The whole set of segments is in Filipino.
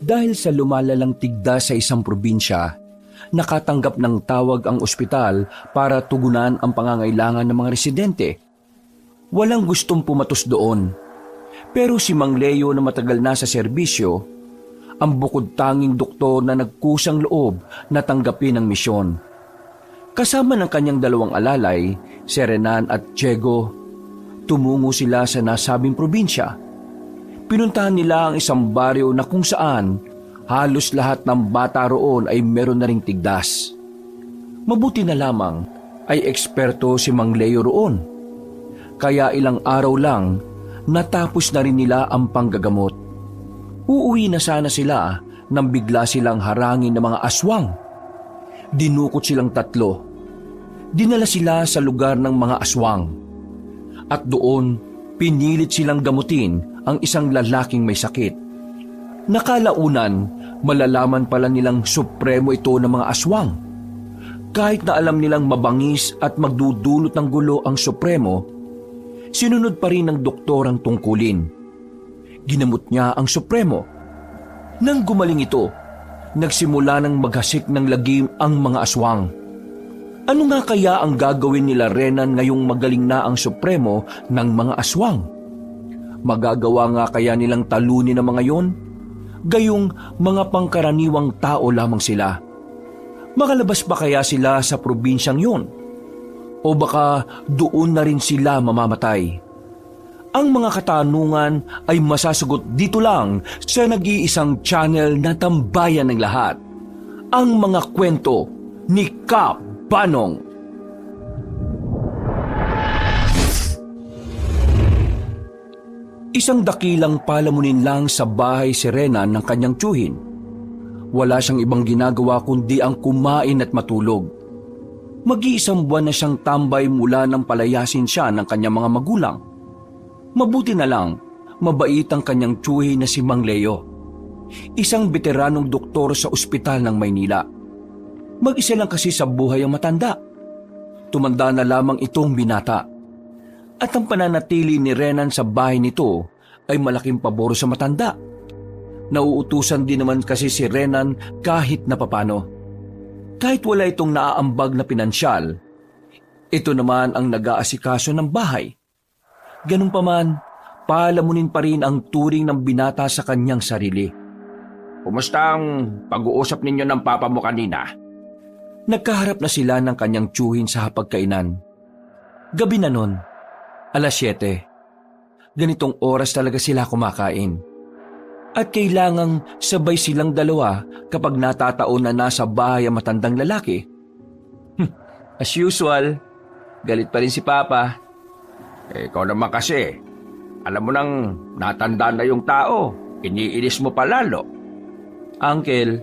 Dahil sa lumalalang tigda sa isang probinsya, nakatanggap ng tawag ang ospital para tugunan ang pangangailangan ng mga residente. Walang gustong pumatos doon. Pero si Mang Leo na matagal na sa serbisyo, ang bukod tanging doktor na nagkusang loob na tanggapin ang misyon. Kasama ng kanyang dalawang alalay, si Renan at Diego, tumungo sila sa nasabing probinsya. Pinuntahan nila ang isang baryo na kung saan halos lahat ng bata roon ay meron na ring tigdas. Mabuti na lamang ay eksperto si Mang Leo roon. Kaya ilang araw lang natapos na rin nila ang panggagamot. Uuwi na sana sila nang bigla silang harangin ng mga aswang. Dinukot silang tatlo. Dinala sila sa lugar ng mga aswang. At doon, pinilit silang gamutin ang isang lalaking may sakit. Nakalaunan, malalaman pala nilang supremo ito ng mga aswang. Kahit na alam nilang mabangis at magdudulot ng gulo ang supremo, sinunod pa rin ng doktor ang tungkulin. Ginamot niya ang supremo. Nang gumaling ito, nagsimula ng maghasik ng lagim ang mga aswang. Ano nga kaya ang gagawin nila Renan ngayong magaling na ang supremo ng mga aswang? Magagawa nga kaya nilang talunin ang mga yon? Gayong mga pangkaraniwang tao lamang sila. Makalabas ba kaya sila sa probinsyang yun? O baka doon na rin sila mamamatay? Ang mga katanungan ay masasagot dito lang sa nag-iisang channel na tambayan ng lahat. Ang mga kwento ni Kap Banong. Isang dakilang palamunin lang sa bahay si Renan ng kanyang tiyuhin. Wala siyang ibang ginagawa kundi ang kumain at matulog. Mag-iisang buwan na siyang tambay mula nang palayasin siya ng kanyang mga magulang. Mabuti na lang, mabait ang kanyang tiyuhin na si Mang Leo. Isang veteranong doktor sa ospital ng Maynila. Mag-isa lang kasi sa buhay ang matanda. Tumanda na lamang itong binata. At ang pananatili ni Renan sa bahay nito ay malaking pabor sa matanda. Nauutusan din naman kasi si Renan kahit na papano. Kahit wala itong naaambag na pinansyal, ito naman ang nag-aasikaso ng bahay. Ganun pa man, palamunin pa rin ang turing ng binata sa kanyang sarili. Kumusta ang pag-uusap ninyo ng papa mo kanina? Nagkaharap na sila ng kanyang tiyuhin sa hapagkainan. Gabi na nun, 7:00. Ganitong oras talaga sila kumakain. At kailangang sabay silang dalawa kapag natataon na nasa bahay ang matandang lalaki. As usual, galit pa rin si Papa. Ikaw naman kasi, alam mo nang natanda na yung tao, iniinis mo pa lalo. Uncle,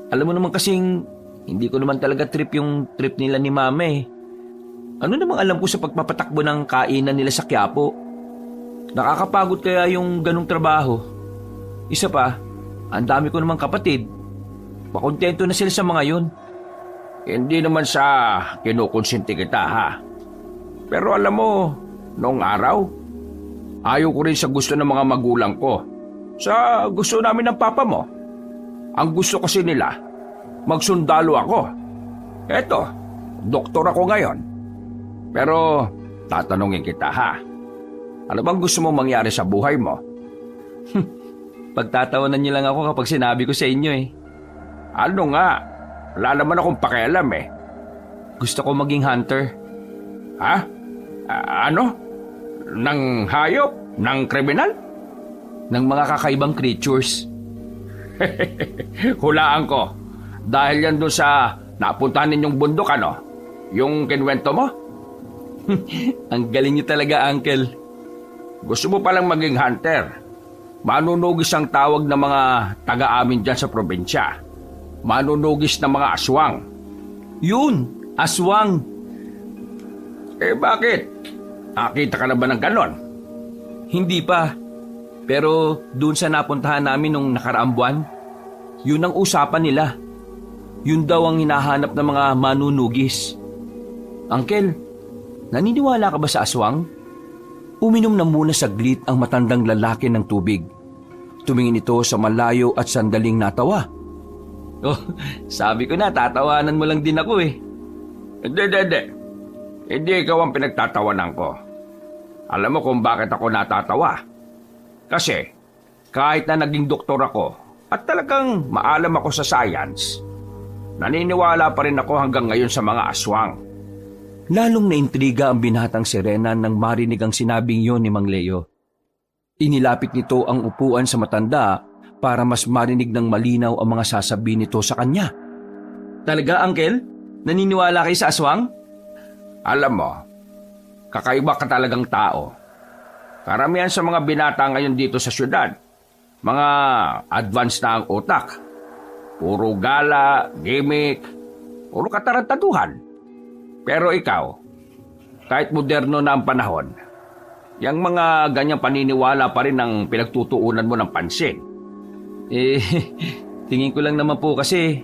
alam mo naman kasing hindi ko naman talaga trip yung trip nila ni Mama eh. Ano namang alam ko sa pagpapatakbo ng kainan nila sa Quiapo? Nakakapagod kaya yung ganong trabaho. Isa pa, ang dami ko namang kapatid. Makontento na sila sa mga yun. Hindi naman sa kinukonsinti kita ha. Pero alam mo, noong araw, ayaw ko rin sa gusto ng mga magulang ko. Sa gusto namin ng papa mo. Ang gusto kasi nila, magsundalo ako. Eto, doktor ako ngayon. Pero tatanungin kita ha. Ano bang gusto mong mangyari sa buhay mo? Pagtatawanan niyo lang ako kapag sinabi ko sa inyo eh. Ano nga? Wala naman akong pakialam eh. Gusto ko maging hunter. Ha? Ano? Nang hayop? Nang kriminal? Ng mga kakaibang creatures. Hulaan ko. Dahil yan doon sa napuntahan ninyong bundok ano? Yung kinwento mo? Ang galing niyo talaga, Uncle. Gusto mo palang maging hunter? Manunugis ang tawag ng mga taga-amin dyan sa probinsya. Manunugis ng mga aswang. Yun, aswang. Bakit? Nakita ka na ba ng ganon? Hindi pa. Pero doon sa napuntahan namin nung nakaraang buwan, yun ang usapan nila. Yun daw ang hinahanap ng mga manunugis. Uncle, naniniwala ka ba sa aswang? Uminom na muna saglit ang matandang lalaki ng tubig. Tumingin ito sa malayo at sandaling natawa. Oh, sabi ko na, tatawanan mo lang din ako eh. Hindi. Hindi ikaw ang pinagtatawanan ko. Alam mo kung bakit ako natatawa? Kasi, kahit na naging doktor ako at talagang maalam ako sa science, naniniwala pa rin ako hanggang ngayon sa mga aswang. Lalong naintriga ang binatang si Renan nang marinig ang sinabing yun ni Mang Leo. Inilapit nito ang upuan sa matanda para mas marinig ng malinaw ang mga sasabihin nito sa kanya. Talaga, Uncle? Naniniwala kayo sa aswang? Alam mo, kakaiba ka talagang tao. Karamihan sa mga binata ngayon dito sa syudad, mga advanced na ang utak. Puro gala, gimmick, puro katarantaduhan. Pero ikaw, kahit moderno na ang panahon, yung mga ganyang paniniwala pa rin ang pinagtutuunan mo ng pansin. Eh, tingin ko lang naman po kasi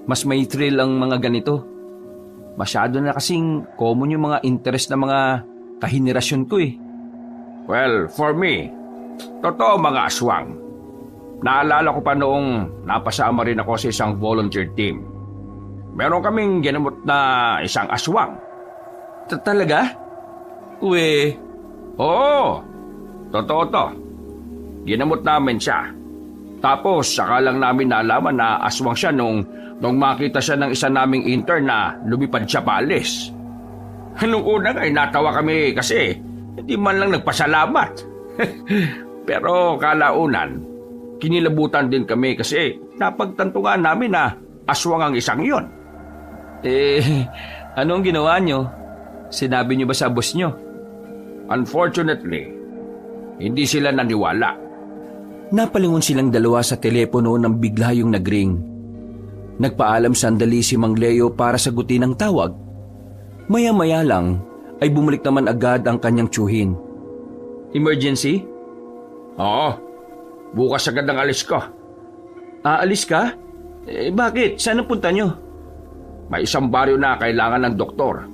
mas may thrill ang mga ganito. Masyado na kasing common yung mga interest ng mga kahenerasyon ko eh. Well, for me, totoo mga aswang. Naalala ko pa noong napasama rin ako sa isang volunteer team. Meron kaming ginamot na isang aswang. Talaga? Uwe. Oo, totoo to. Ginamot namin siya. Tapos saka lang namin nalaman na aswang siya nung makita siya ng isa naming intern na lumipad siya paalis. Nung una ay natawa kami kasi hindi man lang nagpasalamat. Pero kalaunan, kinilabutan din kami kasi napagtantungan namin na aswang ang isang yon. Anong ginawa nyo? Sinabi nyo ba sa boss nyo? Unfortunately, hindi sila naniwala. Napalingon silang dalawa sa telepono nang bigla yung nagring. Nagpaalam sandali si Mang Leo para sagutin ang tawag. Maya-maya lang ay bumalik naman agad ang kanyang tiyuhin. Emergency? Oo, bukas agad ang alis ko. Aalis ka? Bakit? Saan ang punta nyo? May isang baryo na kailangan ng doktor.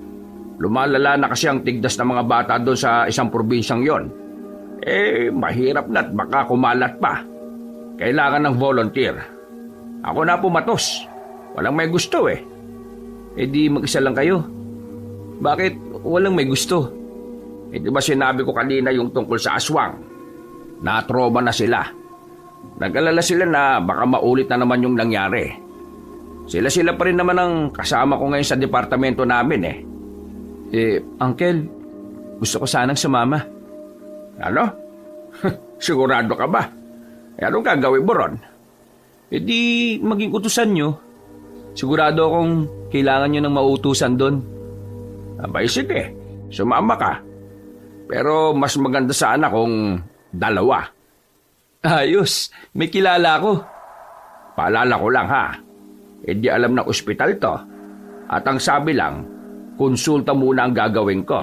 Lumalala na kasi ang tigdas ng mga bata doon sa isang probinsyang yon. Mahirap na't baka kumalat pa. Kailangan ng volunteer. Ako na pumatos. Walang may gusto eh. Di mag-isa lang kayo. Bakit walang may gusto? Di ba sinabi ko kanina yung tungkol sa aswang? Na-trauma na sila. Nag-alala sila na baka maulit na naman yung nangyari. Sila pa rin naman ang kasama ko ngayon sa departamento namin eh. Uncle, gusto ko sanang sumama. Ano? Sigurado ka ba? Anong gagawin mo ron? Di maging utusan nyo. Sigurado akong kailangan nyo ng mautusan doon. Abay sige, sumama ka. Pero mas maganda sana kung dalawa. Ayos, may kilala ako. Paalala ko lang ha, hindi alam ng ospital to. At ang sabi lang, konsulta muna ang gagawin ko.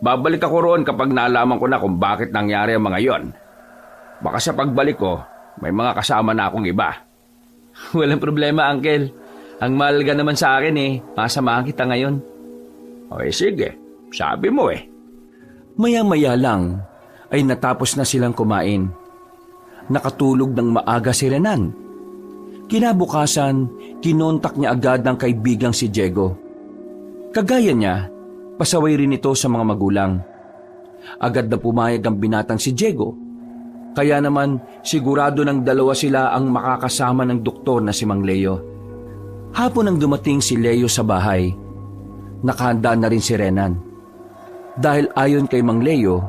Babalik ako roon kapag nalaman ko na kung bakit nangyari ang mga yon. Baka sa pagbalik ko, may mga kasama na akong iba. Walang problema, Uncle. Ang mahalaga naman sa akin masamahan kita ngayon. Sige, sabi mo eh. Maya-maya lang ay natapos na silang kumain. Nakatulog ng maaga si Renan. Kinabukasan, kinontak niya agad ng kaibigang si Diego. Kagaya niya, pasaway rin ito sa mga magulang. Agad na pumayag ang binatang si Diego. Kaya naman sigurado ng dalawa sila ang makakasama ng doktor na si Mang Leo. Hapon nang dumating si Leo sa bahay, nakahanda na rin si Renan. Dahil ayon kay Mang Leo,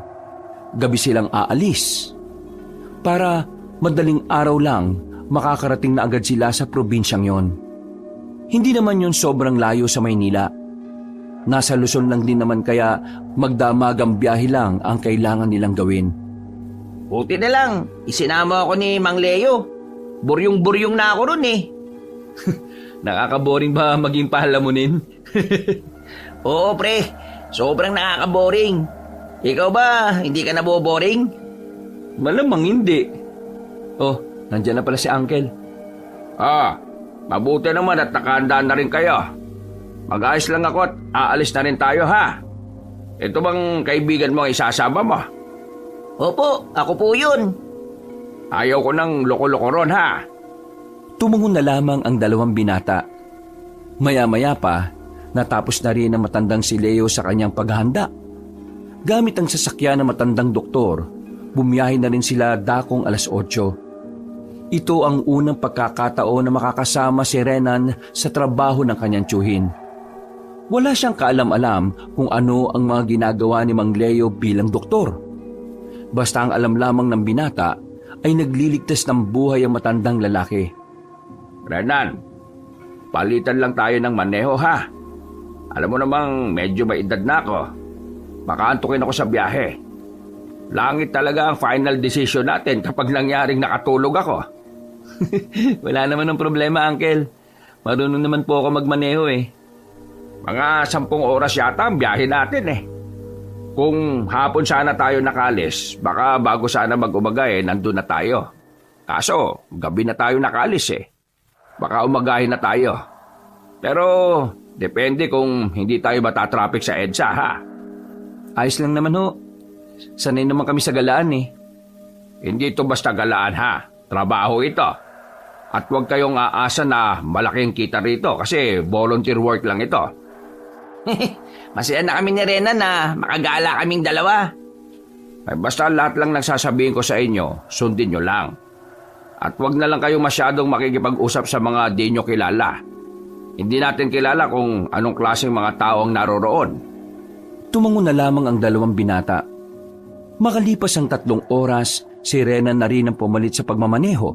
gabi silang aalis. Para madaling araw lang makakarating na agad sila sa probinsyang yon. Hindi naman yon sobrang layo sa Maynila. Nasa Luzon lang din naman kaya magdamagang biyahe lang ang kailangan nilang gawin. Buti na lang, isinama ako ni Mang Leo. Buryong-buryong na ako ron eh. Nakakaboring ba maging pahalamunin? Oo pre, sobrang nakakaboring. Ikaw ba, hindi ka naboboring? Malamang hindi. Oh, nandiyan na pala si Uncle. Mabuti naman at nakahanda na rin kayo. Mag-ayos lang ako at aalis na rin tayo ha. Ito bang kaibigan mo ang isasama mo? Opo, ako po yun. Ayaw ko ng loko-loko ron, ha? Tumungo na lamang ang dalawang binata. Maya-maya pa, natapos na rin ang matandang si Leo sa kanyang paghahanda. Gamit ang sasakyan ng matandang doktor, bumiyahe na rin sila dakong 8:00. Ito ang unang pagkakataon na makakasama si Renan sa trabaho ng kanyang tiyuhin. Wala siyang kaalam-alam kung ano ang mga ginagawa ni Mang Leo bilang doktor. Basta ang alam lamang ng binata ay nagliligtas ng buhay ang matandang lalaki. Renan, palitan lang tayo ng maneho, ha? Alam mo namang medyo may edad na ako. Makaantukin ako sa biyahe. Langit talaga ang final decision natin kapag nangyaring nakatulog ako. Wala naman ng problema, Uncle. Marunong naman po ako magmaneho eh. Mga 10 oras yata ang biyahe natin eh. Kung hapon sana tayo nakalis, baka bago sana mag-umaga nandun na tayo. Kaso, gabi na tayo nakalis eh. Baka umagahin na tayo. Pero, depende kung hindi tayo matatraffic sa EDSA, ha? Ayos lang naman ho. Sanay naman kami sa galaan eh. Hindi ito basta galaan, ha? Trabaho ito. At huwag kayong aasa na malaking kita rito kasi volunteer work lang ito. Masaya na kami ni Renan na makagala kaming dalawa. Ay basta lahat lang nagsasabihin ko sa inyo, sundin nyo lang. At huwag na lang kayo masyadong makikipag-usap sa mga di nyo kilala. Hindi natin kilala kung anong klaseng mga tao ang naroroon. Tumango na lamang ang dalawang binata. Makalipas ang 3 oras, si Renan na rin ang pumalit sa pagmamaneho.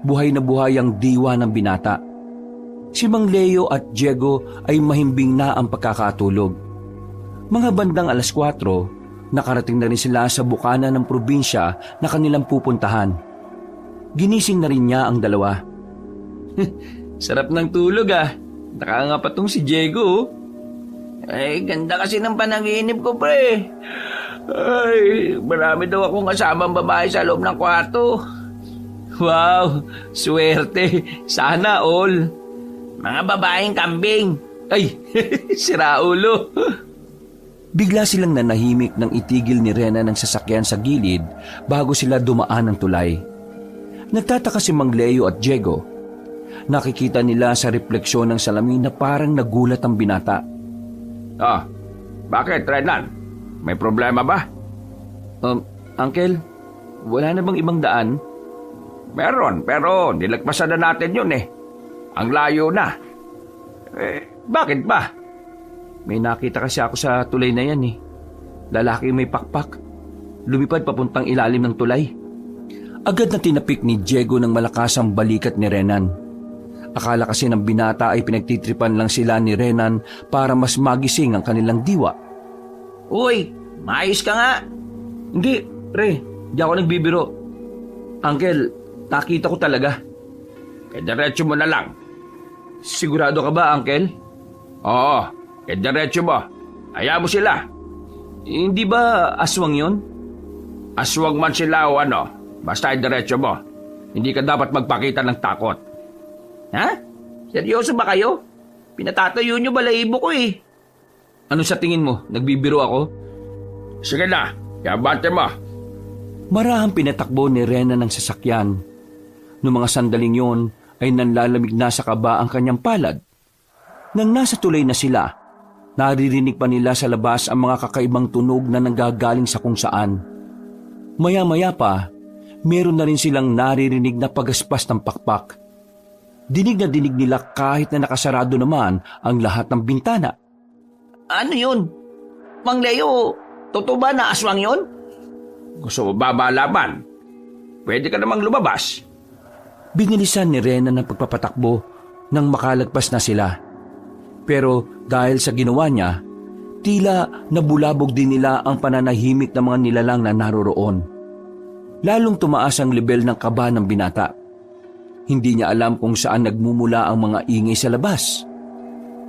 Buhay na buhay ang diwa ng binata. Si Mang Leo at Diego ay mahimbing na ang pagkakatulog. Mga bandang 4:00, nakarating na rin sila sa bukana ng probinsya na kanilang pupuntahan. Ginising na rin niya ang dalawa. Sarap ng tulog ah. Nakangapatong si Diego. Ay, ganda kasi ng panaginip ko, pre. Ay, marami daw akong kasamang babae sa loob ng kwarto. Wow, swerte. Sana all. Mga babaeng kambing. Ay, sira ulo. Bigla silang nanahimik nang itigil ni Rena ng sasakyan sa gilid bago sila dumaan ng tulay. Nagtataka si Mang Leo at Diego. Nakikita nila sa refleksyon ng salamin na parang nagulat ang binata. Bakit, Renan? May problema ba? Uncle, wala na bang ibang daan? Meron, pero nilagpasan na natin yun eh. Ang layo na. Bakit ba? May nakita kasi ako sa tulay na yan eh. Lalaki may pakpak. Lumipad papuntang ilalim ng tulay. Agad na tinapik ni Diego ng malakas ang balikat ni Renan. Akala kasi ng binata ay pinagtitripan lang sila ni Renan para mas magising ang kanilang diwa. Uy, maayos ka nga. Hindi, pre. Di ako nagbibiro. Uncle, nakita ko talaga. Diretso mo na lang. Sigurado ka ba, Uncle? Oo, diretso mo. Hayaan mo sila. Hindi ba aswang yon? Aswang man sila o ano, basta diretso mo. Hindi ka dapat magpakita ng takot. Ha? Seryoso ba kayo? Pinatatayo nyo balahibo ko eh. Ano sa tingin mo? Nagbibiro ako? Sige na, yabante mo. Marahang pinatakbo ni Rena ng sasakyan. Noong mga sandaling yon ay nanlalamig na sa kaba ang kanyang palad. Nang nasa tulay na sila, naririnig pa nila sa labas ang mga kakaibang tunog na nanggagaling sa kung saan. Maya-maya pa, meron na rin silang naririnig na pagaspas ng pakpak. Dinig na dinig nila kahit na nakasarado naman ang lahat ng bintana. Ano yun? Mang Leo, totoo ba na aswang yun? Gusto mo ba malaman? Pwede ka namang lumabas. Binilisan ni Rena ng pagpapatakbo nang makalagpas na sila. Pero dahil sa ginawa niya, tila nabulabog din nila ang pananahimik ng mga nilalang na naroroon. Lalong tumaas ang level ng kaba ng binata. Hindi niya alam kung saan nagmumula ang mga ingay sa labas.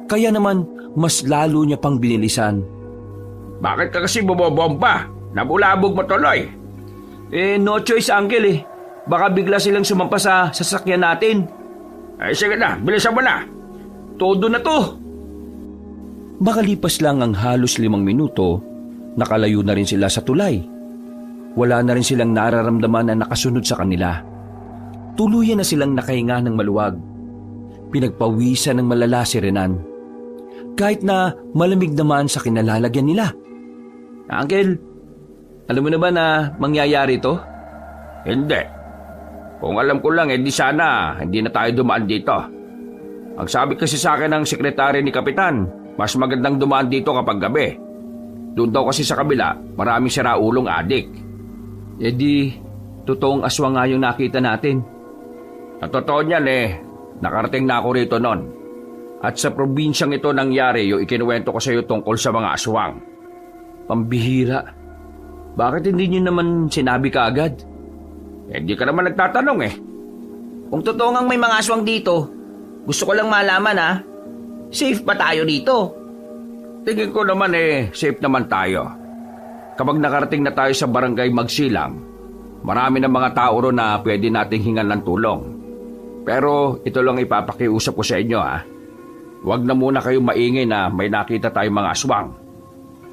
Kaya naman, mas lalo niya pang binilisan. Bakit ka kasi bumobomba? Nabulabog mo tuloy. No choice, Uncle eh. Baka bigla silang sumampa sa sasakyan natin. Ay sige na, bilisan mo na. Todo na to. Makalipas lang ang halos 5 minuto, nakalayo na rin sila sa tulay. Wala na rin silang nararamdaman na nakasunod sa kanila. Tuluyan na silang nakahinga ng maluwag. Pinagpawisan ng malala si Renan. Kahit na malamig naman sa kinalalagyan nila. Uncle, alam mo na ba na mangyayari ito? Hindi. Kung alam ko lang, di sana hindi na tayo dumaan dito. Ang sabi kasi sa akin ng sekretary ni Kapitan, mas magandang dumaan dito kapag gabi. Doon daw kasi sa kabila, maraming siraulong adik. Totoong aswang nga yung nakita natin. At totoo niyan nakarating na ako rito noon. At sa probinsyang ito nangyari yung ikinuwento ko sa iyo tungkol sa mga aswang. Pambihira. Bakit hindi niyo naman sinabi kaagad? Di ka naman nagtatanong Kung totoo ngang may mga aswang dito, gusto ko lang malaman safe pa tayo dito? Tingin ko naman safe naman tayo. Kapag nakarating na tayo sa barangay Magsilang, marami ng mga tao ron na pwede nating hingan ng tulong. Pero ito lang ipapakiusap ko sa inyo Huwag na muna kayong maingay na may nakita tayong mga aswang.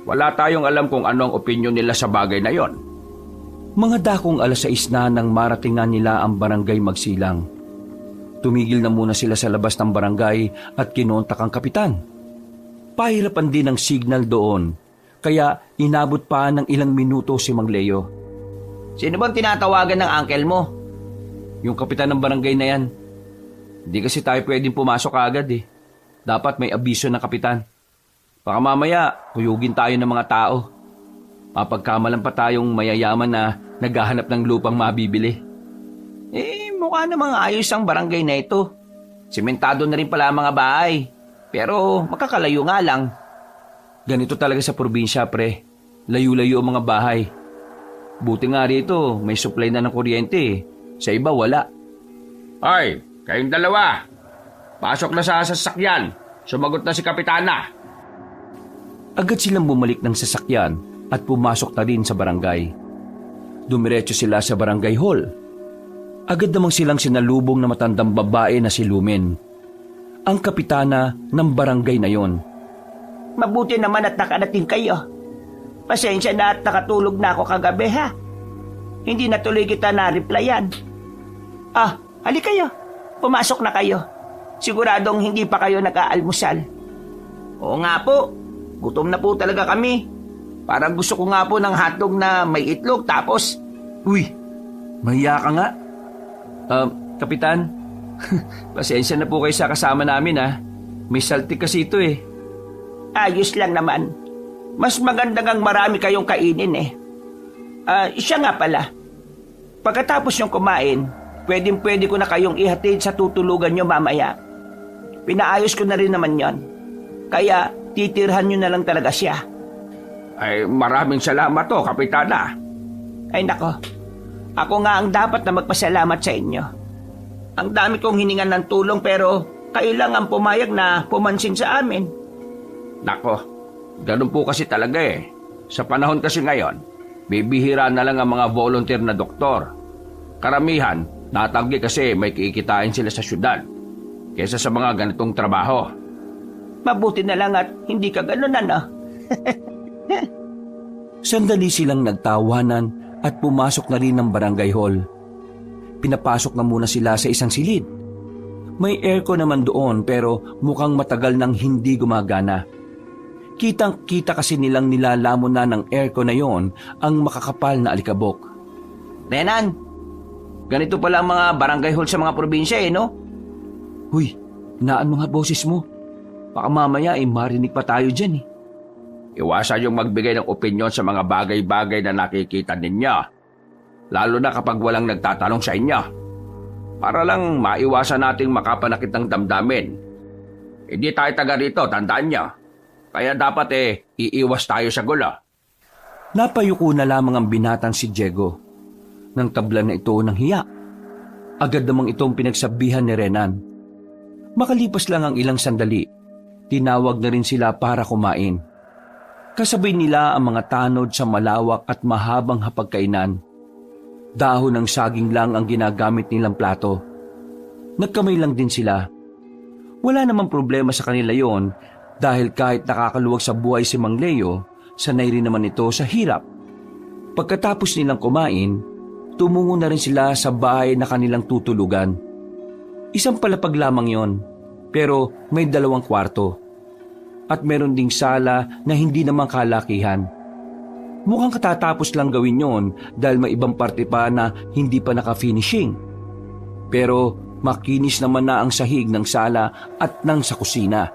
Wala tayong alam kung ano ang opinyon nila sa bagay na yon. Mga dakong 6:00 na nang maratingan nila ang barangay Magsilang. Tumigil na muna sila sa labas ng barangay at kinontak ang kapitan. Pahirapan din ang signal doon, kaya inabot pa ng ilang minuto si Mang Leo. Sino bang tinatawagan ng uncle mo? Yung kapitan ng barangay na yan. Hindi kasi tayo pwedeng pumasok agad Dapat may abiso ng kapitan. Baka mamaya, kuyugin tayo ng mga tao. Mapagkamalan pa tayong mayayaman na naghahanap ng lupang mabibili. Mukha namang ayos ang barangay na ito. Sementado na rin pala ang mga bahay. Pero makakalayo nga lang. Ganito talaga sa probinsya, pre. Layo-layo ang mga bahay. Buti nga rito, may supply na ng kuryente. Sa iba, wala. Hoy, kayong dalawa. Pasok na sa sasakyan. Sumagot na si Kapitana. Agad silang bumalik ng sasakyan at pumasok na din sa barangay. Dumiretso sila sa barangay hall. Agad namang silang sinalubong na matandang babae na si Lumen, ang kapitana ng barangay na yon. Mabuti naman at nakarating kayo. Pasensya na at nakatulog na ako kagabi Hindi na tuloy kita na-replyan. Halika kayo. Pumasok na kayo. Siguradong hindi pa kayo nag-aalmusal. Oo nga po. Gutom na po talaga kami. Parang gusto ko nga po ng hotdog na may itlog tapos... Uy, mahiya ka nga. Kapitan, pasensya na po kayo sa kasama namin May saltik kasi ito Ayos lang naman. Mas maganda ngang marami kayong kainin Siya nga pala. Pagkatapos yung kumain, pwede ko na kayong ihatid sa tutulugan nyo mamaya. Pinaayos ko na rin naman yon. Kaya titirhan nyo na lang talaga siya. Maraming salamat Kapitana. Nako. Ako nga ang dapat na magpasalamat sa inyo. Ang dami kong hiningan ng tulong pero kailangan pumayag na pumansin sa amin. Nako, ganun po kasi talaga Sa panahon kasi ngayon, bibihira na lang ang mga volunteer na doktor. Karamihan, natanggi kasi may kikitain sila sa syudad kesa sa mga ganitong trabaho. Mabuti na lang at hindi ka ganun Sandali silang nagtawanan at pumasok na rin ng barangay hall. Pinapasok na muna sila sa isang silid. May aircon naman doon pero mukhang matagal nang hindi gumagana. Kitang-kita kasi nilang nilalamon na ng aircon na yon ang makakapal na alikabok. Renan, ganito pala ang mga barangay hall sa mga probinsya no? Huy, inaan mo nga boses mo. Baka mamaya marinig pa tayo dyan Iwasan yung magbigay ng opinyon sa mga bagay-bagay na nakikita ninyo. Lalo na kapag walang nagtatanong sa inyo. Para lang maiwasan nating makapanakit ng damdamin. Hindi tayo taga rito, tandaan nyo. Kaya dapat iiwas tayo sa gulo. Napayuko na lamang ang binatang si Diego. Nang tablan na ito ng hiya. Agad namang itong pinagsabihan ni Renan. Makalipas lang ang ilang sandali, tinawag na rin sila para kumain. Kasabay nila ang mga tanod sa malawak at mahabang hapagkainan. Dahon ng saging lang ang ginagamit nilang plato. Nagkamay lang din sila. Wala namang problema sa kanila yon dahil kahit nakakaluwag sa buhay si Mang Leo, sanay rin naman ito sa hirap. Pagkatapos nilang kumain, tumungo na rin sila sa bahay na kanilang tutulugan. Isang palapag lamang yon, pero may 2 kwarto. At meron ding sala na hindi naman kalakihan. Mukhang katatapos lang gawin yon dahil may ibang parte pa na hindi pa naka-finishing. Pero makinis naman na ang sahig ng sala at ng sa kusina.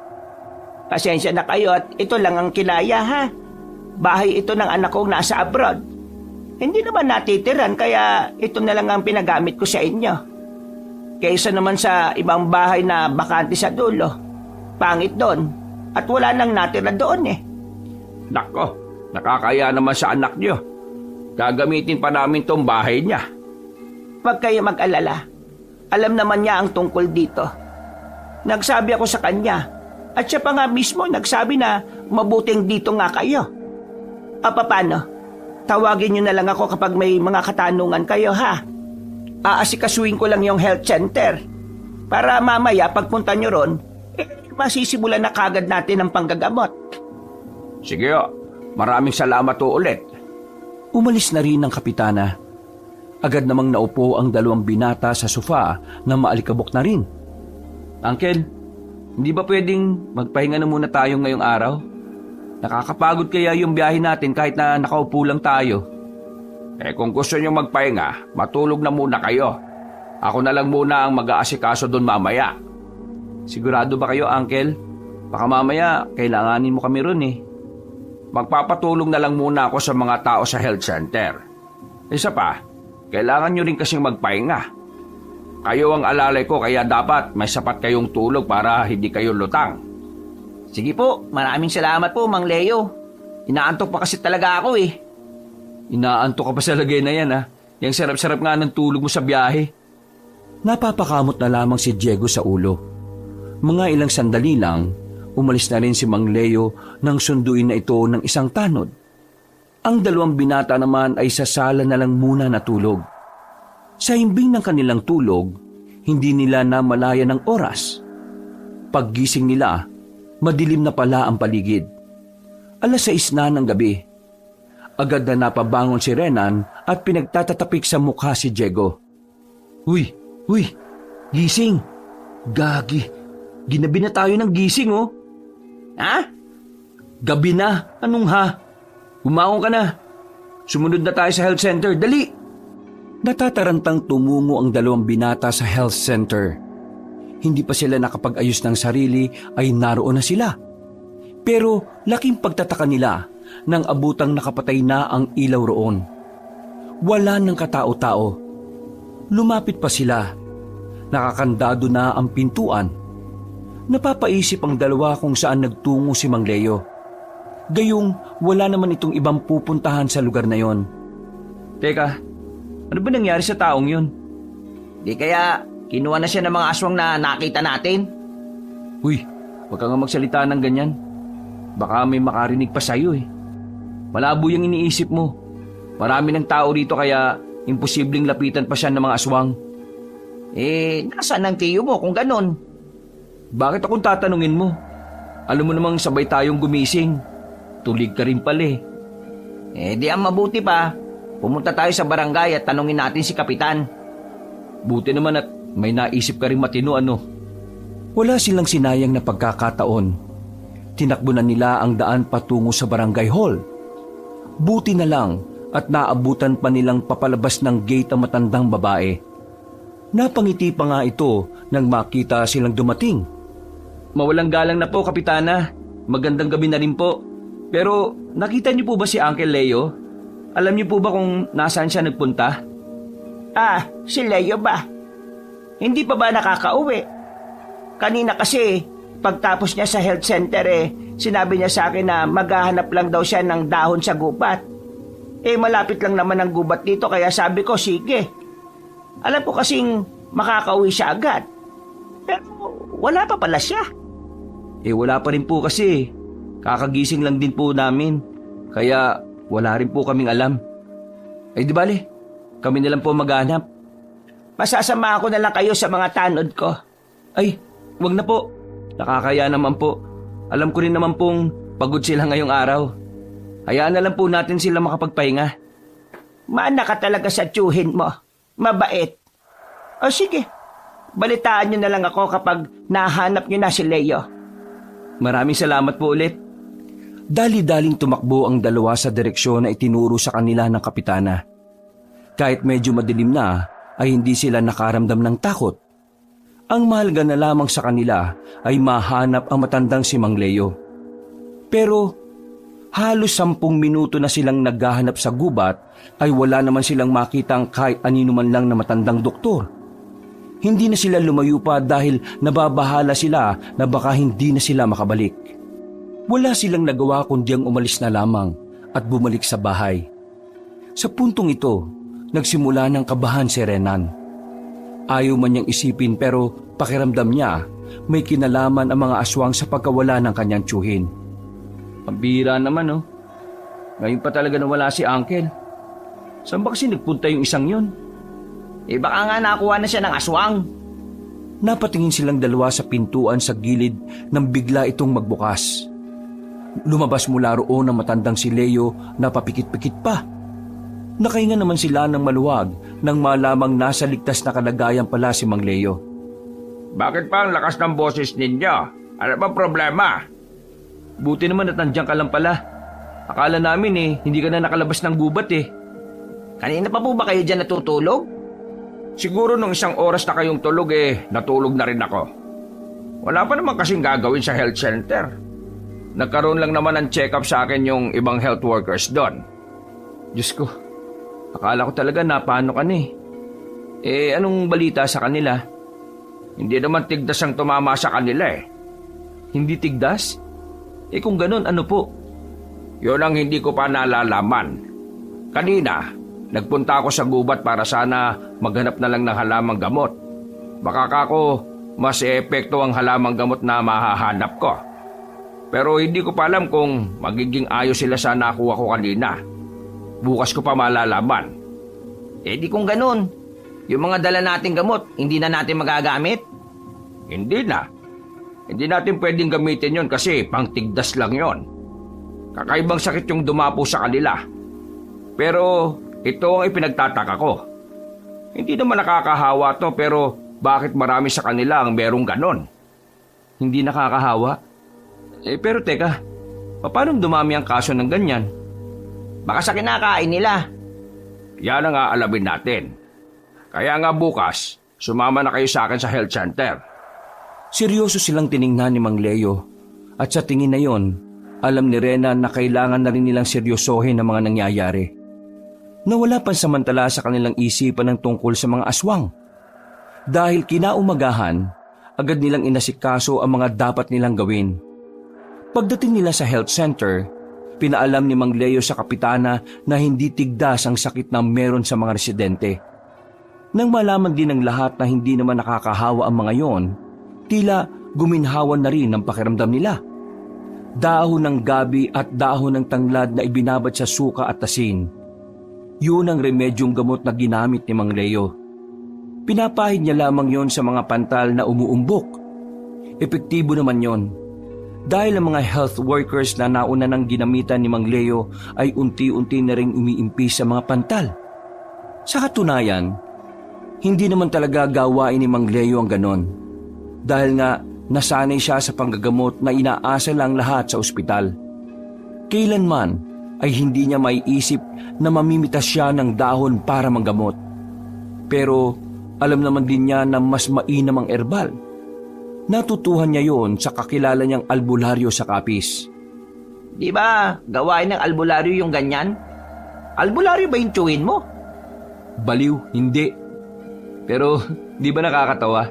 Pasensya na kayo at ito lang ang kilaya ha. Bahay ito ng anak kong nasa abroad. Hindi naman natitiran kaya ito na lang ang pinagamit ko sa inyo. Kaysa naman sa ibang bahay na bakante sa dulo. Pangit doon. At wala nang natira doon eh. Nako, nakakaya naman sa anak niyo. Gagamitin pa namin tong bahay niya. Huwag kayo mag-alala. Alam naman niya ang tungkol dito. Nagsabi ako sa kanya. At siya pa nga mismo nagsabi na mabuting dito nga kayo. Paano? Tawagin niyo na lang ako kapag may mga katanungan kayo ha. Aasikasuin ko lang yung health center. Para mamaya pagpunta niyo ron, masisimulan na kagad natin ang panggagamot. Sige o, maraming salamat o ulit. Umalis na rin ang kapitana. Agad namang naupo ang 2 binata sa sofa na maalikabok na rin. Uncle, hindi ba pwedeng magpahinga na muna tayo ngayong araw? Nakakapagod kaya yung biyahe natin kahit na nakaupo lang tayo. Kung gusto niyo magpahinga, matulog na muna kayo. Ako na lang muna ang mag-aasikaso doon mamaya. Sigurado ba kayo, Uncle? Baka mamaya kailanganin mo kami ron eh. Magpapatulong na lang muna ako sa mga tao sa health center. Isa pa, kailangan nyo rin kasing magpahinga. Kayo ang alalay ko kaya dapat may sapat kayong tulog para hindi kayo lutang. Sige po, maraming salamat po, Mang Leo. Inaantok pa kasi talaga ako eh. Inaantok ka pa sa lagay na yan ha. Yung sarap-sarap nga ng tulog mo sa biyahe. Napapakamot na lamang si Diego sa ulo. Mga ilang sandali lang, umalis na rin si Mang Leo nang sunduin na ito ng isang tanod. Ang 2 binata naman ay sa sala na lang muna natulog. Sa himbing ng kanilang tulog, hindi nila namalaya ng oras. Paggising nila, madilim na pala ang paligid. 6:00 na ng gabi. Agad na napabangon si Renan at pinagtatatapik sa mukha si Diego. Uy, gising! Gagi! Ginabi na tayo ng gising, oh. Ha? Gabi na. Anong ha? Bumangon ka na. Sumunod na tayo sa health center. Dali! Natatarantang tumungo ang 2 binata sa health center. Hindi pa sila nakapag-ayos ng sarili ay naroon na sila. Pero laking pagtataka nila nang abutang nakapatay na ang ilaw roon. Wala ng katao-tao. Lumapit pa sila. Nakakandado na ang pintuan. Napapaisip ang 2 kung saan nagtungo si Mang Leo. Gayong wala naman itong ibang pupuntahan sa lugar na yon. Teka, ano ba nangyari sa taong yun? Di kaya kinuha na siya ng mga aswang na nakita natin? Uy, huwag ka nga magsalita ng ganyan. Baka may makarinig pa sa'yo eh. Malabo yung iniisip mo. Marami ng tao rito kaya imposibleng lapitan pa siya ng mga aswang. Nasaan ang tiyo mo kung ganon? Bakit akong tatanungin mo? Alam mo namang sabay tayong gumising. Tulig ka rin pala eh. Di ang mabuti pa. Pumunta tayo sa barangay at tanungin natin si Kapitan. Buti naman at may naisip ka rin matino ano. Wala silang sinayang na pagkakataon. Tinakbo na nila ang daan patungo sa barangay hall. Buti na lang at naabutan pa nilang papalabas ng gate ang matandang babae. Napangiti pa nga ito nang makita silang dumating. Mawalang galang na po, Kapitana. Magandang gabi na rin po. Pero nakita niyo po ba si Uncle Leo? Alam niyo po ba kung nasaan siya nagpunta? Si Leo ba? Hindi pa ba nakakauwi? Kanina kasi, pagtapos niya sa health center sinabi niya sa akin na maghahanap lang daw siya ng dahon sa gubat. Malapit lang naman ang gubat dito kaya sabi ko, sige. Alam ko kasing makakauwi siya agad. Pero wala pa pala siya. Wala pa rin po kasi. Kakagising lang din po namin. Kaya wala rin po kaming alam. Di bale, kami na lang po maghanap. Masasama ako na lang kayo sa mga tanod ko. Wag na po. Nakakaya naman po. Alam ko rin naman pong pagod sila ngayong araw. Hayaan na lang po natin sila makapagpahinga. Maana ka talaga sa tiyuhin mo. Mabait. O sige, balitaan niyo na lang ako kapag nahanap niyo na si Leo. Maraming salamat po ulit. Dali-daling tumakbo ang dalawa sa direksyon na itinuro sa kanila ng kapitana. Kahit medyo madilim na, ay hindi sila nakaramdam ng takot. Ang mahalaga na lamang sa kanila ay mahanap ang matandang si Mang Leo. Pero halos 10 minuto na silang naghahanap sa gubat ay wala naman silang makitang kahit anino man lang na matandang doktor. Hindi na sila lumayo pa dahil nababahala sila na baka hindi na sila makabalik. Wala silang nagawa kundi ang umalis na lamang at bumalik sa bahay. Sa puntong ito, nagsimula ng kabahan si Renan. Ayaw man niyang isipin pero pakiramdam niya may kinalaman ang mga aswang sa pagkawala ng kanyang tiyuhin. Pambira naman oh. Ngayon pa talaga nawala si Uncle. Saan ba kasi nagpunta yung isang yun? Baka nga nakuha na siya ng aswang. Napatingin silang dalawa sa pintuan sa gilid nang bigla itong magbukas. Lumabas mula roon ang matandang si Leo na papikit-pikit pa. Nakahinga naman sila ng maluwag nang malamang nasa ligtas na kalagayan pala si Mang Leo. Bakit pa ang lakas ng boses ninyo? Ano ba problema? Buti naman at nandiyan ka lang pala. Akala namin hindi ka na nakalabas ng gubat Kanina pa po ba kayo dyan natutulog? Siguro nung 1 oras na kayong tulog natulog na rin ako. Wala pa naman kasing gagawin sa health center. Nagkaroon lang naman ng check-up sa akin yung ibang health workers doon. Diyos ko, akala ko talaga napano ka na anong balita sa kanila? Hindi naman tigdas ang tumama sa kanila Hindi tigdas? Kung ganun, ano po? Yun ang hindi ko pa nalalaman. Kanina, nagpunta ako sa gubat para sana maghanap na lang ng halamang gamot. Baka kako mas epekto ang halamang gamot na mahahanap ko. Pero hindi ko pa alam kung magiging ayos sila sa nakuha ko kanina. Bukas ko pa malalaman. Di kung ganun, yung mga dala nating gamot, hindi na natin magagamit? Hindi na. Hindi natin pwedeng gamitin yon kasi pangtigdas lang yon. Kakaibang sakit yung dumapo sa kanila. Pero ito ang ipinagtataka ko. Hindi naman nakakahawa to pero bakit marami sa kanila ang merong ganon? Hindi nakakahawa? Pero teka, paano dumami ang kaso ng ganyan? Baka sa kinakain nila. Yan ang aalamin natin. Kaya nga bukas, sumama na kayo sa akin sa health center. Seryoso silang tiningnan ni Mang Leo at sa tingin na yon, alam ni Rena na kailangan na rin nilang seryosohin ang mga nangyayari. Nawala pansamantala sa kanilang isipan ng tungkol sa mga aswang. Dahil kinaumagahan, agad nilang inasikaso ang mga dapat nilang gawin. Pagdating nila sa health center, pinaalam ni Mang Leo sa kapitana na hindi tigdas ang sakit na meron sa mga residente. Nang malaman din ng lahat na hindi naman nakakahawa ang mga yon, tila guminhawan na rin ang pakiramdam nila. Dahon ng gabi at dahon ng tanglad na ibinabad sa suka at asin. Yun ang remedyong gamot na ginamit ni Mang Leo. Pinapahid niya lamang yon sa mga pantal na umuumbok. Epektibo naman yon. Dahil ang mga health workers na nauna nang ginamitan ni Mang Leo ay unti-unti na ring umiimpis sa mga pantal. Sa katunayan, hindi naman talaga gawain ni Mang Leo ang ganon. Dahil nga nasanay siya sa panggagamot na inaasa lang lahat sa ospital. Kailanman ay hindi niya maiisip na mamimitas siya ng dahon para manggamot. Pero alam naman din niya na mas mainam ang herbal. Natutuhan niya yon sa kakilala niyang albularyo sa Capiz. Di ba gawain ng albularyo yung ganyan? Albularyo ba yung tiyuhin mo? Baliw, hindi. Pero di ba nakakatawa?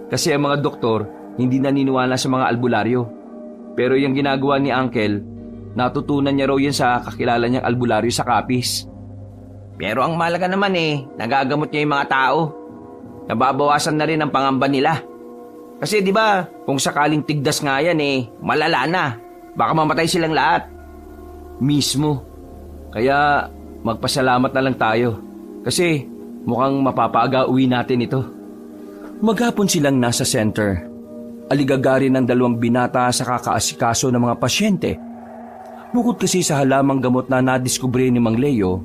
Kasi ang mga doktor hindi naniniwala sa mga albularyo. Pero yung ginagawa ni Uncle, natutunan niya raw yan sa kakilala niyang albularyo sa Capiz. Pero ang mahalaga naman nagagamot niya yung mga tao. Nababawasan na rin ang pangamba nila. Kasi di ba, kung sakaling tigdas nga yan malala na. Baka mamatay silang lahat. Mismo. Kaya magpasalamat na lang tayo. Kasi mukhang mapapaaga uwi natin ito. Maghapon silang nasa center. Aligagari ng 2 binata sa kakaasikaso ng mga pasyente. Bukod kasi sa halamang gamot na nadiskubre ni Mang Leo,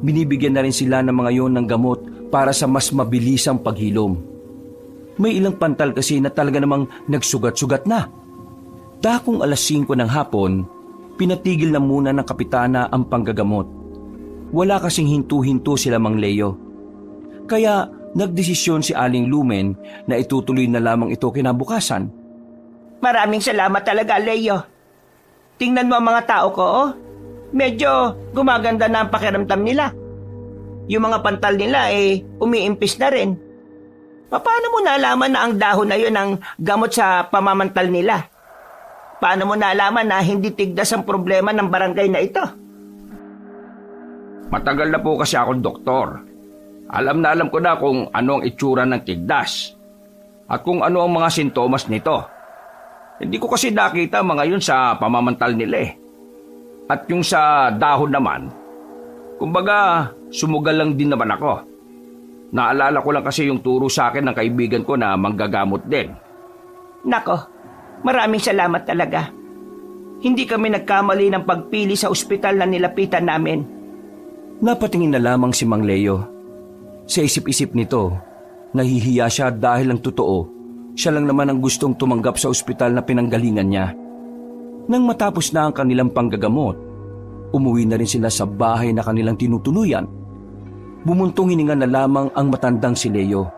binibigyan na rin sila ng mga yon ng gamot para sa mas mabilisang paghilom. May ilang pantal kasi na talaga namang nagsugat-sugat na. Dakong 5:00 ng hapon, pinatigil na muna ng kapitana ang panggagamot. Wala kasing hintu-hinto sila Mang Leo. Kaya nagdesisyon si Aling Lumen na itutuloy na lamang ito kinabukasan. Maraming salamat talaga, Leo. Tingnan mo ang mga tao ko, oh. Medyo gumaganda na ang pakiramdam nila. Yung mga pantal nila umiimpis na rin. Paano mo nalaman na ang dahon na yun ang gamot sa pamamantal nila? Paano mo nalaman na hindi tigdas ang problema ng barangay na ito? Matagal na po kasi akong doktor. Alam na alam ko na kung ano ang itsura ng tigdas at kung ano ang mga sintomas nito. Hindi ko kasi nakita mga yun sa pamamantal nila eh. At yung sa dahon naman, kumbaga sumugal lang din naman ako. Naalala ko lang kasi yung turo sa akin ng kaibigan ko na manggagamot din. Nako, maraming salamat talaga. Hindi kami nagkamali ng pagpili sa ospital na nilapitan namin. Napatingin na lamang si Mang Leo. Sa isip-isip nito, nahihiya siya dahil ang totoo, siya lang naman ang gustong tumanggap sa ospital na pinanggalingan niya. Nang matapos na ang kanilang panggagamot, umuwi na rin sila sa bahay na kanilang tinutuluyan. Bumuntong hininga na lamang ang matandang si Leo.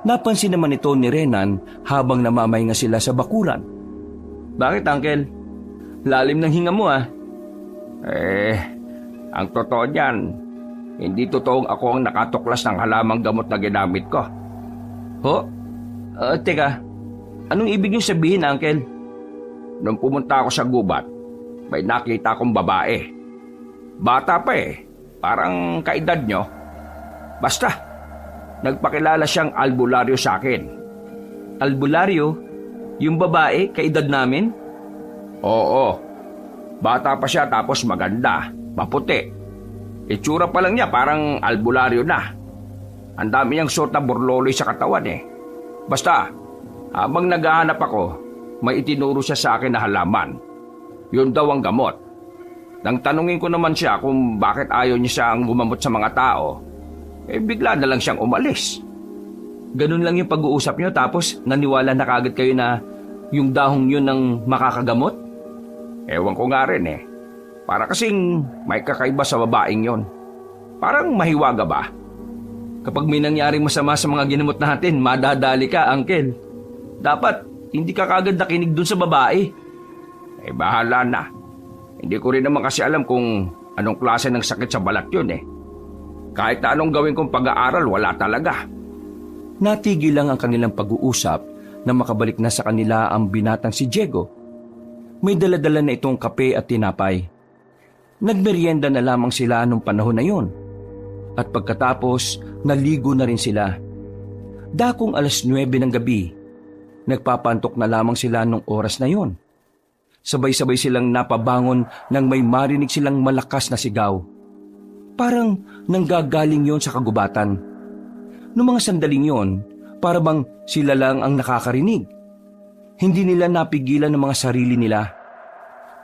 Napansin naman ito ni Renan habang namamahinga sila sa bakuran. Bakit, Uncle? Lalim ng hinga mo, ah. Ang totoo niyan, hindi totoong ako ang nakatuklas ng halamang gamot na ginamit ko. Ho? Teka, anong ibig niyo sabihin, Uncle? Nung pumunta ako sa gubat, may nakita akong babae. Bata pa parang kaedad nyo. Basta, nagpakilala siyang albularyo sa akin. Albularyo? Yung babae, kaedad namin? Oo, bata pa siya tapos maganda, maputi. Itsura pa lang niya parang albularyo na. Ang dami niyang suot na burloloy sa katawan Basta, habang naghahanap ako, may itinuro siya sa akin na halaman. Yun daw ang gamot. Nang tanungin ko naman siya kung bakit ayaw niya siyang gumamot sa mga tao, bigla na lang siyang umalis. Ganun lang yung pag-uusap niyo tapos naniwala na kagad kayo na yung dahong yun ang makakagamot? Ewan ko nga rin Para kasing may kakaiba sa babaeng yon. Parang mahiwaga ba? Kapag may nangyaring masama sa mga ginamot natin, madadali ka, Uncle. Dapat hindi ka kagad nakinig dun sa babae. Bahala na. Hindi ko rin naman kasi alam kung anong klase ng sakit sa balat yun Kahit na anong gawin kong pag-aaral, wala talaga. Natigil lang ang kanilang pag-uusap na makabalik na sa kanila ang binatang si Diego. May daladala na itong kape at tinapay. Nagmeryenda na lamang sila nung panahon na yon. At pagkatapos, naligo na rin sila. Dakong 9:00 ng gabi, nagpapantok na lamang sila nung oras na yon. Sabay-sabay silang napabangon nang may marinig silang malakas na sigaw. Parang nanggagaling yon sa kagubatan. Noong mga sandaling yon, para bang sila lang ang nakakarinig. Hindi nila napigilan ng mga sarili nila.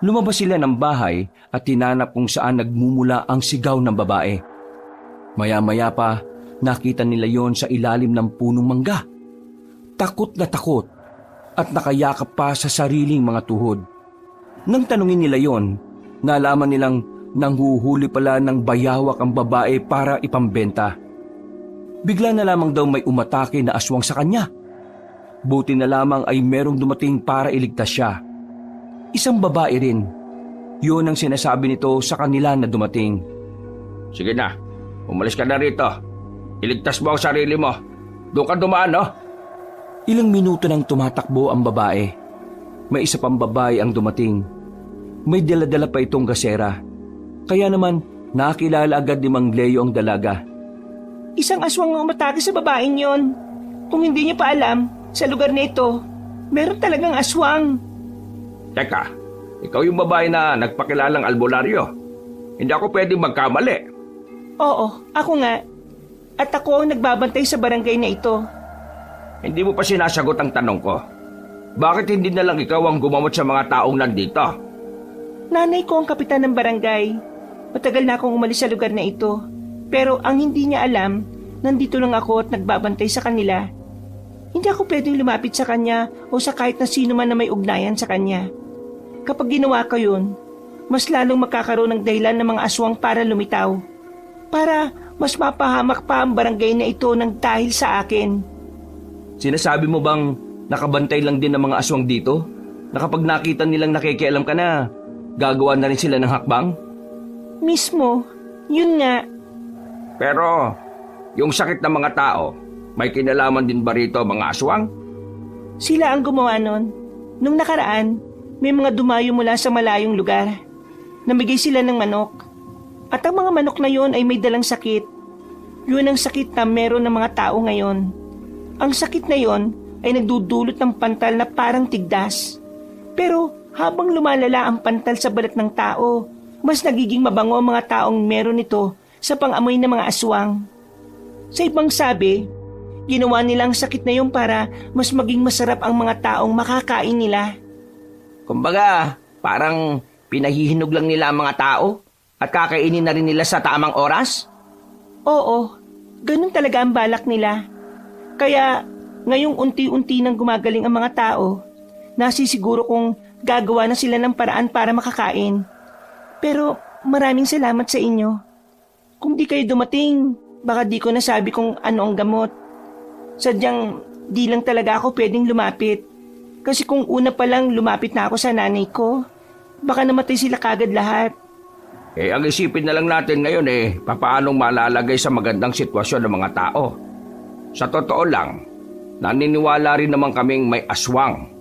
Lumabas sila ng bahay at tinanap kung saan nagmumula ang sigaw ng babae. Maya-maya pa, nakita nila yon sa ilalim ng punong mangga. Takot na takot at nakayakap pa sa sariling mga tuhod. Nang tanungin nila yon, nalaman nilang nanghuhuli pala ng bayawak ang babae para ipambenta. Bigla na lamang daw may umatake na aswang sa kanya. Buti na lamang ay merong dumating para iligtas siya. Isang babae rin. Yun ang sinasabi nito sa kanila na dumating. Sige na, umalis ka na rito. Iligtas mo ang sarili mo. Doon ka dumaan, no? Ilang minuto nang tumatakbo ang babae. May isa pang babae ang dumating. May dala-dala pa itong gasera. Kaya naman, nakilala agad ni Mang Leo ang dalaga. Isang aswang ang umatake sa babaeng yon. Kung hindi niyo pa alam, sa lugar na ito, meron talagang aswang. Teka, ikaw yung babae na nagpakilalang albularyo. Hindi ako pwedeng magkamali. Oo, ako nga. At ako ang nagbabantay sa barangay na ito. Hindi mo pa sinasagot ang tanong ko. Bakit hindi na lang ikaw ang gumamot sa mga taong nandito? Nanay ko ang kapitan ng barangay. Matagal na akong umalis sa lugar na ito. Pero ang hindi niya alam, nandito lang ako at nagbabantay sa kanila. Hindi ako pwedeng lumapit sa kanya o sa kahit na sino man na may ugnayan sa kanya. Kapag ginawa ko yun, mas lalong magkakaroon ng dahilan ng mga aswang para lumitaw. Para mas mapahamak pa ang barangay na ito ng dahil sa akin. Sinasabi mo bang nakabantay lang din ng mga aswang dito? Na kapag nakita nilang nakikialam ka na, gagawa na rin sila ng hakbang? Mismo, yun nga. Pero, yung sakit ng mga tao, may kinalaman din ba rito mga aswang? Sila ang gumawa nun. Nung nakaraan, may mga dumayo mula sa malayong lugar. Namigay sila ng manok. At ang mga manok na yon ay may dalang sakit. Yun ang sakit na meron ng mga tao ngayon. Ang sakit na yon ay nagdudulot ng pantal na parang tigdas. Pero habang lumalala ang pantal sa balat ng tao, mas nagiging mabango ang mga taong meron ito sa pang-amoy ng mga aswang. Sa ibang sabi, ginawa nilang sakit na yun para mas maging masarap ang mga taong makakain nila. Kumbaga, parang pinahihinog lang nila ang mga tao at kakainin na rin nila sa tamang oras? Oo, ganun talaga ang balak nila. Kaya ngayong unti-unti nang gumagaling ang mga tao, nasisiguro kong gagawa na sila ng paraan para makakain. Pero maraming salamat sa inyo. Kung di kayo dumating, baka di ko nasabi kung ano ang gamot. Sadyang di lang talaga ako pwedeng lumapit. Kasi kung una pa lang lumapit na ako sa nanay ko, baka namatay sila kagad lahat. Ang isipin na lang natin ngayon papaanong malalagay sa magandang sitwasyon ng mga tao. Sa totoo lang, naniniwala rin naman kaming may aswang.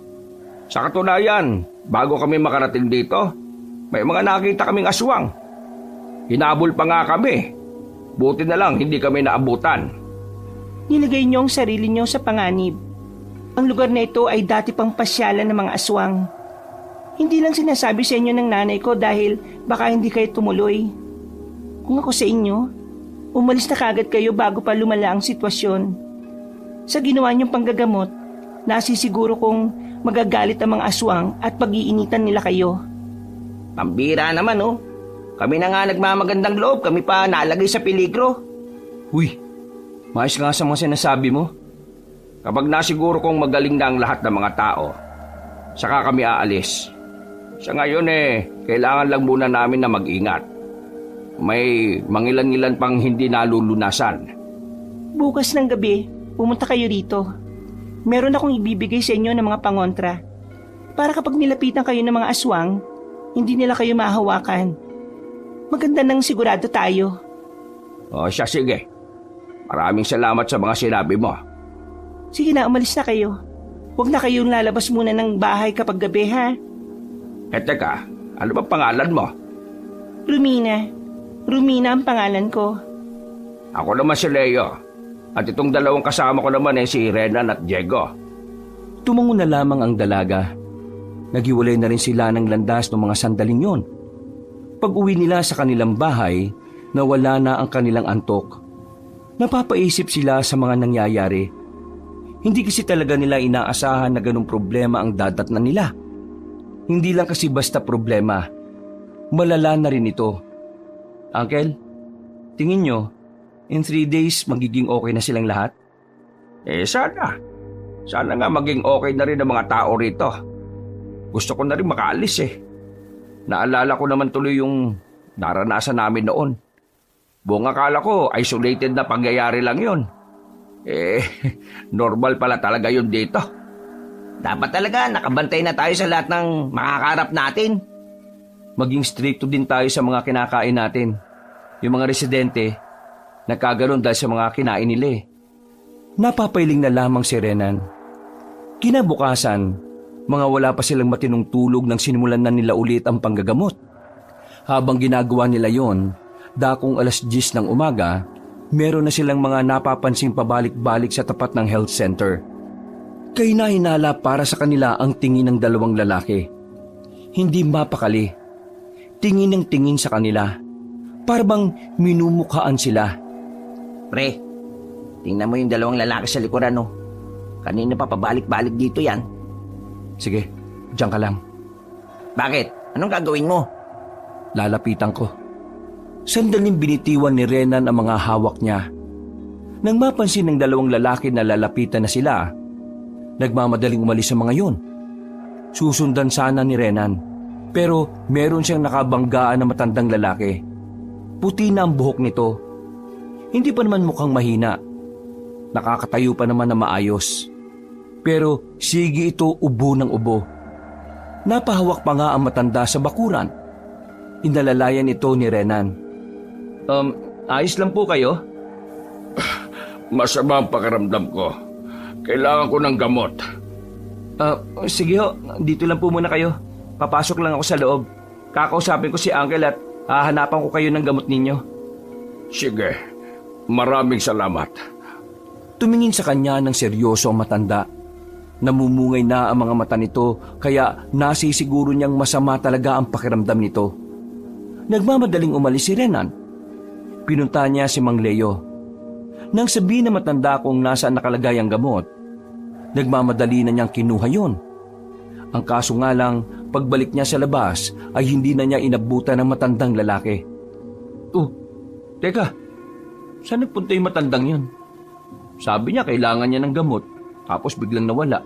Sa katunayan, bago kami makarating dito, may mga nakita kaming aswang. Hinabol pa nga kami. Buti na lang hindi kami naabutan. Nilagay niyo ang sarili niyo sa panganib. Ang lugar na ito ay dati pang pasyalan ng mga aswang. Hindi lang sinasabi sa inyo ng nanay ko dahil baka hindi kayo tumuloy. Kung ako sa inyo, umalis na kagad kayo bago pa lumala ang sitwasyon. Sa ginawa niyong panggagamot, nasisiguro kong magagalit ang mga aswang at pag-iinitan nila kayo. Pambira naman Kami na nga nagmamagandang loob, kami pa nalagay sa peligro. Uy, maayos nga sa mga sinasabi mo. Kapag nasiguro kong magaling na ang lahat ng mga tao, saka kami aalis. Sa ngayon kailangan lang muna namin na mag-ingat. May mangilan-ngilan pang hindi nalulunasan. Bukas ng gabi, pumunta kayo rito. Meron akong ibibigay sa inyo ng mga pangontra. Para kapag nilapitan kayo ng mga aswang, hindi nila kayo mahawakan. Maganda nang sigurado tayo. O siya, sige. Maraming salamat sa mga sinabi mo. Sige na, umalis na kayo. Huwag na kayong lalabas muna ng bahay kapag gabi, ha? Teka, ano ba pangalan mo? Rumina. Rumina ang pangalan ko. Ako naman si Leo. At itong dalawang kasama ko naman si Renan at Diego. Tumango na lamang ang dalaga. Naghiwalay na rin sila ng landas ng mga sandaling yon. Pag-uwi nila sa kanilang bahay, nawala na ang kanilang antok. Napapaisip sila sa mga nangyayari. Hindi kasi talaga nila inaasahan na ganung problema ang dadatnan nila. Hindi lang kasi basta problema. Malala na rin ito. Uncle, tingin nyo, in 3 days magiging okay na silang lahat? Sana. Sana nga maging okay na rin ang mga tao rito. Gusto ko na rin makaalis Naalala ko naman tuloy yung naranasan namin noon. Buong akala ko, isolated na pangyayari lang yun. Normal pala talaga yun dito. Dapat talaga nakabantay na tayo sa lahat ng makakarap natin. Maging stricto din tayo sa mga kinakain natin. Yung mga residente, nagkaganon dahil sa mga kinain nila Napapailing na lamang si Renan. Kinabukasan, mga wala pa silang matinong tulog nang sinimulan na nila ulit ang panggagamot. Habang ginagawa nila yon, dakong 10:00 ng umaga, meron na silang mga napapansing pabalik-balik sa tapat ng health center. Kahina-hinala para sa kanila ang tingin ng dalawang lalaki. Hindi mapakali. Tingin ng tingin sa kanila. Para bang minumukhaan sila. Pre, tingnan mo yung dalawang lalaki sa likuran Kanina pa pabalik-balik dito yan. Sige, diyan ka lang. Bakit? Anong gagawin mo? Lalapitan ko. Sandaling binitiwan ni Renan ang mga hawak niya. Nang mapansin ng dalawang lalaki na lalapitan na sila, nagmamadaling umalis sa mga yun. Susundan sana ni Renan, pero meron siyang nakabanggaan na matandang lalaki. Puti na ang buhok nito. Hindi pa naman mukhang mahina. Nakakatayo pa naman na maayos. Pero sige ito ubo ng ubo. Napahawak pa nga ang matanda sa bakuran. Inalalayan ito ni Renan. Ayos lang po kayo? Masama ang pakiramdam ko. Kailangan ko ng gamot. Sige ho, dito lang po muna kayo. Papasok lang ako sa loob. Kakausapin ko si Uncle at hahanapan ko kayo ng gamot ninyo. Sige, maraming salamat. Tumingin sa kanya ng seryoso ang matanda. Namumungay na ang mga mata nito kaya nasisiguro niyang masama talaga ang pakiramdam nito. Nagmamadaling umalis si Renan. Pinunta niya si Mang Leo. Nang sabihin na matanda kung nasaan nakalagay ang gamot, nagmamadali na niyang kinuha yun. Ang kaso nga lang, pagbalik niya sa labas ay hindi na niya inabutan ng matandang lalaki. Teka, saan nagpunta yung matandang yun? Sabi niya kailangan niya ng gamot, tapos biglang nawala.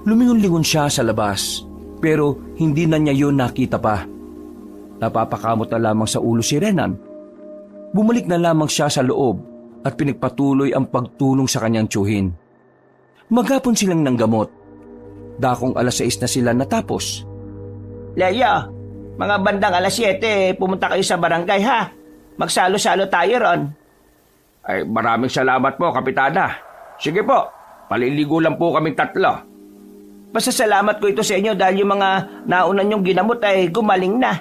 Lumingon-lingon siya sa labas, pero hindi na niya yun nakita pa. Napapakamot na lamang sa ulo si Renan. Bumalik na lamang siya sa loob at pinagpatuloy ang pagtulong sa kanyang tiyuhin. Maghapon silang ng gamot. Dakong 6:00 na sila natapos. Leo, mga bandang 7:00, pumunta kayo sa barangay ha. Magsalo-salo tayo ron. Ay, maraming salamat po, Kapitana. Sige po, paliligo lang po kaming 3. Pasasalamat ko ito sa inyo dahil yung mga nauna niyong ginamot ay gumaling na.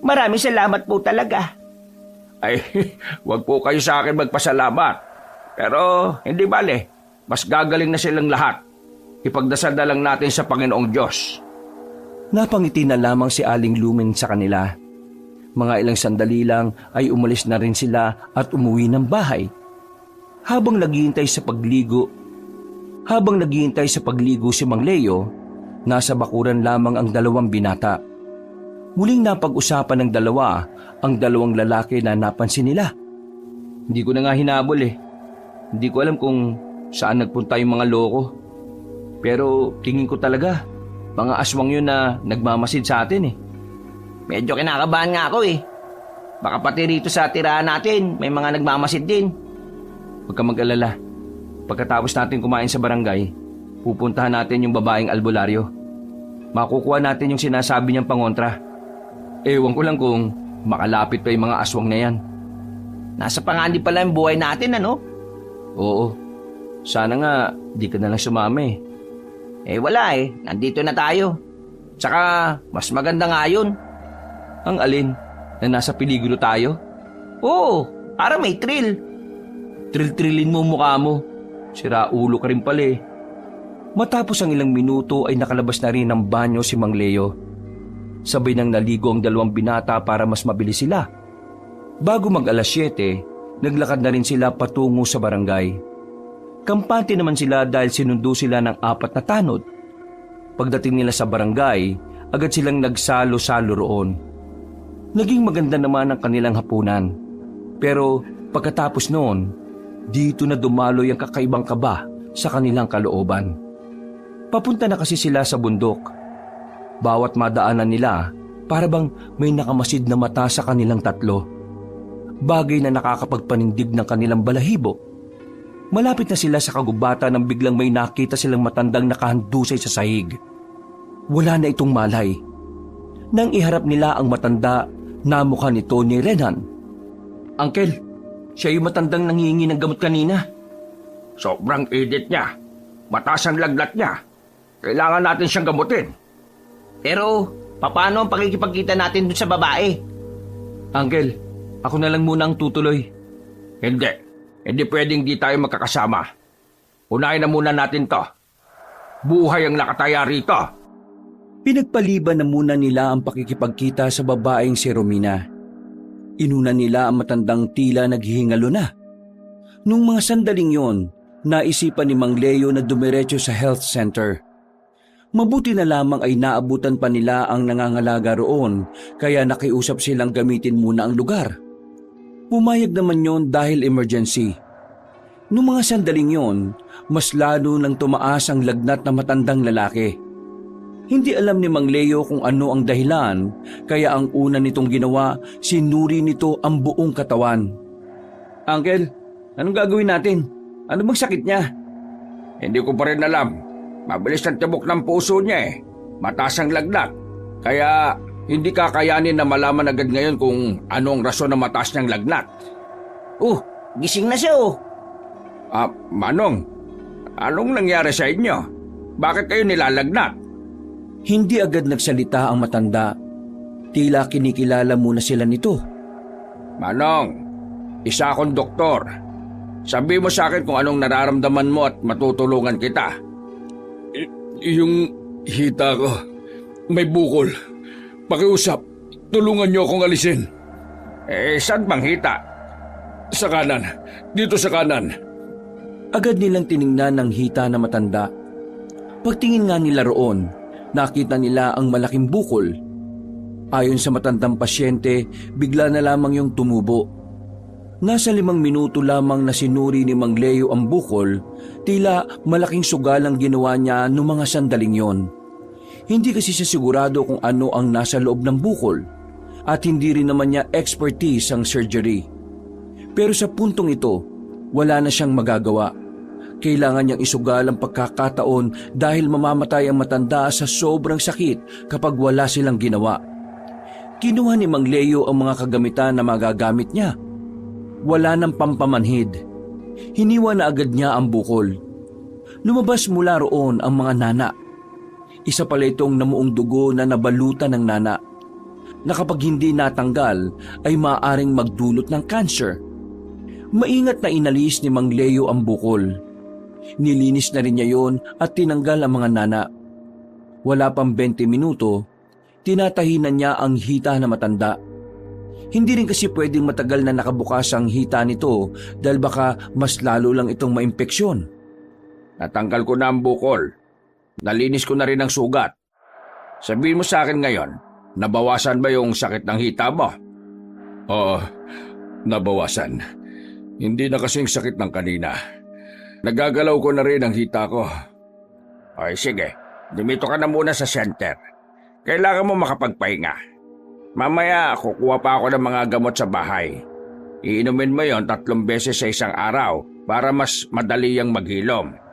Maraming salamat po talaga. Ay, wag po kayo sa akin magpasalamat. Pero hindi bale, mas gagaling na silang lahat. Ipagdasal na lang natin sa Panginoong Diyos. Napangiti na lamang si Aling Lumen sa kanila. Mga ilang sandali lang ay umalis na rin sila at umuwi ng bahay. Habang naghihintay sa pagligo si Mang Leo, nasa bakuran lamang ang dalawang binata. Muling napag-usapan ng dalawa ang dalawang lalaki na napansin nila. Hindi ko na nga hinabol eh. Hindi ko alam kung saan nagpunta yung mga loko. Pero tingin ko talaga, mga aswang yun na nagmamasid sa atin eh. Medyo kinakabahan nga ako eh. Baka pati rito sa tirahan natin, may mga nagmamasid din. Huwag ka mag-alala. Pagkatapos natin kumain sa barangay, pupuntahan natin yung babaeng albularyo. Makukuha natin yung sinasabi niyang pangontra. Ewan ko lang kung makalapit pa yung mga aswang na yan. Nasa panganib pala yung buhay natin, ano? Oo. Sana nga di ka na lang sumama eh. Wala eh. Nandito na tayo. Tsaka, mas maganda nga yun. Ang alin? Na nasa peligro tayo? Oo, para may thrill. Tril-trilin mo mukha mo. Sira ulo ka rin pala eh. Matapos ang ilang minuto ay nakalabas na rin ng banyo si Mang Leo. Sabay nang naligo ang dalawang binata para mas mabilis sila. Bago mag 7:00, naglakad na rin sila patungo sa barangay. Kampante naman sila dahil sinundo sila ng 4 na tanod. Pagdating nila sa barangay, agad silang nagsalo-salo roon. Naging maganda naman ang kanilang hapunan. Pero pagkatapos noon, dito na dumaloy ang kakaibang kaba sa kanilang kalooban. Papunta na kasi sila sa bundok. Bawat madaanan nila, para bang may nakamasid na mata sa kanilang 3. Bagay na nakakapagpanindig ng kanilang balahibo. Malapit na sila sa kagubatan nang biglang may nakita silang matandang nakahandusay sa sahig. Wala na itong malay. Nang iharap nila ang matanda, namukha nito ni Renan. Uncle, siya yung matandang nangihingi ng gamot kanina. Sobrang edit niya. Mataas ang laglat niya. Kailangan natin siyang gamutin. Pero, paano ang pakikipagkita natin dun sa babae? Uncle, ako na lang muna ang tutuloy. Hindi pwedeng di tayo magkakasama. Unahin na muna natin to. Buhay ang nakataya rito. Pinagpaliban na muna nila ang pakikipagkita sa babaeng si Romina. Inuna nila ang matandang tila naghihingalo na. Nung mga sandaling yon, naisipan ni Mang Leo na dumiretso sa health center. Mabuti na lamang ay naabutan pa nila ang nangangalaga roon kaya nakiusap silang gamitin muna ang lugar. Pumayag naman yon dahil emergency. Noong mga sandaling yon, mas lalo nang tumaas ang lagnat ng matandang lalaki. Hindi alam ni Mang Leo kung ano ang dahilan, kaya ang una nitong ginawa, sinuri nito ang buong katawan. Uncle, anong gagawin natin? Ano bang sakit niya? Hindi ko pa rin alam. Mabilis ang tibok ng puso niya eh. Mataas ang lagnat. Kaya hindi kakayanin na malaman agad ngayon kung ano ang rason ng mataas niyang lagnat. Gising na siya oh. Manong, anong nangyari sa inyo? Bakit kayo nilalagnat? Hindi agad nagsalita ang matanda. Tila kinikilala muna sila nito. Manong, isa akong doktor. Sabi mo sa akin kung anong nararamdaman mo at matutulungan kita. Yung hita ko, may bukol. Pakiusap, tulungan niyo akong alisin. Saan bang hita? Sa kanan, dito sa kanan. Agad nilang tiningnan ng hita na matanda. Pagtingin nga nila roon, nakita nila ang malaking bukol. Ayon sa matandang pasyente, bigla na lamang yung tumubo. Nasa 5 minuto lamang na sinuri ni Mang Leo ang bukol, tila malaking sugal ang ginawa niya noong mga sandaling yon. Hindi kasi siya sigurado kung ano ang nasa loob ng bukol at hindi rin naman niya expertise ang surgery. Pero sa puntong ito, wala na siyang magagawa. Kailangan niyang isugal ang pagkakataon dahil mamamatay ang matanda sa sobrang sakit kapag wala silang ginawa. Kinuha ni Mang Leo ang mga kagamitan na magagamit niya. Wala nang pampamanhid. Hiniwa na agad niya ang bukol. Lumabas mula roon ang mga nana. Isa pala itong namuong dugo na nabalutan ng nana, na kapag hindi natanggal ay maaaring magdulot ng cancer. Maingat na inalis ni Mang Leo ang bukol. Nilinis na rin niya yon at tinanggal ang mga nana. Wala pang 20 minuto, tinatahinan niya ang hita na matanda. Hindi rin kasi pwedeng matagal na nakabukas ang hita nito dahil baka mas lalo lang itong maimpeksyon. Natanggal ko na ang bukol. Nalinis ko na rin ang sugat. Sabihin mo sa akin ngayon, nabawasan ba yung sakit ng hita mo? Oo, nabawasan. Hindi na kasing sakit ng kanina. Nagagalaw ko na rin ang hita ko. Ay sige, dumito ka na muna sa center. Kailangan mo makapagpahinga. Mamaya kukuha pa ako ng mga gamot sa bahay. Iinumin mo yon 3 beses sa isang araw para mas madali yang maghilom.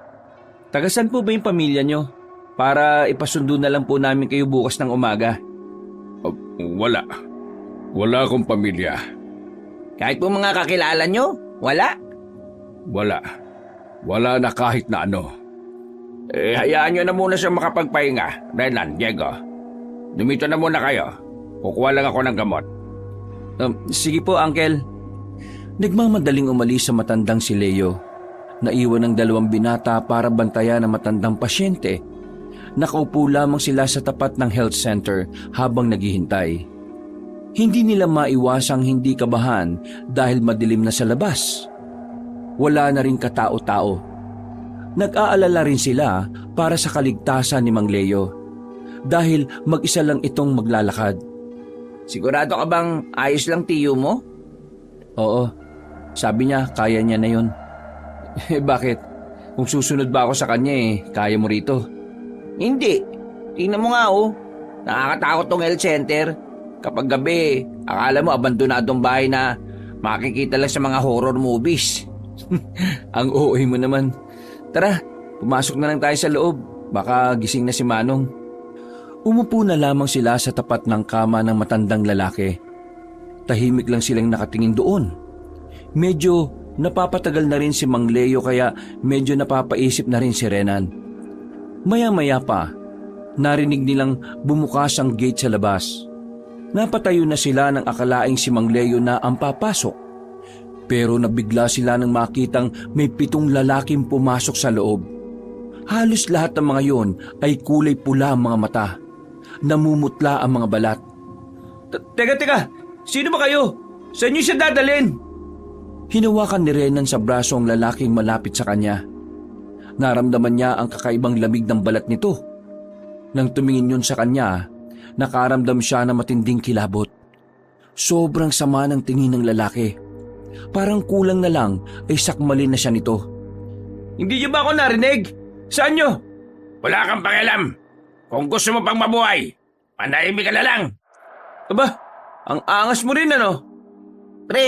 Tagasan po ba yung pamilya nyo? Para ipasundo na lang po namin kayo bukas ng umaga. Wala. Wala akong pamilya. Kahit po mga kakilala nyo, wala? Wala. Wala na kahit na ano. Hayaan nyo na muna siya makapagpahinga. Renan, Diego, dumito na muna kayo. Kukuha lang ako ng gamot. Sige po, Uncle. Nagmamadaling umalis sa matandang si Leo. Naiwan ng 2 binata para bantayan ang matandang pasyente. Nakaupo lamang sila sa tapat ng health center habang naghihintay. Hindi nila maiwasang hindi kabahan dahil madilim na sa labas. Wala na rin katao-tao. Nag-aalala rin sila para sa kaligtasan ni Mang Leo dahil mag-isa lang itong maglalakad. Sigurado ka bang ayos lang tiyo mo? Oo, sabi niya kaya niya na yun. Bakit? Kung susunod ba ako sa kanya kaya mo rito? Hindi. Tingnan mo nga oh. Nakakatakot tong health center. Kapag gabi, akala mo abandonadong bahay na makikita lang sa mga horror movies. Ang OA mo naman. Tara, pumasok na lang tayo sa loob. Baka gising na si Manong. Umupo na lamang sila sa tapat ng kama ng matandang lalaki. Tahimik lang silang nakatingin doon. Medyo napapatagal na rin si Mang Leo kaya medyo napapaisip na rin si Renan. Maya-maya pa, narinig nilang bumukas ang gate sa labas. Napatayo na sila nang akalaing si Mang Leo na ang papasok. Pero nabigla sila nang makitang may 7 lalaking pumasok sa loob. Halos lahat ng mga yon ay kulay pula ang mga mata. Namumutla ang mga balat. Teka! Sino ba kayo? Saan niyo siya dadalhin? Hinawakan ni Renan sa braso ang lalaking malapit sa kanya. Naramdaman niya ang kakaibang lamig ng balat nito. Nang tumingin yun sa kanya, nakaramdam siya ng matinding kilabot. Sobrang sama ng tingin ng lalaki. Parang kulang na lang ay sakmalin na siya nito. Hindi niyo ba ako narinig? Saan niyo? Wala kang pakialam. Kung gusto mo pang mabuhay, panahimik ka na lang. Aba, ang angas mo rin ano? Pre,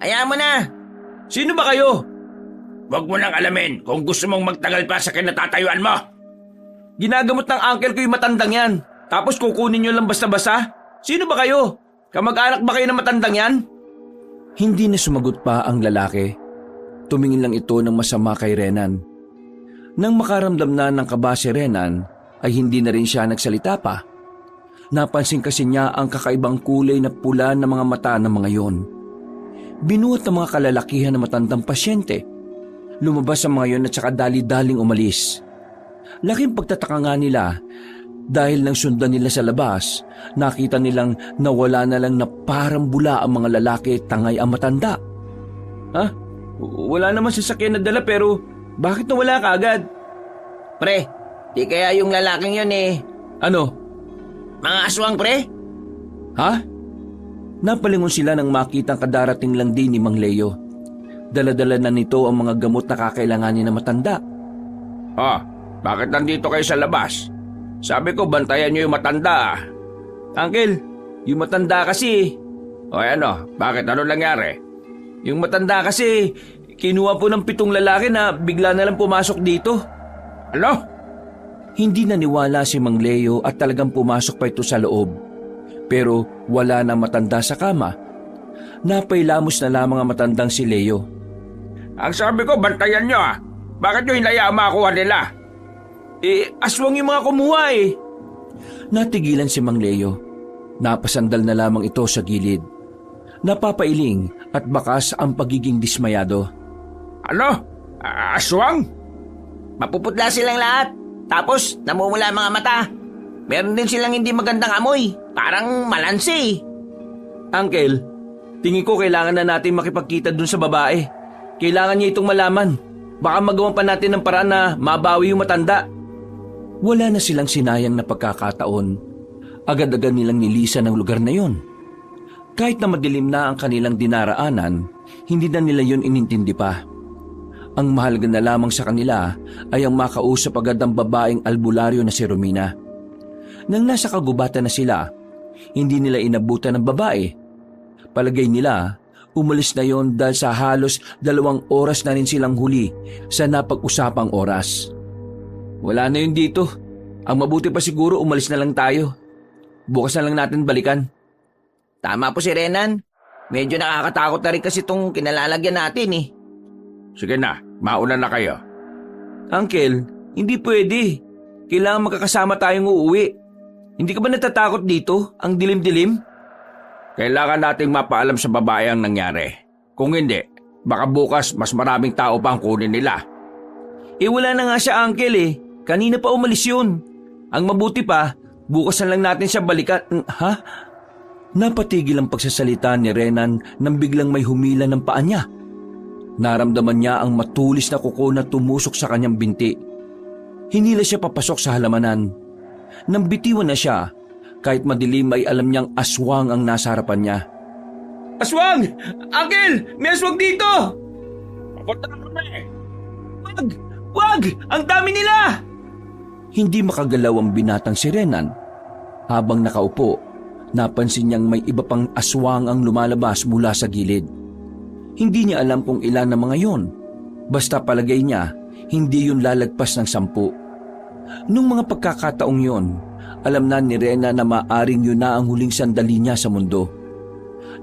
hayaan mo na. Sino ba kayo? Huwag mo nang alamin kung gusto mong magtagal pa sa kinatatayuan mo. Ginagamot ng uncle ko yung matandang yan. Tapos kukunin niyo lang basta-basta? Sino ba kayo? Kamag-anak ba kayo ng matandang yan? Hindi na sumagot pa ang lalaki. Tumingin lang ito ng masama kay Renan. Nang makaramdam na ng kaba si Renan, ay hindi na rin siya nagsalita pa. Napansin kasi niya ang kakaibang kulay na pula ng mga mata ng mga yon. Binuhat ng mga kalalakihan na matandang pasyente. Lumabas ang mga yon at saka dali-daling umalis. Laking pagtataka nga nila dahil nang sundan nila sa labas, nakita nilang nawala na lang na parang bula ang mga lalaki tangay ang matanda. Ha? Wala naman sasakyan na dala pero bakit nawala ka agad? Pre, di kaya yung lalaking yun eh. Ano? Mga aswang, pre? Ha? Napalingon sila nang makitang kadarating lang din ni Mang Leo. Dala-dala na nito ang mga gamot na kakailanganin na matanda. Ah, bakit nandito kayo sa labas? Sabi ko bantayan niyo yung matanda. Uncle, yung matanda kasi. O ano, bakit ano nangyari? Yung matanda kasi, kinuha po ng 7 lalaki na bigla na lang pumasok dito. Ano? Hindi naniwala si Mang Leo at talagang pumasok pa ito sa loob. Pero wala na matanda sa kama. Napailamos na lamang ang matandang si Leo. Ang sabi ko, bantayan nyo ah. Bakit nyo hinayaan makuha nila? Aswang yung mga kumuha eh. Natigilan si Mang Leo. Napasandal na lamang ito sa gilid. Napapailing at bakas ang pagiging dismayado. Ano? Aswang? Mapuputla silang lahat. Tapos, namumula ang mga mata. Meron din silang hindi magandang amoy. Parang malansi. Uncle, tingin ko kailangan na natin makipagkita dun sa babae. Kailangan niya itong malaman. Baka magawa pa natin ng paraan na mabawi yung matanda. Wala na silang sinayang na pagkakataon. Agad-agad nilang nilisan ang lugar na yon. Kahit na madilim na ang kanilang dinaraanan, hindi na nila yon inintindi pa. Ang mahalaga na lamang sa kanila ay ang makausap agad ang babaeng albularyo na si Romina. Nang nasa kagubatan na sila, hindi nila inabutan ng babae. Palagay nila, umalis na yon dahil sa halos 2 oras na rin silang huli sa napag-usapang oras. Wala na yun dito. Ang mabuti pa siguro umalis na lang tayo. Bukas na lang natin balikan. Tama po si Renan. Medyo nakakatakot na rin kasi itong kinalalagyan natin eh. Sige na, mauna na kayo. Uncle, hindi pwede. Kailangan magkakasama tayong uuwi. Hindi ka ba natatakot dito? Ang dilim-dilim? Kailangan nating mapaalam sa babae ang nangyari. Kung hindi, baka bukas mas maraming tao pa ang kunin nila. Wala na nga siya, Uncle eh. Kanina pa umalis yun. Ang mabuti pa, bukas na lang natin siya balikan. Ha? Napatigil ang pagsasalita ni Renan nang biglang may humila ng paa niya. Naramdaman niya ang matulis na kuko na tumusok sa kanyang binti. Hinila siya papasok sa halamanan. Nang bitiwan na siya, kahit madilim ay alam niyang aswang ang nasa harapan niya. Aswang! Uncle! May aswang dito! Papunta na kami! Wag! Wag! Ang dami nila! Hindi makagalaw ang binatang si Renan. Habang nakaupo, napansin niyang may iba pang aswang ang lumalabas mula sa gilid. Hindi niya alam kung ilan na mga yon. Basta palagay niya, hindi yun lalagpas ng 10. Nung mga pagkakataong yon, alam na ni Rena na maaring yun na ang huling sandali niya sa mundo.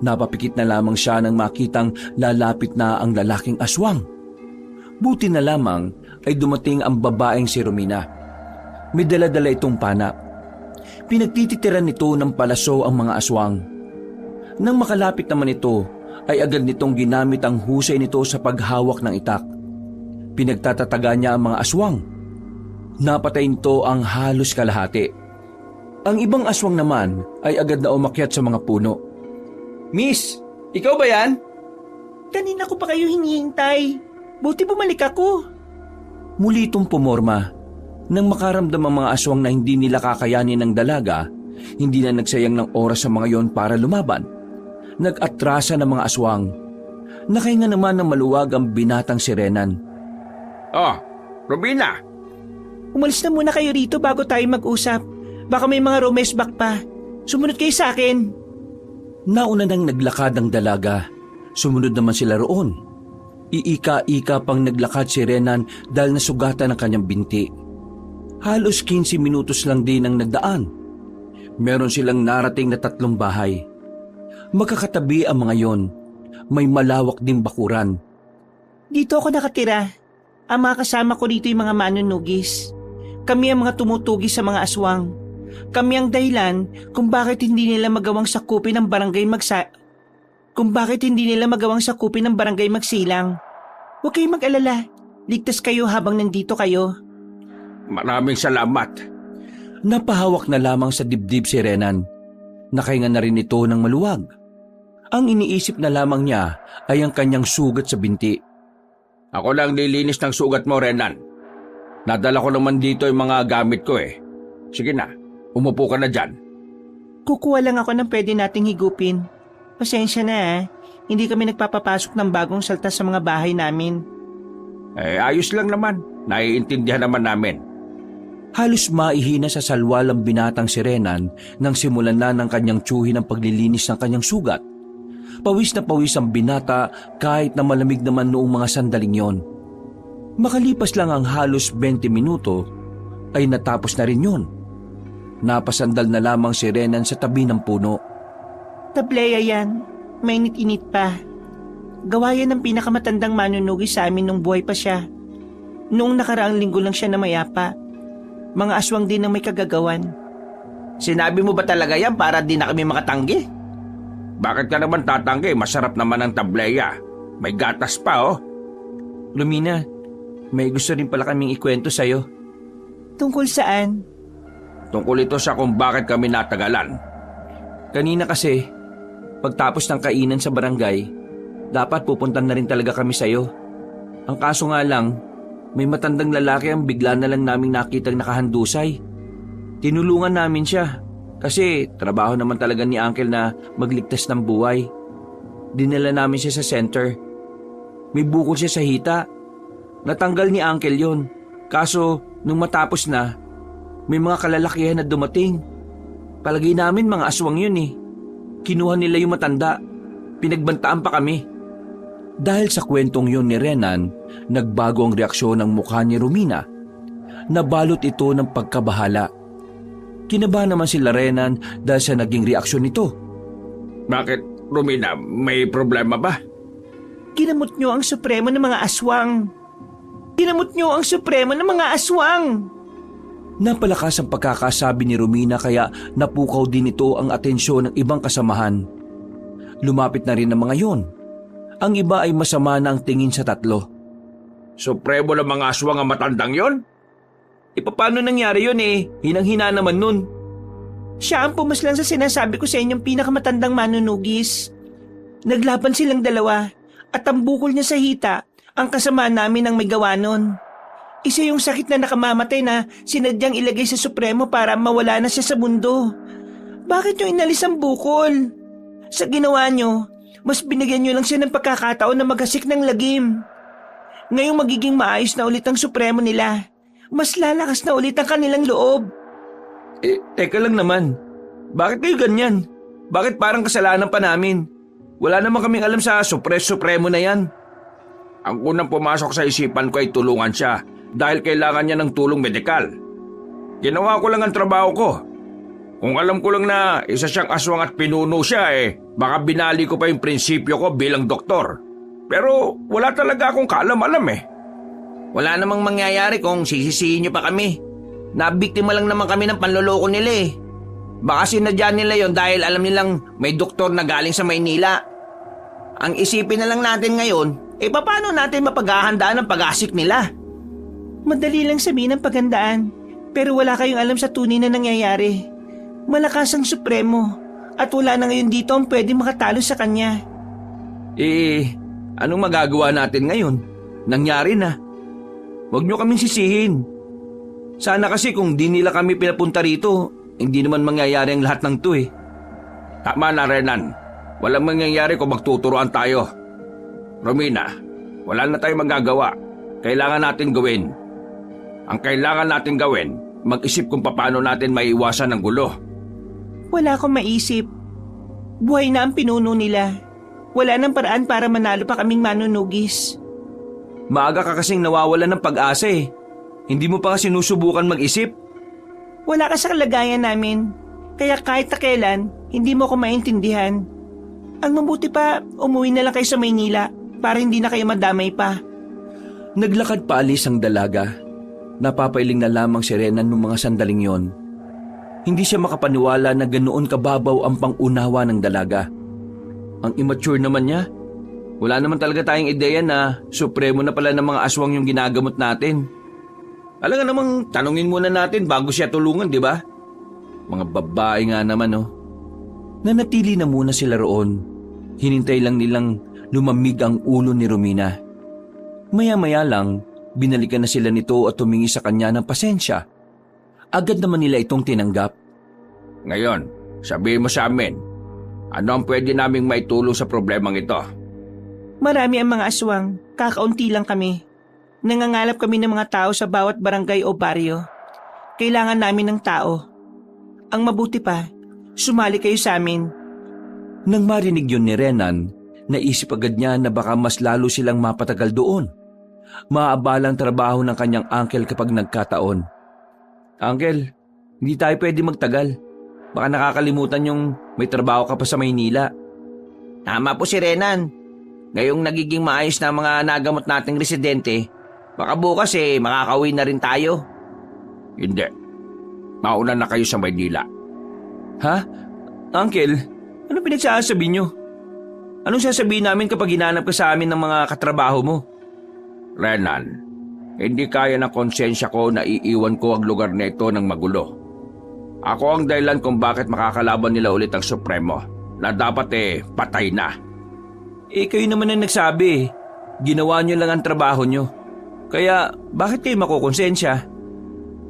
Napapikit na lamang siya nang makitang lalapit na ang lalaking aswang. Buti na lamang ay dumating ang babaeng si Romina. May dala-dala itong pana. Pinagtititiran nito ng palaso ang mga aswang. Nang makalapit naman ito, ay agad nitong ginamit ang husay nito sa paghawak ng itak. Pinagtatataga niya ang mga aswang. Napatay nito ang halos kalahati. Ang ibang aswang naman ay agad na umakyat sa mga puno. Miss, ikaw ba yan? Kanina ko pa kayo hinihintay. Buti bumalik ako. Muli itong pumorma. Nang makaramdam ang mga aswang na hindi nila kakayanin ng dalaga, hindi na nagsayang ng oras sa mga yon para lumaban. Nag-atrasa ng mga aswang. Nakahinga naman ng maluwag ang binatang si Renan. Oh, Robina, Umalis na muna kayo rito bago tayo mag-usap. Baka may mga rumesbak pa. Sumunod kayo sa akin. Nauna nang naglakad ang dalaga. Sumunod naman sila roon. Iika-ika pang naglakad si Renan dahil nasugatan ang kanyang binti. Halos 15 minutos lang din ang nagdaan. Meron silang narating na 3 bahay. Magkakatabi ang mga yon. May malawak ding bakuran. Dito ako nakatira. Ang mga kasama ko dito yung mga manunugis. Kami ang mga tumutugis sa mga aswang. Kami ang dahilan kung bakit hindi nila magawang sakupin ng barangay magsilang. Huwag kayong mag-alala. Ligtas kayo habang nandito kayo. maraming salamat. Napahawak na lamang sa dibdib si Renan. Nakahinga na rin ito ng maluwag. Ang iniisip na lamang niya ay ang kanyang sugat sa binti. Ako lang nilinis ng sugat mo, Renan. Nadala ko naman dito yung mga gamit ko eh. Sige na, umupo ka na dyan. Kukuha lang ako ng pwede nating higupin. Pasensya na. Hindi kami nagpapapasok ng bagong salta sa mga bahay namin. Ayos lang naman. Naiintindihan naman namin. Halos maihina sa salwal ang binatang si Renan nang simulan na ng kanyang tsuhin ang paglilinis ng kanyang sugat. Pawis na pawis ang binata kahit na malamig naman noong mga sandaling yon. Makalipas lang ang halos 20 minuto ay natapos na rin yun. Napasandal na lamang si Renan sa tabi ng puno. Tableya yan. Mainit-init pa. Gawa yan ng pinakamatandang manunugi sa amin nung buhay pa siya. Noong nakaraang linggo lang siya namayapa. Mga aswang din ang may kagagawan. Sinabi mo ba talaga yan para di na kami makatanggi? Bakit ka naman tatanggi? Masarap naman ang tableya. May gatas pa oh. Lumina, may gusto rin pala kaming ikwento sa'yo. Tungkol saan? Tungkol ito sa kung bakit kami natagalan. Kanina kasi, pagtapos ng kainan sa barangay, dapat pupuntan na rin talaga kami sa'yo. Ang kaso nga lang, may matandang lalaki ang bigla na lang naming nakitang nakahandusay. Tinulungan namin siya kasi trabaho naman talaga ni Uncle na magligtas ng buhay. Dinala namin siya sa center. May bukol siya sa hita. Natanggal ni Uncle yon. Kaso nung matapos na, may mga kalalakihan na dumating. Palagay namin mga aswang yun eh. Kinuha nila yung matanda. Pinagbantaan pa kami. Dahil sa kwentong yun ni Renan, nagbago ang reaksyon ng mukha ni Romina. Nabalot ito ng pagkabahala. Kinabahan naman sila Renan dahil sa naging reaksyon nito. Bakit, Romina? May problema ba? Ginamot niyo ang supremo ng mga aswang. Ginamot niyo ang supremo ng mga aswang. Napalakas ang pagkakasabi ni Romina kaya napukaw din ito ang atensyon ng ibang kasamahan. Lumapit na rin ang mga yon. Ang iba ay masama na ang tingin sa tatlo. Supremo ng mga aswang ang matandang yon? Paano nangyari yun eh? Hinang-hina naman nun. Siya ang pumaslang sa sinasabi ko sa inyong pinakamatandang manunugis. Naglaban silang dalawa at ang bukol niya sa hita ang kasama namin ang may gawa nun. Isa yung sakit na nakamamatay na sinadyang ilagay sa supremo para mawala na siya sa mundo. Bakit nyo inalis ang bukol? Sa ginawa nyo, mas binigyan nyo lang siya ng pagkakataon na maghasik ng lagim. Ngayong magiging maayos na ulit ang supremo nila. Mas lalakas na ulit ang kanilang loob. Teka lang naman. Bakit kayo ganyan? Bakit parang kasalanan pa namin? Wala naman kaming alam sa supremo na yan. Ang unang pumasok sa isipan ko ay tulungan siya dahil kailangan niya ng tulong medikal. Ginawa ko lang ang trabaho ko. Kung alam ko lang na isa siyang aswang at pinuno siya baka binali ko pa yung prinsipyo ko bilang doktor. Pero wala talaga akong kaalam-alam Wala namang mangyayari kung sisisihin niyo pa kami. Nabiktima lang naman kami ng panloloko nila Baka sinadya nila yon dahil alam nilang may doktor na galing sa Maynila. Ang isipin na lang natin ngayon, paano natin mapaghahandaan ang pag-asik nila? Madali lang sabihin ang paghandaan, pero wala kayong alam sa tunay na nangyayari. Malakas ang supremo at wala na ngayon dito ang pwede makatalo sa kanya. Anong magagawa natin ngayon? Nangyari na. Huwag niyo kaming sisihin. Sana kasi kung di nila kami pinapunta rito, hindi naman mangyayari ang lahat ng to Tama na, Renan. Walang mangyayari kung magtuturoan tayo. Romina, wala na tayong magagawa. Kailangan natin gawin. Ang kailangan natin gawin, mag-isip kung paano natin maiiwasan ang gulo. Wala akong maisip. Buhay na ang pinuno nila. Wala nang paraan para manalo pa kaming manunugis. Maaga ka kasing nawawalan ng pag-asa eh. Hindi mo pa kasi sinusubukan mag-isip. Wala ka sa kalagayan namin. Kaya kahit na kailan, hindi mo ako maintindihan. Ang mabuti pa, umuwi na lang kayo sa Maynila para hindi na kayo madamay pa. Naglakad paalis ang dalaga. Napapailing na lamang si Renan noong mga sandaling yon. Hindi siya makapaniwala na ganoon kababaw ang pangunawa ng dalaga. Ang immature naman niya. Wala naman talaga tayong ideya na supremo na pala ng mga aswang yung ginagamot natin. Alam nga namang tanungin muna natin bago siya tulungan, di ba? Mga babae nga naman, oh. Nanatili na muna sila roon. Hinintay lang nilang lumamig ang ulo ni Romina. Maya-maya lang, binalikan na sila nito at tumingi sa kanya ng pasensya. Agad naman nila itong tinanggap. Ngayon, sabihin mo sa amin, ano ang pwede naming maitulong sa problemang ito? Marami ang mga aswang, kakaunti lang kami. Nangangalap kami ng mga tao sa bawat barangay o baryo. Kailangan namin ng tao. Ang mabuti pa, sumali kayo sa amin. Nang marinig yun ni Renan, naisip agad niya na baka mas lalo silang mapatagal doon. Maabalang trabaho ng kanyang uncle kapag nagkataon. Uncle, hindi tayo pwede magtagal. Baka nakakalimutan yung may trabaho ka pa sa Maynila. Tama po si Renan. Ngayong nagiging maayos na mga nagamot nating residente, baka bukas makakauwi na rin tayo. Hindi. Mauna na kayo sa Maynila. Ha? Uncle, ano pinagsasabi niyo? Anong sasabihin namin kapag hinanap ka sa amin ng mga katrabaho mo? Renan, hindi kaya ng konsensya ko na iiwan ko ang lugar na ito ng magulo. Ako ang dahilan kung bakit makakalaban nila ulit ang Supremo na dapat patay na. Kayo naman ang nagsabi. Ginawa niyo lang ang trabaho niyo. Kaya bakit kayo makukonsensya?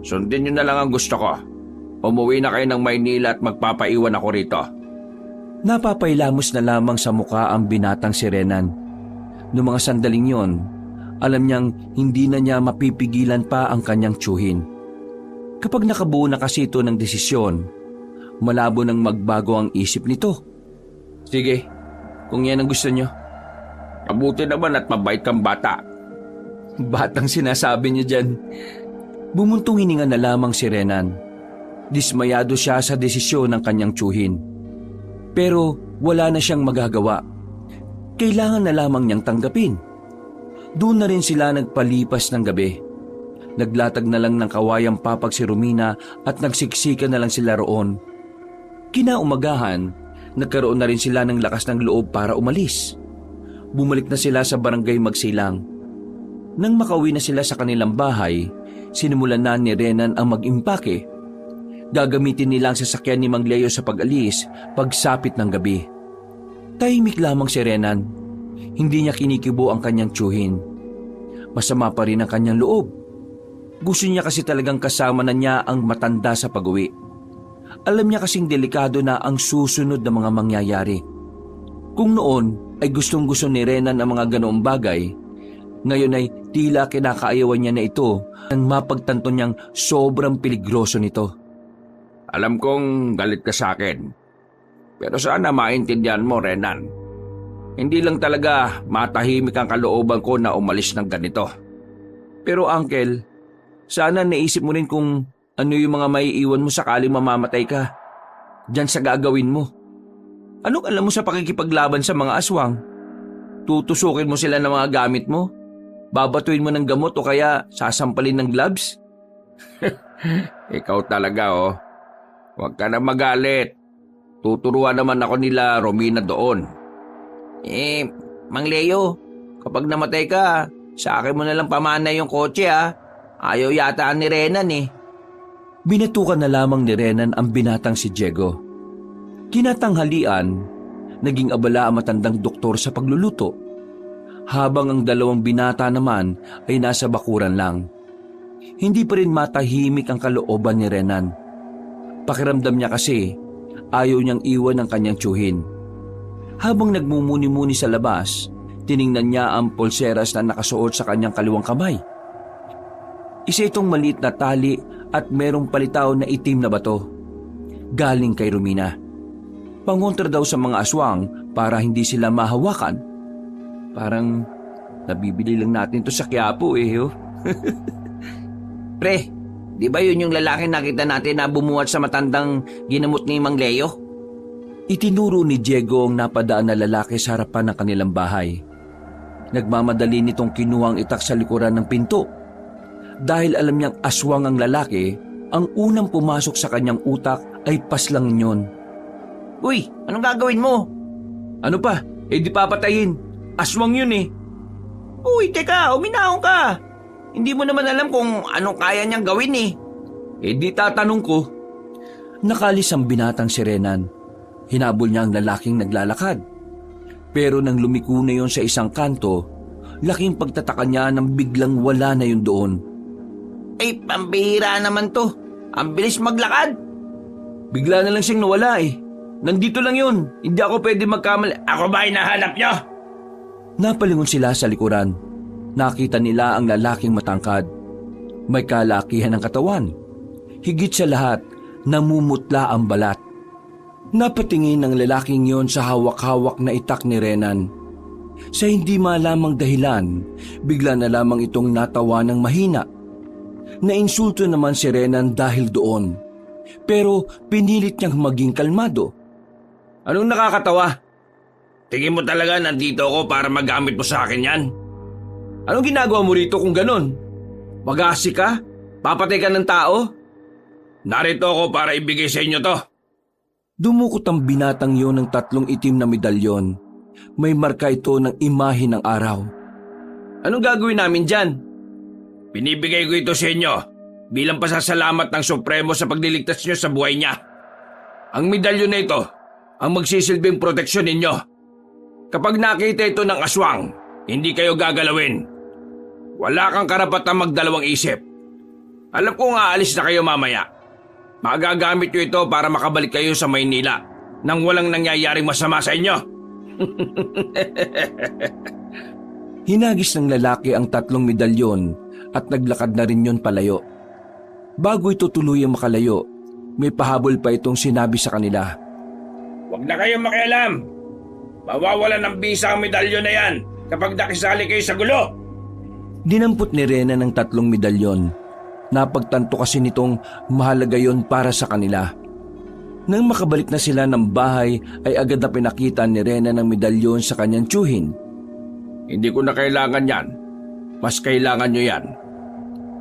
Sundin niyo na lang ang gusto ko. Umuwi na kayo ng Maynila at magpapaiwan ako rito. Napapailamos na lamang sa mukha ang binatang si Renan. Noong mga sandaling yon, alam niyang hindi na niya mapipigilan pa ang kanyang tiyuhin. Kapag nakabuo na kasi ito ng desisyon, malabo nang magbago ang isip nito. Sige, kung yan ang gusto niyo. Mabuti naman at mabait kang bata. Batang sinasabi niyo dyan. Bumuntong hininga na lamang si Renan. Dismayado siya sa desisyon ng kanyang tiyuhin. Pero wala na siyang magagawa. Kailangan na lamang niyang tanggapin. Doon na rin sila nagpalipas ng gabi. Naglatag na lang ng kawayang papag si Romina at nagsiksika na lang sila roon. Kinaumagahan, nagkaroon na rin sila ng lakas ng loob para umalis. Bumalik na sila sa barangay Magsilang. Nang makauwi na sila sa kanilang bahay, sinimulan na ni Renan ang mag-impake. Gagamitin nila ang sasakyan ni Mang Leo sa pag-alis pagsapit ng gabi. Tahimik lamang si Renan. Hindi niya kinikibo ang kanyang tiyuhin. Masama pa rin ang kanyang loob. Gusto niya kasi talagang kasama na niya ang matanda sa pag-uwi. Alam niya kasing delikado na ang susunod na mga mangyayari. Kung noon ay gustong-gusto ni Renan ang mga ganoong bagay, ngayon ay tila kinakaayawan niya na ito nang mapagtanto niyang sobrang peligroso nito. Alam kong galit ka sa akin. Pero sana maintindihan mo, Renan. Hindi lang talaga matahimik ang kalooban ko na umalis ng ganito. Pero uncle, sana naisip mo rin kung ano yung mga maiiwan mo sakaling mamamatay ka. Diyan sa gagawin mo. Anong alam mo sa pakikipaglaban sa mga aswang? Tutusukin mo sila ng mga gamit mo? Babatuin mo ng gamot o kaya sasampalin ng gloves? Ikaw talaga, oh. Huwag ka na magalit. Tuturuan naman ako nila Romina doon. Mang Leo, kapag namatay ka, sa akin mo na lang pamana yung kotse Ayaw yata ni Renan Binatukan na lamang ni Renan ang binatang si Diego. Kinatanghalian, naging abala ang matandang doktor sa pagluluto. Habang ang dalawang binata naman ay nasa bakuran lang. Hindi pa rin matahimik ang kalooban ni Renan. Pakiramdam niya kasi ayaw niyang iwan ang kanyang tiyuhin. Habang nagmumuni-muni sa labas, Tiningnan niya ang pulseras na nakasuot sa kanyang kaliwang kamay. Isa itong maliit na tali at merong palitaw na itim na bato. Galing kay Romina. Pangontra daw sa mga aswang para hindi sila mahawakan. Parang nabibili lang natin to sa Quiapo oh. Pre, di ba yun yung lalaki nakita natin na bumuhat sa matandang ginamot ni Mang Leo? Itinuro ni Diego ang napadaan na lalaki sa harapan ng kanilang bahay. Nagmamadali nitong kinuhang itak sa likuran ng pinto. Dahil alam niyang aswang ang lalaki, ang unang pumasok sa kanyang utak ay paslangin yun. Uy, anong gagawin mo? Ano pa? Di papatayin. Aswang yun eh. Uy, teka, uminahon ka. Hindi mo naman alam kung anong kaya niyang gawin eh. Di tatanong ko. Nakalis ang binatang si Renan. Hinabol niya ang lalaking naglalakad. Pero nang lumiko na yon sa isang kanto, laking pagtataka niya nang biglang wala na yun doon. Ay, pambihira naman to. Ang bilis maglakad. Bigla na lang siyang nawala eh. Nandito lang yun. Hindi ako pwede magkamali. Ako ba hinahanap niyo? Napalingon sila sa likuran. Nakita nila ang lalaking matangkad. May kalakihan ng katawan. Higit sa lahat, namumutla ang balat. Napatingin ang lalaking yon sa hawak-hawak na itak ni Renan. Sa hindi malamang dahilan, bigla na lamang itong natawa ng mahina. Nainsulto naman si Renan dahil doon. Pero pinilit niyang maging kalmado. Anong nakakatawa? Tingin mo talaga nandito ako para magamit mo sa akin yan? Anong ginagawa mo rito kung ganon? Mag-aasi ka? Papatay ka ng tao? Narito ako para ibigay sa inyo to. Dumukot ang binatang yon ng 3 itim na medalyon. May marka ito ng imahe ng araw. Anong gagawin namin dyan? Binibigay ko ito sa inyo bilang pasasalamat ng Supremo sa pagliligtas nyo sa buhay niya. Ang medalyon na ito ang magsisilbing proteksyon ninyo. Kapag nakita ito ng aswang, hindi kayo gagalawin. Wala kang karapatang magdalawang isip. Alam kong aalis na kayo mamaya. Magagamit nyo ito para makabalik kayo sa Maynila nang walang nangyayaring masama sa inyo. Hinagis ng lalaki ang 3 medalyon at naglakad na rin yon palayo. Bago ito tuluyang makalayo, may pahabol pa itong sinabi sa kanila. Huwag na kayong makialam. Mawawala ng bisa ang medalyon na yan kapag nakisali kayo sa gulo. Dinampot ni Rena ng 3 medalyon. Napagtanto kasi nitong mahalaga yon para sa kanila. Nang makabalik na sila ng bahay ay agad na pinakita ni Rena ng medalyon sa kanyang tiyuhin. Hindi ko na kailangan yan. Mas kailangan nyo yan.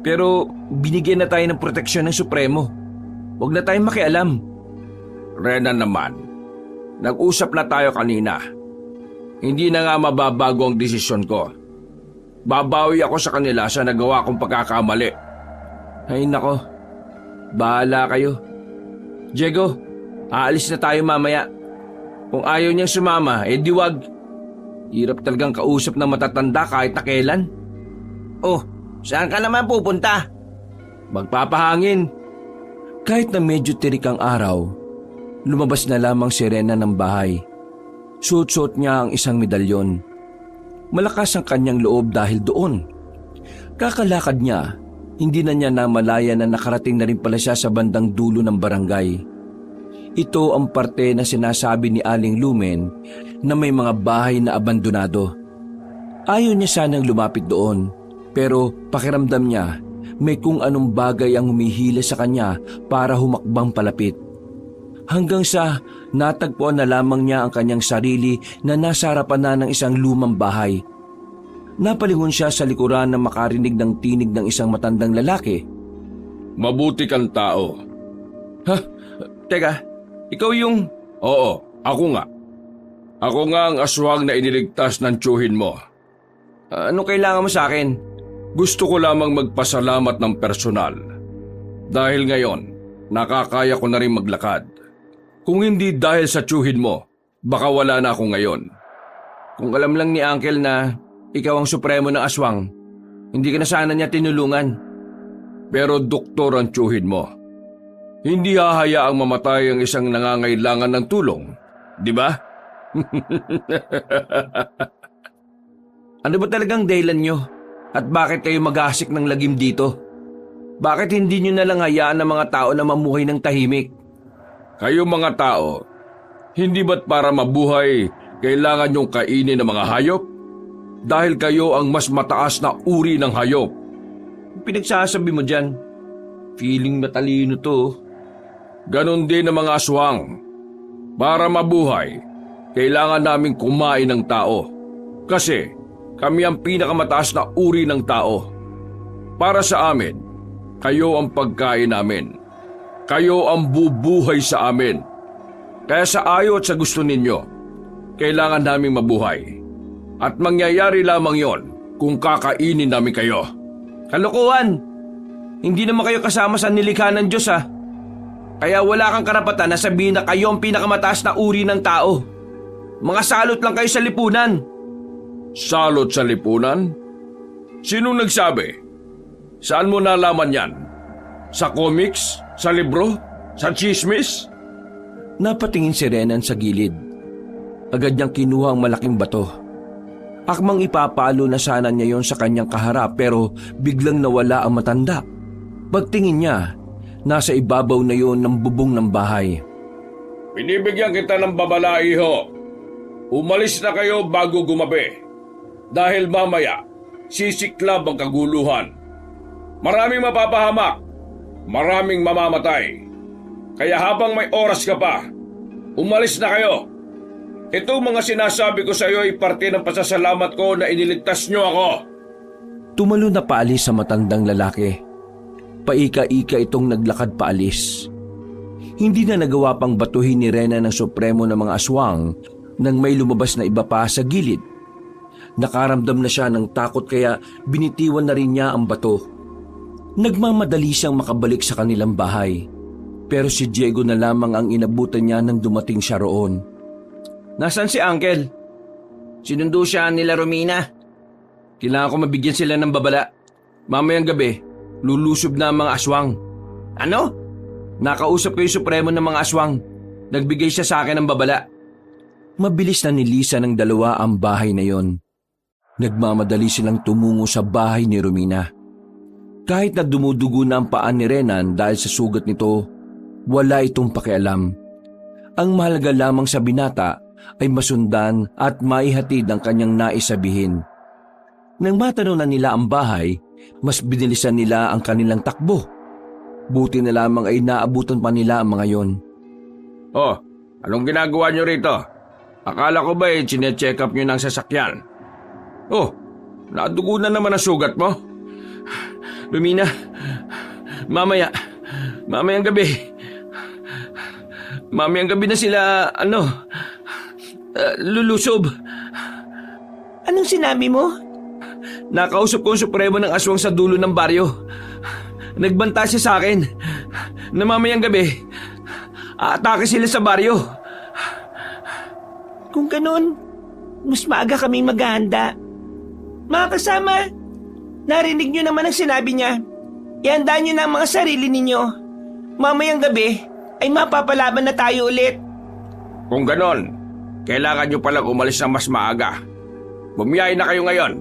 Pero binigyan na tayo ng proteksyon ng Supremo. Huwag na tayong makialam. Rena naman, nag-usap na tayo kanina. Hindi na nga mababago ang desisyon ko. Babawi ako sa kanila sa nagawa kong pagkakamali. Ay nako, bahala kayo. Diego, aalis na tayo mamaya. Kung ayaw niyang sumama, di wag. Hirap talagang kausap ng matatanda kahit na kailan. Oh, saan ka naman pupunta? Magpapahangin. Kahit na medyo tirik ang araw, lumabas na lamang si Rena ng bahay. Suot-suot niya ang isang medalyon. Malakas ang kanyang loob dahil doon. Kakalakad niya, hindi na niya namalaya na nakarating na rin pala siya sa bandang dulo ng barangay. Ito ang parte na sinasabi ni Aling Lumen na may mga bahay na abandonado. Ayaw niya sanang lumapit doon, pero pakiramdam niya may kung anong bagay ang humihila sa kanya para humakbang palapit. Hanggang sa natagpuan na lamang niya ang kanyang sarili na nasa harapan na ng isang lumang bahay. Napalingon siya sa likuran na makarinig ng tinig ng isang matandang lalaki. Mabuti kang tao. Ha? Teka, ikaw yung... Oo, ako nga. Ako nga ang aswang na iniligtas ng tiyuhin mo. Ano kailangan mo sa akin? Gusto ko lamang magpasalamat ng personal. Dahil ngayon, nakakaya ko na rin maglakad. Kung hindi dahil sa tiyuhin mo, baka wala na ako ngayon. Kung alam lang ni Uncle na ikaw ang supremo ng aswang, hindi ka na sana niya tinulungan. Pero doktor ang tiyuhin mo. Hindi hahayaang mamatay ang isang nangangailangan ng tulong, di ba? Ano ba talagang dahilan nyo? At bakit kayo mag-aasik ng lagim dito? Bakit hindi nyo na lang hayaan ng mga tao na mamuhay ng tahimik? Kayo mga tao, hindi ba't para mabuhay kailangan nyong kainin ng mga hayop? Dahil kayo ang mas mataas na uri ng hayop. Pinagsasabi mo dyan. Feeling matalino to. Ganon din ang mga aswang. Para mabuhay, kailangan naming kumain ng tao. Kasi kami ang pinakamataas na uri ng tao. Para sa amin, kayo ang pagkain namin. Kayo ang bubuhay sa amin. Kaya sa ayaw at sa gusto ninyo, kailangan naming mabuhay. At mangyayari lamang yon kung kakainin namin kayo. Kalokohan! Hindi naman kayo kasama sa nilikha ng Diyos ha. Kaya wala kang karapatan na sabihin na kayo ang pinakamataas na uri ng tao. Mga salot lang kayo sa lipunan. Salot sa lipunan? Sino nagsabi? Saan mo nalaman yan? Sa comics? Sa libro? Sa chismis? Napatingin si Renan sa gilid. Agad niyang kinuha ang malaking bato. Akmang ipapalo na sana niya yon sa kanyang kaharap pero biglang nawala ang matanda. Pagtingin niya, nasa ibabaw na yon ng bubong ng bahay. Binibigyan kita ng babala, iho. Umalis na kayo bago gumabi. Dahil mamaya, sisiklab ang kaguluhan. Maraming mapapahamak. Maraming mamamatay. Kaya habang may oras ka pa, umalis na kayo. Itong mga sinasabi ko sa iyo ay parte ng pasasalamat ko na iniligtas niyo ako. Tumalo na paalis sa matandang lalaki. Paika-ika itong naglakad paalis. Hindi na nagawa pang batuhin ni Rena ng supremo ng mga aswang nang may lumabas na iba pa sa gilid. Nakaramdam na siya ng takot kaya binitiwan na rin niya ang bato. Nagmamadali siyang makabalik sa kanilang bahay. Pero si Diego na lamang ang inabutan niya nang dumating siya roon. Nasaan si Uncle? Sinundo siya nila Romina. Kailangan ko mabigyan sila ng babala. Mamayang gabi, lulusob na ang mga aswang. Ano? Nakausap ko yung supremo ng mga aswang. Nagbigay siya sa akin ng babala. Mabilis na nilisa ng dalawa ang bahay na yon. Nagmamadali silang tumungo sa bahay ni Romina. Kahit na dumudugo na ang paan ni Renan dahil sa sugat nito, wala itong pakialam. Ang mahalaga lamang sa binata ay masundan at maihatid ang kanyang nais sabihin. Nang matanaw na nila ang bahay, mas binilisan nila ang kanilang takbo. Buti na lamang ay naabutan pa nila ang mga yon. Oh, anong ginagawa nyo rito? Akala ko ba chine-check up nyo ng sasakyan? Oh, nadugo na naman ang sugat mo. Lumina, mamayang gabi. Mamayang gabi na sila, lulusob. Anong sinabi mo? Nakausap ko ang supremo ng aswang sa dulo ng baryo. Nagbanta siya sa akin na mamayang gabi, aatake sila sa baryo. Kung ganun, mas maaga kaming maghahanda. Mga kasama, narinig nyo naman ang sinabi niya. Ihanda nyo na ang mga sarili ninyo. Mamayang gabi ay mapapalaban na tayo ulit. Kung ganon, kailangan nyo palang umalis ng mas maaga. Bumiyahin na kayo ngayon.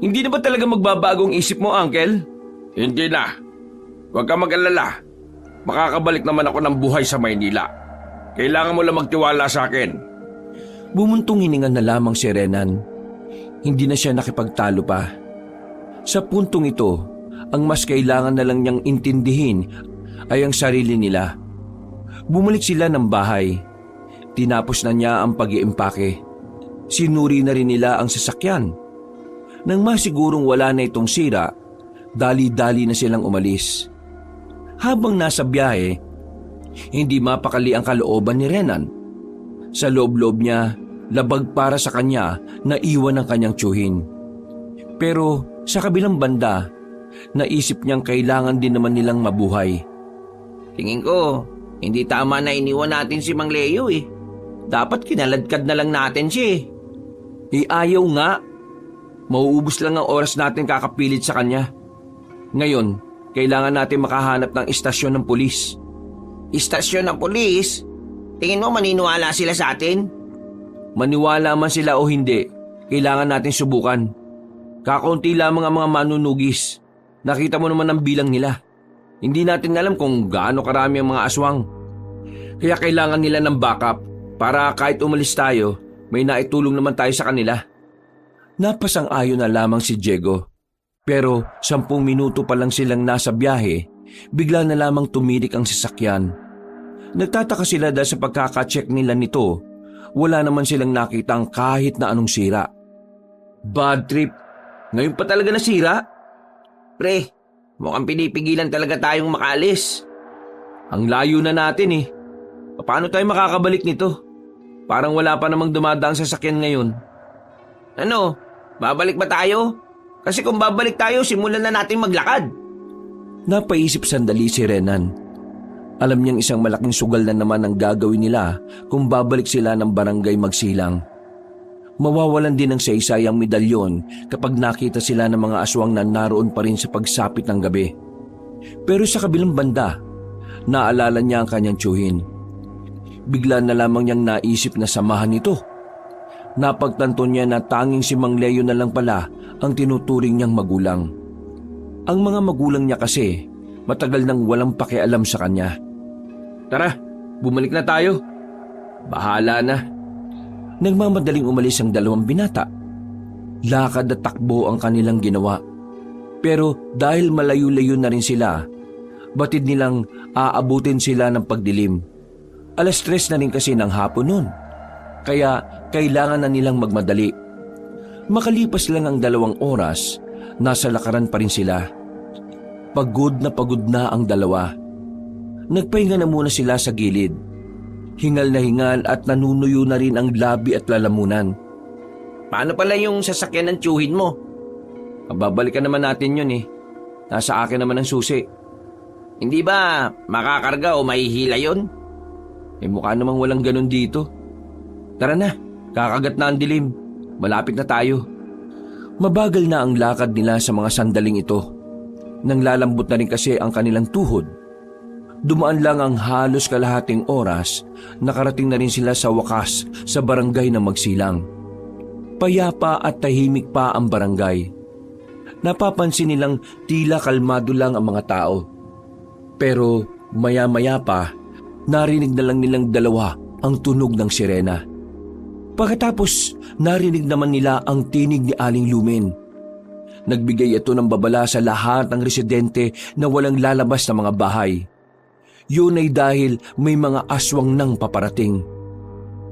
Hindi na ba talaga magbabagong isip mo, Uncle? Hindi na. Huwag ka mag-alala. Makakabalik naman ako ng buhay sa Maynila. Kailangan mo lang magtiwala sa akin. Bumuntong hininga na lamang si Renan. Hindi na siya nakipagtalo pa. Sa puntong ito, ang mas kailangan na lang niyang intindihin ay ang sarili nila. Bumalik sila ng bahay. Tinapos na niya ang pag-iimpake. Sinuri na rin nila ang sasakyan. Nang masigurong wala na itong sira, dali-dali na silang umalis. Habang nasa biyahe, hindi mapakali ang kalooban ni Renan. Sa loob-loob niya, labag para sa kanya na iwan ang kanyang tiyuhin. Pero sa kabilang banda, naisip niyang kailangan din naman nilang mabuhay. Tingin ko, hindi tama na iniwan natin si Mang Leo eh. Dapat kinaladkad na lang natin siya eh. Ayaw nga. Mauubos lang ang oras natin kakapilit sa kanya. Ngayon, kailangan natin makahanap ng istasyon ng pulis. Istasyon ng pulis? Tingin mo maniniwala sila sa atin? Maniwala man sila o hindi, kailangan natin subukan. Kakaunti lamang ang mga manunugis. Nakita mo naman ang bilang nila. Hindi natin alam kung gaano karami ang mga aswang. Kaya kailangan nila ng backup para kahit umalis tayo, may naitulong naman tayo sa kanila. Napasang-ayon na lamang si Diego. Pero 10 minuto pa lang silang nasa biyahe, bigla na lamang tumirik ang sasakyan. Nagtataka sila dahil sa pagkakacheck nila nito, wala naman silang nakitang kahit na anong sira. Bad trip. Ngayon pa talaga nasira? Pre, mukhang pinipigilan talaga tayong makaalis. Ang layo na natin eh. Paano tayo makakabalik nito? Parang wala pa namang dumadaang sasakyan ngayon. Ano, babalik ba tayo? Kasi kung babalik tayo, simulan na natin maglakad. Napaisip sandali si Renan. Alam niyang isang malaking sugal na naman ang gagawin nila kung babalik sila ng barangay Magsilang. Mawawalan din ng saysayang medalyon kapag nakita sila ng mga aswang na naroon pa rin sa pagsapit ng gabi. Pero sa kabilang banda, naalala niya ang kanyang tiyuhin. Bigla na lamang niyang naisip na samahan ito. Napagtanto niya na tanging si Mang Leo na lang pala ang tinuturing niyang magulang. Ang mga magulang niya kasi matagal nang walang pakialam sa kanya. Tara, bumalik na tayo. Bahala na. Nagmamadaling umalis ang 2 binata. Lakad at takbo ang kanilang ginawa. Pero dahil malayo-layo na rin sila, batid nilang aabutin sila ng pagdilim. 3:00 na rin kasi ng hapon noon. Kaya kailangan na nilang magmadali. Makalipas lang ang 2 oras, nasa lakaran pa rin sila. Pagod na ang 2. Nagpahinga na muna sila sa gilid. Hingal na hingal at nanunuyo na rin ang labi at lalamunan. Paano pala yung sasakyan ng tiyuhin mo? Babalikan naman natin yun eh. Nasa akin naman ang susi. Hindi ba makakarga o mahihila yun? Mukha namang walang ganun dito. Tara na, kakagat na ang dilim. Malapit na tayo. Mabagal na ang lakad nila sa mga sandaling ito. Nang lalambot na rin kasi ang kanilang tuhod. Dumaan lang ang halos kalahating oras, nakarating na rin sila sa wakas sa barangay ng Magsilang. Payapa at tahimik pa ang barangay. Napapansin nilang tila kalmado lang ang mga tao. Pero maya-maya pa, narinig na lang nilang 2 ang tunog ng sirena. Pagkatapos, narinig naman nila ang tinig ni Aling Lumen. Nagbigay ito ng babala sa lahat ng residente na walang lalabas na mga bahay. Yun ay dahil may mga aswang nang paparating.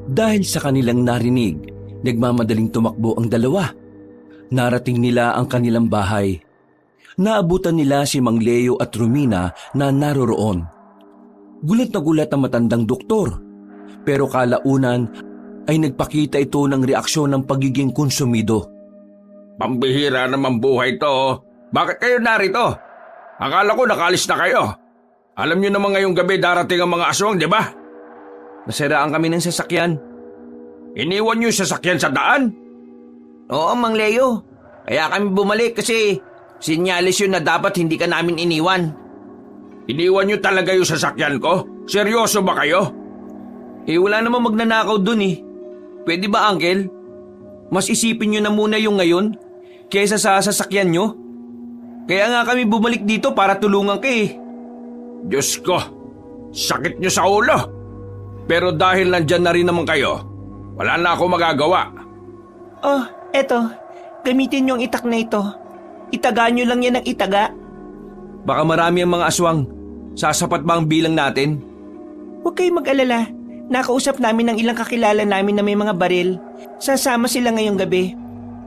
Dahil sa kanilang narinig, nagmamadaling tumakbo ang 2. Narating nila ang kanilang bahay. Naabutan nila si Mang Leo at Romina na naroroon. Gulat na gulat ang matandang doktor. Pero kalaunan ay nagpakita ito ng reaksyon ng pagiging konsumido. Pambihira naman buhay to. Bakit kayo narito? Akala ko nakalis na kayo. Alam niyo naman ngayong gabi darating ang mga aswang, di ba? Nasiraan kami ng sasakyan. Iniwan niyo yung sasakyan sa daan? Oo, Mang Leo. Kaya kami bumalik kasi sinyalis yun na dapat hindi ka namin iniwan. Iniwan niyo talaga yung sasakyan ko? Seryoso ba kayo? Wala namang magnanakaw dun eh. Pwede ba, Uncle? Mas isipin nyo na muna yung ngayon kaysa sa sasakyan nyo. Kaya nga kami bumalik dito para tulungan ka eh. Diyos ko, sakit niyo sa ulo. Pero dahil nandyan na rin naman kayo, wala na ako magagawa. Oh, eto. Gamitin yung itak na ito. Itaga nyo lang yan ng itaga. Baka marami ang mga aswang. Sasapat ba ang bilang natin? Huwag kayong mag-alala. Nakausap namin ng ilang kakilala namin na may mga baril. Sasama sila ngayong gabi.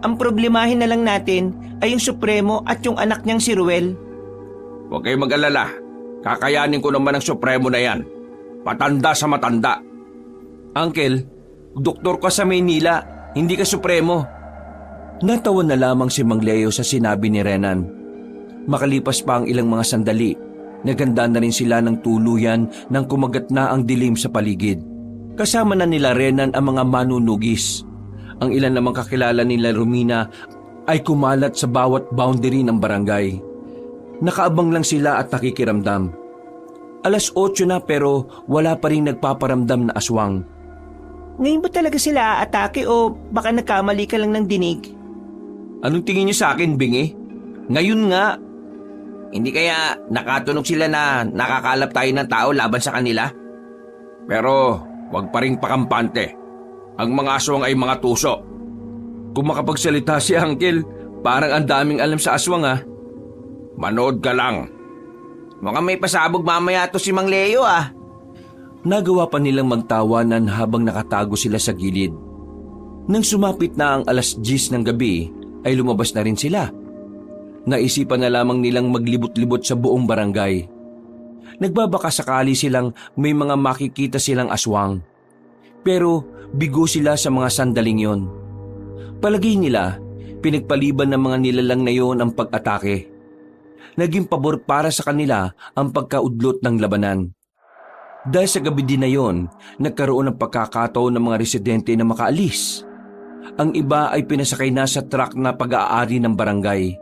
Ang problemahin na lang natin ay yung Supremo at yung anak niyang si Ruel. Huwag kayong mag-alala. Kakayanin ko naman ang Supremo na yan. Patanda sa matanda. Uncle, doktor ka sa Maynila, hindi ka Supremo. Natawa na lamang si Mang Leo sa sinabi ni Renan. Makalipas pa ang ilang mga sandali, naganda na rin sila ng tuluyan nang kumagat na ang dilim sa paligid. Kasama na nila Renan ang mga manunugis. Ang ilan namang kakilala nila Romina ay kumalat sa bawat boundary ng barangay. Nakaabang lang sila at nakikiramdam. 8:00 na pero wala pa rin nagpaparamdam na aswang. Ngayon ba talaga sila aatake o baka nagkamali ka lang ng dinig? Anong tingin niyo sa akin, Bingi? Ngayon nga. Hindi kaya nakatunog sila na nakakalap tayo ng tao laban sa kanila? Pero wag pa rin pakampante. Ang mga aswang ay mga tuso. Kung makapagsalita si Uncle, parang ang daming alam sa aswang ha. Manood ka lang. Mukhang may pasabog mamaya to si Mang Leo ah. Nagawa pa nilang magtawanan habang nakatago sila sa gilid. Nang sumapit na ang 10:00 ng gabi, ay lumabas na rin sila. Naisipan na lamang nilang maglibot-libot sa buong barangay. Nagbabaka sakali silang may mga makikita silang aswang. Pero bigo sila sa mga sandaling yon. Palagay nila, pinagpaliban ng mga nilalang na yon ang pag-atake. Naging pabor para sa kanila ang pagkaudlot ng labanan. Dahil sa gabi din na yon, nagkaroon ng pagkakataon ng mga residente na makaalis. Ang iba ay pinasakay na sa truck na pag-aari ng barangay.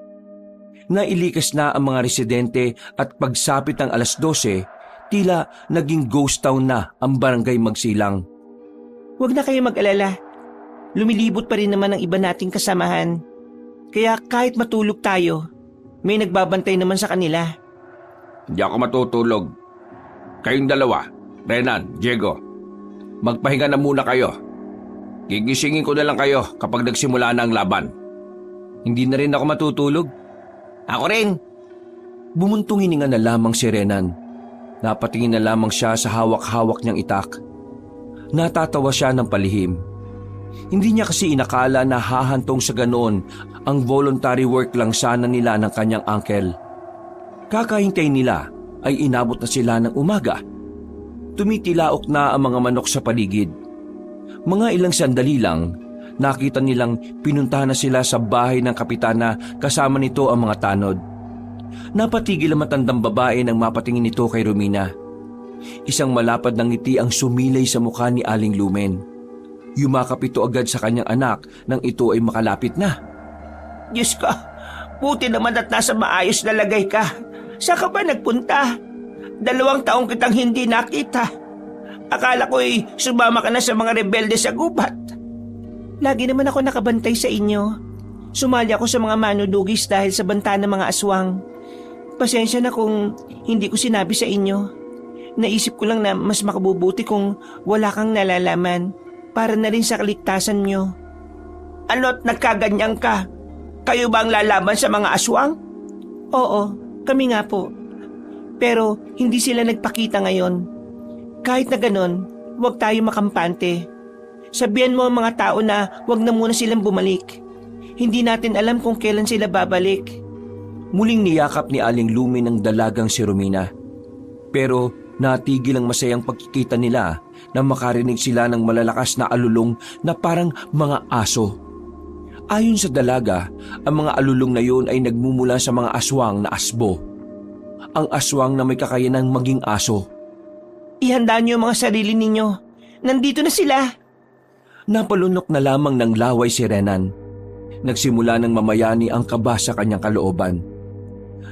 Nailikas na ang mga residente at pagsapit ng 12:00, tila naging ghost town na ang barangay Magsilang. Huwag na kayo mag-alala. Lumilibot pa rin naman ang iba nating kasamahan. Kaya kahit matulog tayo, may nagbabantay naman sa kanila. Hindi ako matutulog. Kayong dalawa, Renan, Diego, magpahinga na muna kayo. Gigisingin ko na lang kayo kapag nagsimula na ang laban. Hindi na rin ako matutulog. Ako rin. Bumuntong hininga na lamang si Renan. Napatingin na lamang siya sa hawak-hawak niyang itak. Natatawa siya ng palihim. Hindi niya kasi inakala na hahantong sa ganoon ang voluntary work lang sana nila ng kanyang uncle. Kakahintay nila ay inabot na sila ng umaga. Tumitilaok na ang mga manok sa paligid. Mga ilang sandali lang, nakita nilang pinuntahan na sila sa bahay ng kapitana kasama nito ang mga tanod. Napatigil ang matandang babae nang mapatingin nito kay Romina. Isang malapad na ngiti ang sumilay sa mukha ni Aling Lumen. Yumakap ito agad sa kanyang anak nang ito ay makalapit na. Diyos ko, buti naman at nasa maayos na lagay ka. Saan ka ba nagpunta? 2 taong kitang hindi nakita. Akala ko'y sumama ka na sa mga rebelde sa gubat. Lagi naman ako nakabantay sa inyo. Sumali ako sa mga manudugis dahil sa banta ng mga aswang. Pasensya na kung hindi ko sinabi sa inyo. Naisip ko lang na mas makabubuti kung wala kang nalalaman para na rin sa kaligtasan nyo. Ano't nagkaganyan ka? Kayo ba ang lalaban sa mga aswang? Oo, kami nga po. Pero hindi sila nagpakita ngayon. Kahit na ganon, huwag tayo makampante. Sabihan mo ang mga tao na huwag na muna silang bumalik. Hindi natin alam kung kailan sila babalik. Muling niyakap ni Aling Lumen ang dalagang si Romina. Pero natigil ang masayang pagkikita nila na makarinig sila ng malalakas na alulong na parang mga aso. Ayon sa dalaga, ang mga alulong na yun ay nagmumula sa mga aswang na asbo. Ang aswang na may kakayanang maging aso. Ihanda niyo ang mga sarili ninyo. Nandito na sila. Napalunok na lamang ng laway si Renan. Nagsimula ng mamayani ang kaba sa kanyang kalooban.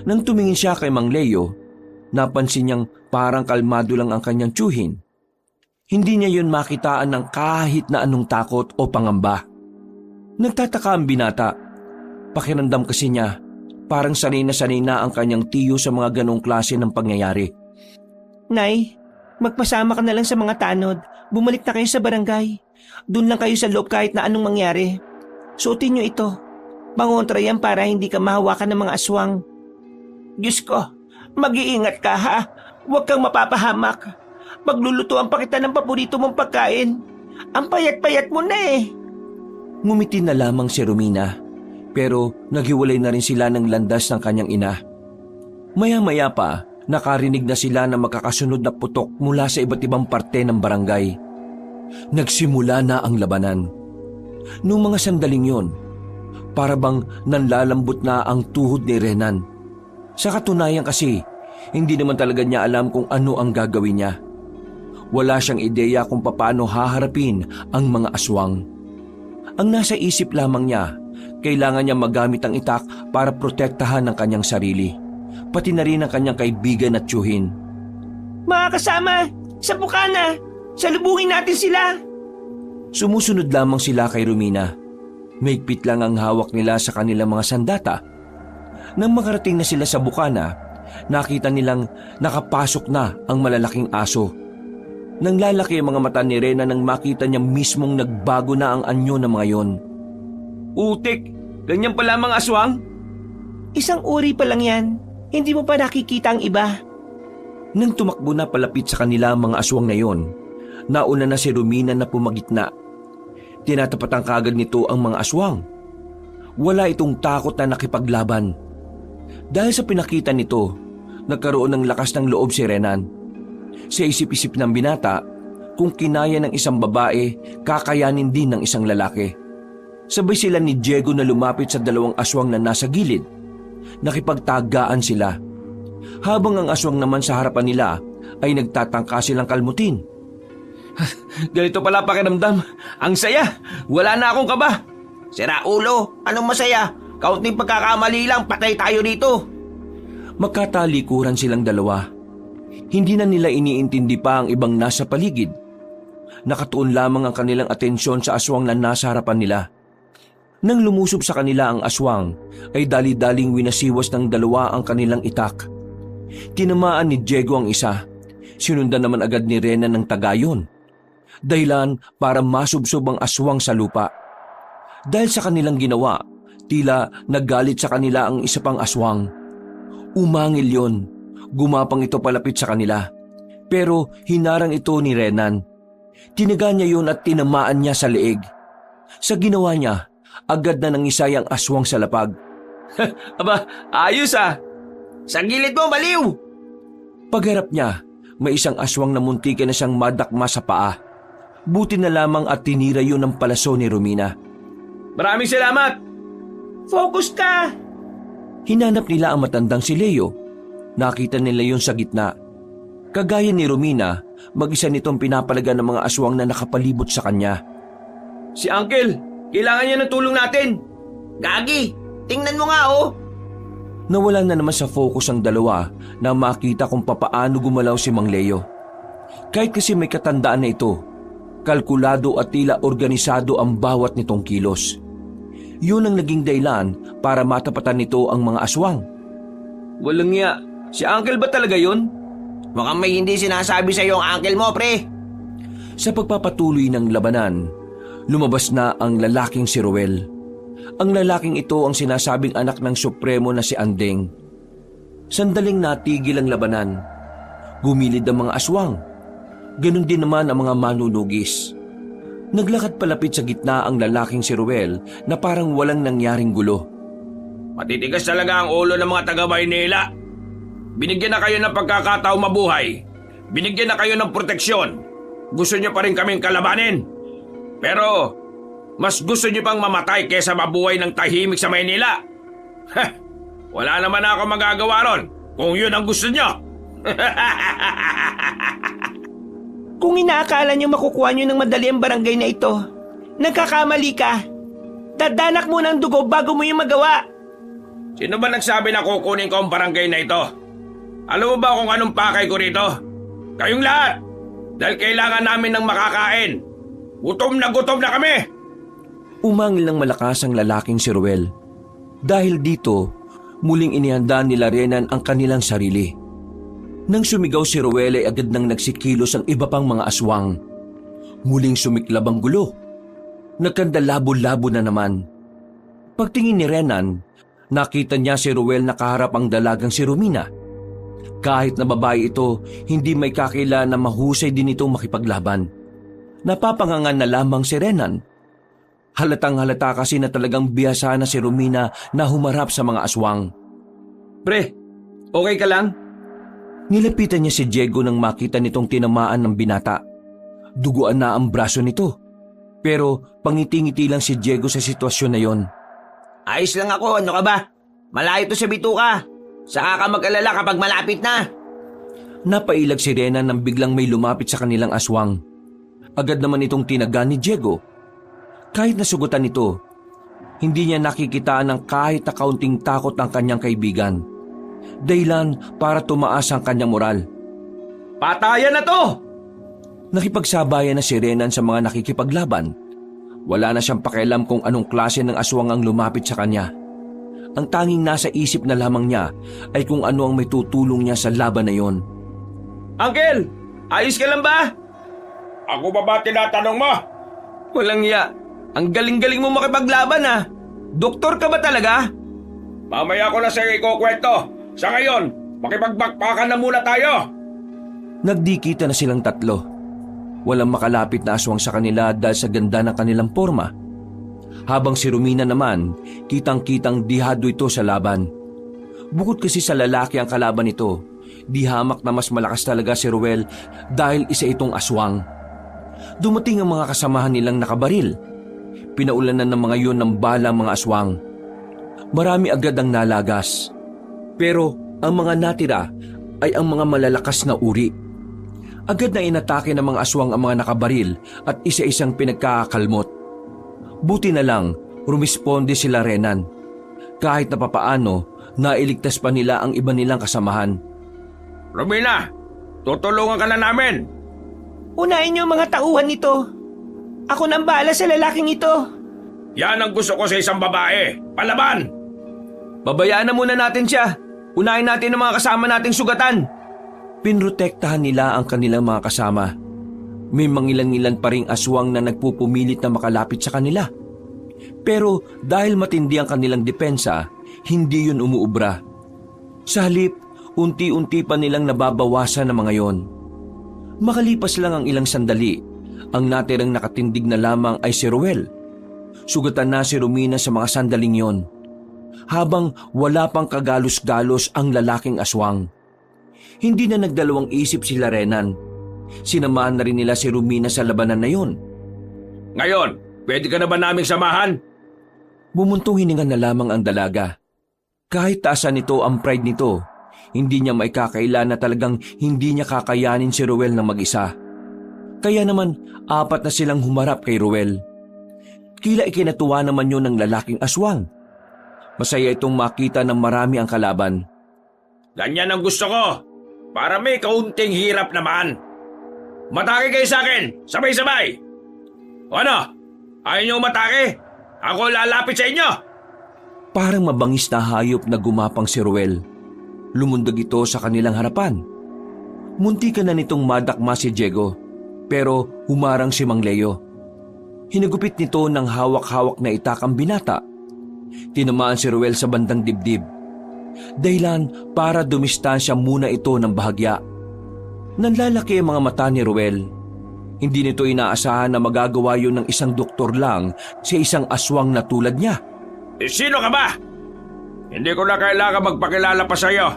Nang tumingin siya kay Mang Leo, napansin niyang parang kalmado lang ang kanyang tiyuhin. Hindi niya yun makitaan ng kahit na anong takot o pangamba. Nagtataka ang binata. Pakiramdam kasi niya, parang sanay na ang kanyang tiyo sa mga ganong klase ng pangyayari. Nay, magpasama ka na lang sa mga tanod. Bumalik na kayo sa barangay. Doon lang kayo sa loob kahit na anong mangyari. Suotin niyo ito. Pangontra yan para hindi ka mahawakan ng mga aswang. Diyos ko, mag-iingat ka ha. Huwag kang mapapahamak. Maglulutuan pa kita ng paborito mong pagkain. Ang payat-payat mo na eh. Ngumiti na lamang si Romina, pero naghiwalay na rin sila ng landas ng kanyang ina. Maya-maya pa, nakarinig na sila ng magkakasunod na putok mula sa iba't ibang parte ng barangay. Nagsimula na ang labanan. Noong mga sandaling yon, para bang nanlalambot na ang tuhod ni Renan. Sa katunayan kasi, hindi naman talaga niya alam kung ano ang gagawin niya. Wala siyang ideya kung paano haharapin ang mga aswang. Ang nasa isip lamang niya, kailangan niya magamit ang itak para protektahan ang kanyang sarili, pati na rin ang kanyang kaibigan at tiyuhin. Mga kasama, sa bukana, salubungin natin sila. Sumusunod lamang sila kay Romina. Mahigpit lang ang hawak nila sa kanilang mga sandata. Nang makarating na sila sa bukana, nakita nilang nakapasok na ang malalaking aso. Nang lalaki ang mga mata ni Rena nang makita niya mismong nagbago na ang anyo ng mga yon. Utik, ganyan pala mga aswang? Isang uri pa lang yan. Hindi mo pa nakikita ang iba. Nang tumakbo na palapit sa kanila ang mga aswang na yon, nauna na si Romina na pumagitna. Tinatapatan kaagad nito ang mga aswang. Wala itong takot na nakipaglaban. Dahil sa pinakita nito, nagkaroon ng lakas ng loob si Renan. Sa isip-isip ng binata, kung kinaya ng isang babae, kakayanin din ng isang lalaki. Sabay sila ni Diego na lumapit sa dalawang aswang na nasa gilid. Nakipagtagaan sila. Habang ang aswang naman sa harapan nila ay nagtatangka silang kalmutin. Ganito pala pakiramdam. Ang saya, wala na akong kaba. Sira ulo, anong masaya? Kaunting pagkakamali lang, patay tayo dito. Magkatalikuran silang dalawa. Hindi na nila iniintindi pa ang ibang nasa paligid. Nakatuon lamang ang kanilang atensyon sa aswang na nasa harapan nila. Nang lumusob sa kanila ang aswang, ay dali-daling winasiwas ng dalawa ang kanilang itak. Tinamaan ni Diego ang isa. Sinundan naman agad ni Rena ng tagayon. Dahilan para masubsob ang aswang sa lupa. Dahil sa kanilang ginawa, tila nagalit sa kanila ang isa pang aswang. Umangil yon. Gumapang ito palapit sa kanila. Pero hinarang ito ni Renan. Tinaga niya yun at tinamaan niya sa leeg. Sa ginawa niya, agad na nangisay ang aswang sa lapag. Aba, ayos ah. Sa gilid mo, baliw! Pagharap niya, may isang aswang na muntikan na siyang madakma sa paa. Buti na lamang at tinira yun ng palaso ni Romina. Maraming salamat. Focus ka! Hinanap nila ang matandang si Leo. Nakita nila yun sa gitna. Kagaya ni Romina, mag-isa nitong pinapalaga ng mga aswang na nakapalibot sa kanya. Si Uncle, kailangan niya ng tulong natin. Gagi, tingnan mo nga oh! Nawalan na naman sa focus ang dalawa na makita kung papaano gumalaw si Mang Leo. Kahit kasi may katandaan na ito, kalkulado at tila organisado ang bawat nitong kilos. Yun ang naging dahilan para matapatan nito ang mga aswang. Walang niya. Si Uncle ba talaga yun? Mukhang may hindi sinasabi sa iyo ang uncle mo, pre. Sa pagpapatuloy ng labanan, lumabas na ang lalaking si Ruel. Ang lalaking ito ang sinasabing anak ng Supremo na si Andeng. Sandaling natigil ang labanan. Gumilid ang mga aswang. Ganon din naman ang mga manunugis. Naglakad palapit sa gitna ang lalaking si Ruel na parang walang nangyaring gulo. Matitigas talaga ang ulo ng mga taga-Maynila. Binigyan na kayo ng pagkakataong mabuhay. Binigyan na kayo ng proteksyon. Gusto niyo pa rin kaming kalabanin. Pero mas gusto niyo pang mamatay kaysa mabuhay ng tahimik sa Maynila. Wala naman ako magagawa ron kung yun ang gusto niyo. Kung inaakala niyo makukuha niyo ng madali ang barangay na ito, nagkakamali ka. Dadanak mo ng dugo bago mo yung magawa. Sino ba nagsabi na kukunin ko ang barangay na ito? Alam mo ba kung anong pakay ko rito? Kayong lahat! Dahil kailangan namin ng makakain. Gutom na kami! Umangil ng malakas ang lalaking si Ruel. Dahil dito, muling inihanda nila Renan ang kanilang sarili. Nang sumigaw si Ruel ay agad nang nagsikilos ang iba pang mga aswang. Muling sumiklab ang gulo. Nagkandalabo-labo na naman. Pagtingin ni Renan, nakita niya si Ruel nakaharap ang dalagang si Romina. Kahit na babae ito, hindi may kakila na mahusay din itong makipaglaban. Napapangangan na lamang si Renan. Halatang halata kasi na talagang bihasa na si Romina na humarap sa mga aswang. Pre, okay ka lang? Nilapitan niya si Diego nang makita nitong tinamaan ng binata. Duguan na ang braso nito. Pero pangiti-ngiti lang si Diego sa sitwasyon na yon. Ayos lang ako, ano ka ba? Malayo to sa bituka. Saka ka mag-alala kapag malapit na. Napailag si Renan nang biglang may lumapit sa kanilang aswang. Agad naman itong tinaga ni Diego. Kahit nasugutan ito, hindi niya nakikita ng kahit na kaunting takot ang kanyang kaibigan. Dahilan para tumaas ang kanyang moral. Patayan na to! Nakipagsabayan na si Renan sa mga nakikipaglaban Wala na siyang pakialam kung anong klase ng aswang ang lumapit sa kanya. Ang tanging nasa isip na lamang niya ay kung ano ang may tutulong niya sa laban na yon. Uncle, ayos ka lang ba? Ako ba ba tinatanong mo? Walang iya. Ang galing-galing mo makipaglaban ah. Doktor ka ba talaga? Mamaya ko na sa'yo ikukwento. Sa ngayon, makipagbakbakan na muna tayo. Nagdikita na silang tatlo. Walang makalapit na aswang sa kanila dahil sa ganda ng kanilang porma. Habang si Romina naman, kitang-kitang dihado ito sa laban. Bukod kasi sa lalaki ang kalaban nito, di hamak na mas malakas talaga si Ruel dahil isa itong aswang. Dumating ang mga kasamahan nilang nakabaril. Pinaulanan ng mga yun ng bala ang mga aswang. Marami agad ang nalagas. Pero ang mga natira ay ang mga malalakas na uri. Agad na inatake ng mga aswang ang mga nakabaril at isa-isang pinagkakakalmot. Buti na lang, rumisponde sila Renan. Kahit na papaano, nailigtas pa nila ang iba nilang kasamahan. Romina, tutulungan ka na namin. Unahin niyo ang mga tauhan nito. Ako nang bahala sa lalaking ito. Yan ang gusto ko sa isang babae. Palaban! Babayaan na muna natin siya. Unahin natin ang mga kasama nating sugatan. Pinrotektahan nila ang kanilang mga kasama. May mangilan-ngilan pa ring aswang na nagpupumilit na makalapit sa kanila. Pero dahil matindi ang kanilang depensa, hindi yun umuubra. Sa halip, unti-unti pa nilang nababawasan ang mga yon. Makalipas lang ang ilang sandali, ang natirang nakatindig na lamang ay si Ruel. Sugatan na si Romina sa mga sandaling yon. Habang wala pang kagalos-galos ang lalaking aswang. Hindi na nagdalawang isip sila Renan. Sinamahan na rin nila si Romina sa labanan na yon. Ngayon, pwede ka na ba naming samahan? Bumuntong hininga na lamang ang dalaga. Kahit taasan nito ang pride nito, hindi niya maikakaila na talagang hindi niya kakayanin si Ruel ng mag-isa. Kaya naman, 4 na silang humarap kay Ruel. Kila ikinatuwa naman yun ng lalaking aswang. Masaya itong makita ng marami ang kalaban. Ganyan ang gusto ko. Para may kaunting hirap naman. Matake kayo sa akin, sabay-sabay. O ano? Ayaw niyo matake? Ako lalapit sa inyo. Parang mabangis na hayop na gumapang si Ruel. Lumundag ito sa kanilang harapan. Muntikan na nitong madakma si Diego, pero humarang si Mang Leo. Hinagupit nito ng hawak-hawak na itak ang binata. Tinamaan si Ruel sa bandang dibdib. Dahilan para dumistansya muna ito ng bahagya. Nanlalaki ang mga mata ni Ruel. Hindi nito inaasahan na magagawa yun ng isang doktor lang sa isang aswang na tulad niya. Sino ka ba? Hindi ko na kailangan magpakilala pa sa'yo.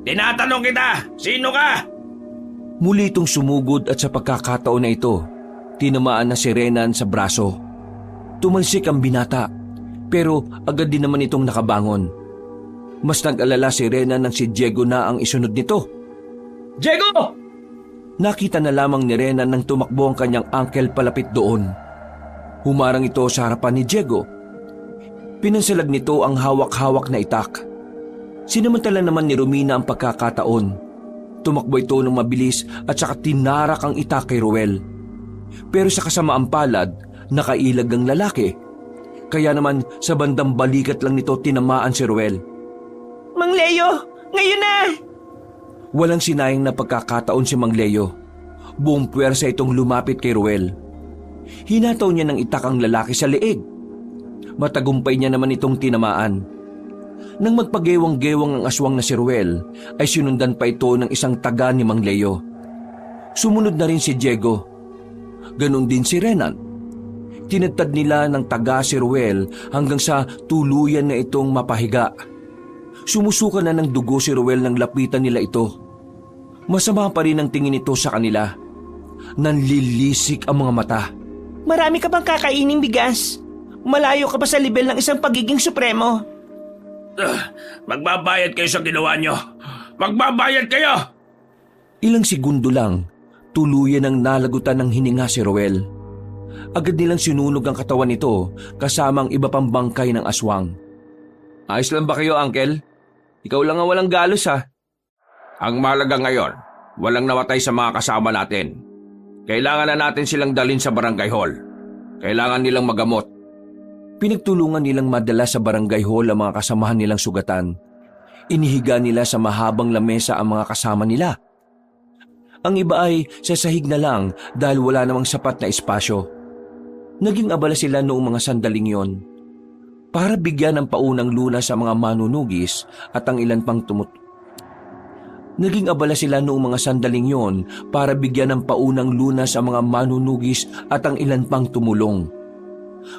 Tinatanong kita, sino ka? Muli itong sumugod at sa pagkakataon na ito, tinamaan na si Renan sa braso. Tumalsik ang binata, pero agad din naman itong nakabangon. Mas nag-alala si Renan nang si Diego na ang isunod nito. Diego! Nakita na lamang ni Renan nang tumakbo ang kanyang uncle palapit doon. Humarang ito sa harapan ni Diego. Pinansalag nito ang hawak-hawak na itak. Sinamantala naman ni Romina ang pagkakataon. Tumakbo ito ng mabilis at saka tinarak ang itak kay Ruel. Pero sa kasamaang palad, nakailag ang lalaki. Kaya naman sa bandang balikat lang nito tinamaan si Ruel. Mang Leo, ngayon na! Walang sinayang na pagkakataon si Mang Leo. Buong puwersa itong lumapit kay Ruel. Hinataw niya ng itak ang lalaki sa leeg. Matagumpay niya naman itong tinamaan. Nang magpagewang-gewang ang aswang na si Ruel, ay sinundan pa ito ng isang taga ni Mang Leo. Sumunod na rin si Diego. Ganon din si Renan. Tinadtad nila ng taga si Ruel hanggang sa tuluyan na itong mapahiga. Sumusuka na ng dugo si Ruel nang lapitan nila ito. Masama pa rin ang tingin nito sa kanila. Nanlilisik ang mga mata. Marami ka bang kakaining bigas? Malayo ka pa sa level ng isang pagiging supremo. Magbabayad kayo sa ginawa nyo. Magbabayad kayo! Ilang segundo lang, tuluyan ang nalagutan ng hininga si Ruel. Agad nilang sinunog ang katawan nito kasama ang iba pang bangkay ng aswang. Ayos lang ba kayo, Uncle? Ikaw lang ang walang galos ha. Ang mahalaga ngayon, walang nawatay sa mga kasama natin. Kailangan na natin silang dalhin sa barangay hall. Kailangan nilang magamot. Pinagtulungan nilang madala sa barangay hall ang mga kasamahan nilang sugatan. Inihiga nila sa mahabang lamesa ang mga kasama nila. Ang iba ay sa sahig na lang dahil wala namang sapat na espasyo. Naging abala sila noong mga sandaling yon. Para bigyan ng paunang lunas sa mga manunugis at ang ilan pang Naging abala sila noong mga sandaling yon para bigyan ng paunang lunas sa mga manunugis at ang ilan pang tumulong.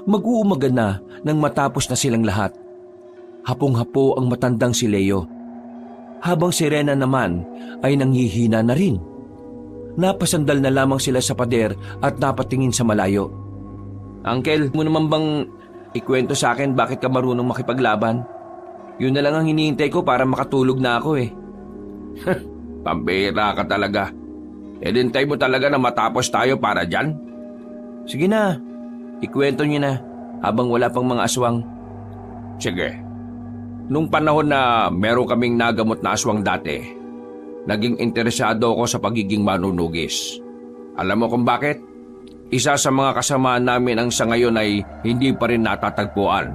Mag-uumaga na nang matapos na silang lahat. Hapong-hapo ang matandang si Leo. Habang si Rena naman ay nanghihina na rin. Napasandal na lamang sila sa pader at napatingin sa malayo. Uncle, mo naman bang ikwento sa akin bakit ka marunong makipaglaban? Yun na lang ang hinihintay ko para makatulog na ako eh. Pambira ka talaga. Edintay mo talaga na matapos tayo para dyan? Sige na, ikwento niyo na habang wala pang mga aswang. Sige. Nung panahon na meron kaming nagamot na aswang dati, naging interesado ako sa pagiging manunugis. Alam mo kung bakit? Isa sa mga kasamaan namin ang sa ngayon ay hindi pa rin natatagpuan.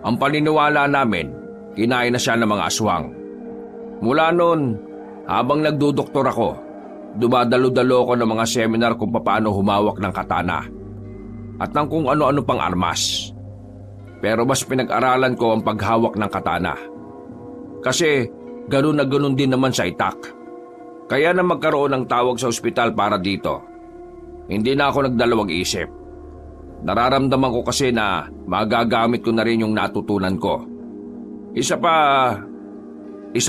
Ang paniniwala namin, kinain na siya ng mga aswang. Mula noon, habang nagdudoktor ako, dumadalo-dalo ako ng mga seminar kung paano humawak ng katana at ng kung ano-ano pang armas. Pero mas pinag-aralan ko ang paghawak ng katana. Kasi ganun na ganun din naman sa itak. Kaya na magkaroon ng tawag sa ospital para dito. Hindi na ako nagdalawang isip. Nararamdaman ko kasi na magagamit ko na rin yung natutunan ko. Isa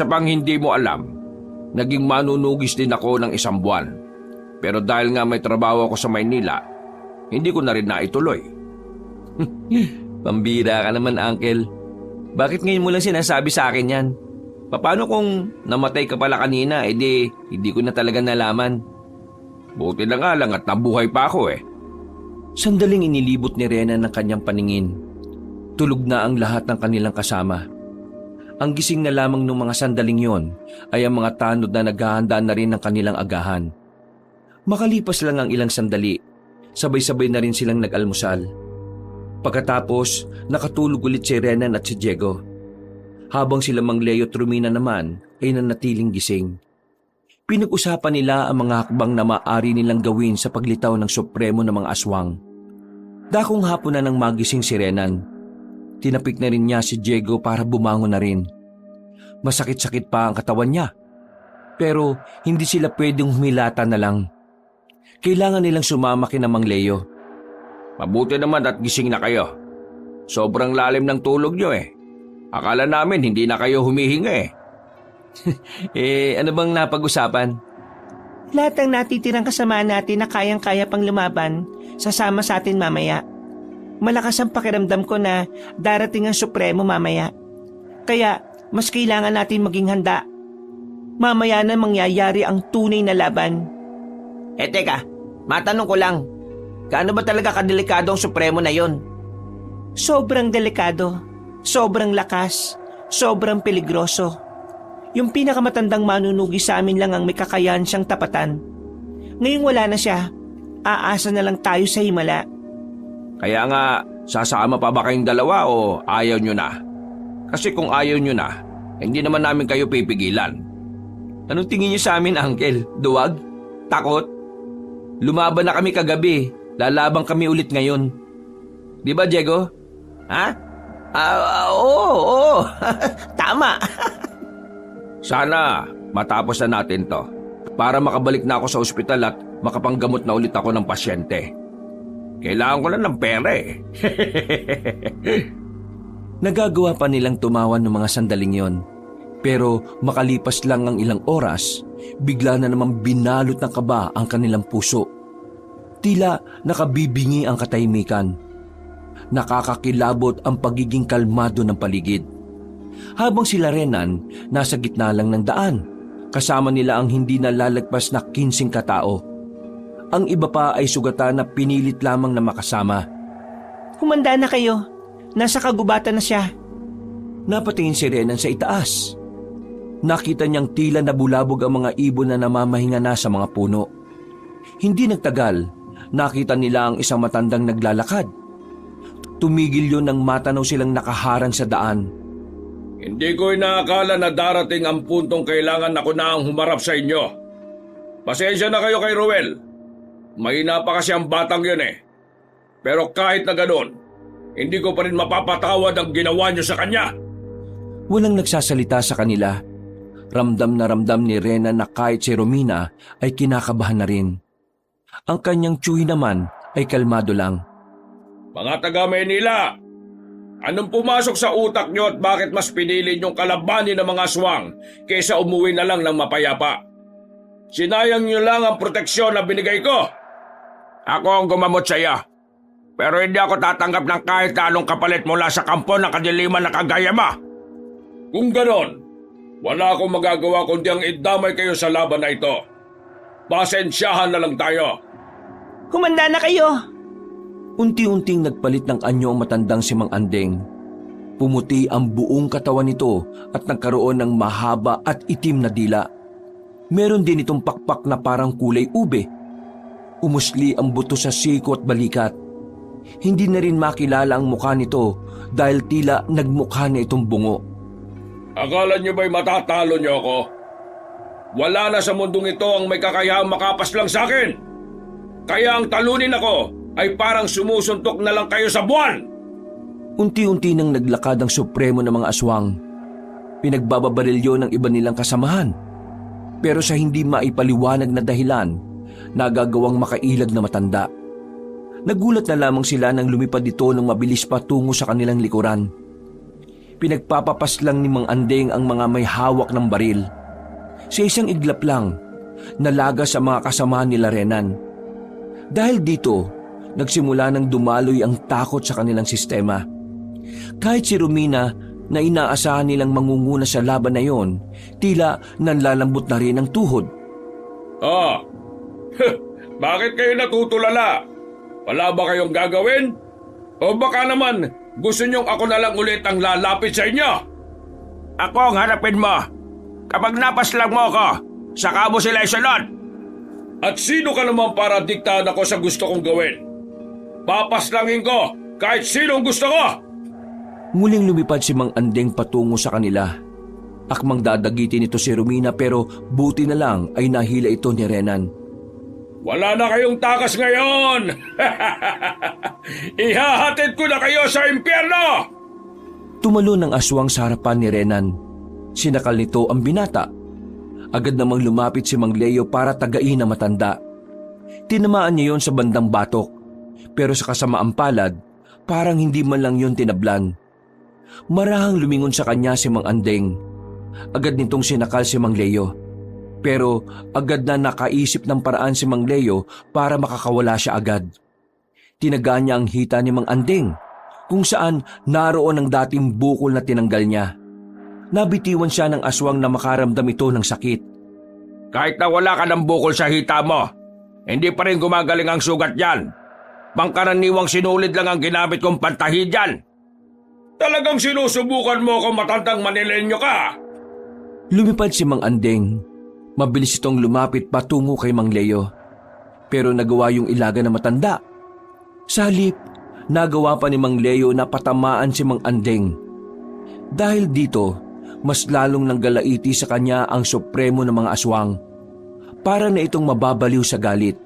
pang hindi mo alam, naging manunugis din ako ng 1 buwan. Pero dahil nga may trabaho ako sa Maynila, hindi ko na rin naituloy. Pambira ka naman, Uncle. Bakit ngayon mo lang sinasabi sa akin yan? Paano kung namatay ka pala kanina, hindi ko na talaga nalaman. Buti na nga lang at nabuhay pa ako eh. Sandaling inilibot ni Rena ng kanyang paningin. Tulog na ang lahat ng kanilang kasama. Ang gising na lamang ng mga sandaling yon ay ang mga tanod na naghahanda na rin ng kanilang agahan. Makalipas lang ang ilang sandali, sabay-sabay na rin silang nag-almusal. Pagkatapos, nakatulog ulit si Renan at si Diego. Habang sila Mang Leo at Romina naman ay nanatiling gising. Pinag-usapan nila ang mga hakbang na maaari nilang gawin sa paglitaw ng supremo ng mga aswang. Dakong hapon na nang magising si Renan. Tinapik na rin niya si Diego para bumangon na rin. Masakit-sakit pa ang katawan niya. Pero hindi sila pwedeng humilata na lang. Kailangan nilang sumama kina Mang Leo. Mabuti naman at gising na kayo. Sobrang lalim ng tulog nyo eh. Akala namin hindi na kayo humihinga eh. Ano bang napag-usapan? Lahat ng natitirang kasama natin na kayang-kaya pang lumaban, sasama sa atin mamaya. Malakas ang pakiramdam ko na darating ang Supremo mamaya. Kaya mas kailangan natin maging handa. Mamaya na mangyayari ang tunay na laban. Teka, matanong ko lang. Gaano ba talaga kadelikado ang Supremo na yon? Sobrang delikado, sobrang lakas, sobrang peligroso. Yung pinakamatandang manunugi sa amin lang ang may kakayahan siyang tapatan. Ngayong wala na siya, aasa na lang tayo sa himala. Kaya nga, sasama pa ba kayong dalawa o ayaw nyo na? Kasi kung ayaw nyo na, hindi naman namin kayo pipigilan. Anong tingin niyo sa amin, Uncle? Duwag? Takot? Lumaban na kami kagabi. Lalabang kami ulit ngayon. Di ba, Diego? Ha? Oo. Tama. Sana matapos na natin to para makabalik na ako sa ospital at makapanggamot na ulit ako ng pasyente. Kailangan ko lang ng pera eh. Nagagawa pa nilang tumawa ng mga sandaling yon. Pero makalipas lang ang ilang oras, bigla na namang binalot ng kaba ang kanilang puso. Tila nakabibingi ang katahimikan. Nakakakilabot ang pagiging kalmado ng paligid. Habang sila Renan, nasa gitna lang ng daan. Kasama nila ang hindi nalalagpas na 15 katao. Ang iba pa ay sugatan na pinilit lamang na makasama. Humanda na kayo. Nasa kagubatan na siya. Napatingin si Renan sa itaas. Nakita niyang tila nabulabog ang mga ibon na namamahinga na sa mga puno. Hindi nagtagal nakita nila ang isang matandang naglalakad. Tumigil yun nang matanaw silang nakaharang sa daan. Hindi ko inaakala na darating ang puntong kailangan ako na ang humarap sa inyo. Pasensya na kayo kay Ruel. Mahina pa kasi ang batang yun eh. Pero kahit na ganoon, hindi ko pa rin mapapatawad ang ginawa niyo sa kanya. Walang nagsasalita sa kanila. Ramdam na ramdam ni Rena na kahit si Romina ay kinakabahan na rin. Ang kanyang tsuhi naman ay kalmado lang. Mga taga Maynila, anong pumasok sa utak niyo at bakit mas pinili niyong kalabanin ng mga aswang kaysa umuwi na lang ng mapayapa? Sinayang niyo lang ang proteksyon na binigay ko. Ako ang gumamot sa iyo. Pero hindi ako tatanggap ng kahit anong kapalit mula sa kampo ng kadiliman na kagaya mo. Kung ganon, wala akong magagawa kundi ang idamay kayo sa laban na ito. Pasensyahan na lang tayo. Humanda na kayo. Unti-unting nagpalit ng anyo ang matandang si Mang Andeng. Pumuti ang buong katawan nito at nagkaroon ng mahaba at itim na dila. Meron din itong pakpak na parang kulay ube. Umusli ang buto sa siko at balikat. Hindi na rin makilala ang mukha nito dahil tila nagmukha na itong bungo. Akala niyo ba'y matatalo niyo ako? Wala na sa mundong ito ang may kakayahang makapas lang sa akin. Kaya ang talunin ako ay parang sumusuntok na lang kayo sa buwan. Unti-unti nang naglakad ang supremo ng mga aswang. Pinagbababarilyo ng iba nilang kasamahan. Pero sa hindi maipaliwanag na dahilan, nagagawang makailag na matanda. Nagulat na lamang sila nang lumipad ito ng mabilis patungo sa kanilang likuran. Pinagpapapas lang ni Mang Andeng ang mga may hawak ng baril. Sa isang iglap lang, nalaga sa mga kasamahan nila Renan. Dahil dito, nagsimula nang dumaloy ang takot sa kanilang sistema. Kahit si Romina na inaasahan nilang mangunguna sa laban na yon, tila nanlalambot na rin ang tuhod. Bakit kayo natutulala? Wala ba kayong gagawin? O baka naman gusto niyong ako na lang ulit ang lalapit sa inyo? Ako ang harapin mo. Kapag napaslang mo ako, saka mo sila isunod. At sino ka naman para diktahan ako sa gusto kong gawin? Papaslangin ko kahit sinong gusto ko! Muling lumipad si Mang Andeng patungo sa kanila. Akmang dadagitin ito si Romina pero buti na lang ay nahila ito ni Renan. Wala na kayong takas ngayon! Ihahatid ko na kayo sa impyerno! Tumalon ang aswang sa harapan ni Renan. Sinakal nito ang binata. Agad namang lumapit si Mang Leo para tagain ang matanda. Tinamaan niya yon sa bandang batok. Pero sa kasamaang palad, parang hindi man lang yon tinablan. Marahang lumingon sa kanya si Mang Andeng. Agad nitong sinakal si Mang Leo. Pero agad na nakaisip ng paraan si Mang Leo para makakawala siya agad. Tinagaan niya ang hita ni Mang Andeng, kung saan naroon ang dating bukol na tinanggal niya. Nabitiwan siya ng aswang na makaramdam ito ng sakit. Kahit na wala ka ng bukol sa hita mo, hindi pa rin gumagaling ang sugat yan. Pangkaraniwang sinulid lang ang ginamit kong pantahi dyan. Talagang sinusubukan mo kung matandang Manilenyo ka? Lumipad si Mang Andeng. Mabilis itong lumapit patungo kay Mang Leo. Pero nagawa yung ilaga na matanda. Sa halip, nagawa pa ni Mang Leo na patamaan si Mang Andeng. Dahil dito, mas lalong nanggalaiti sa kanya ang supremo ng mga aswang. Para na itong mababaliw sa galit.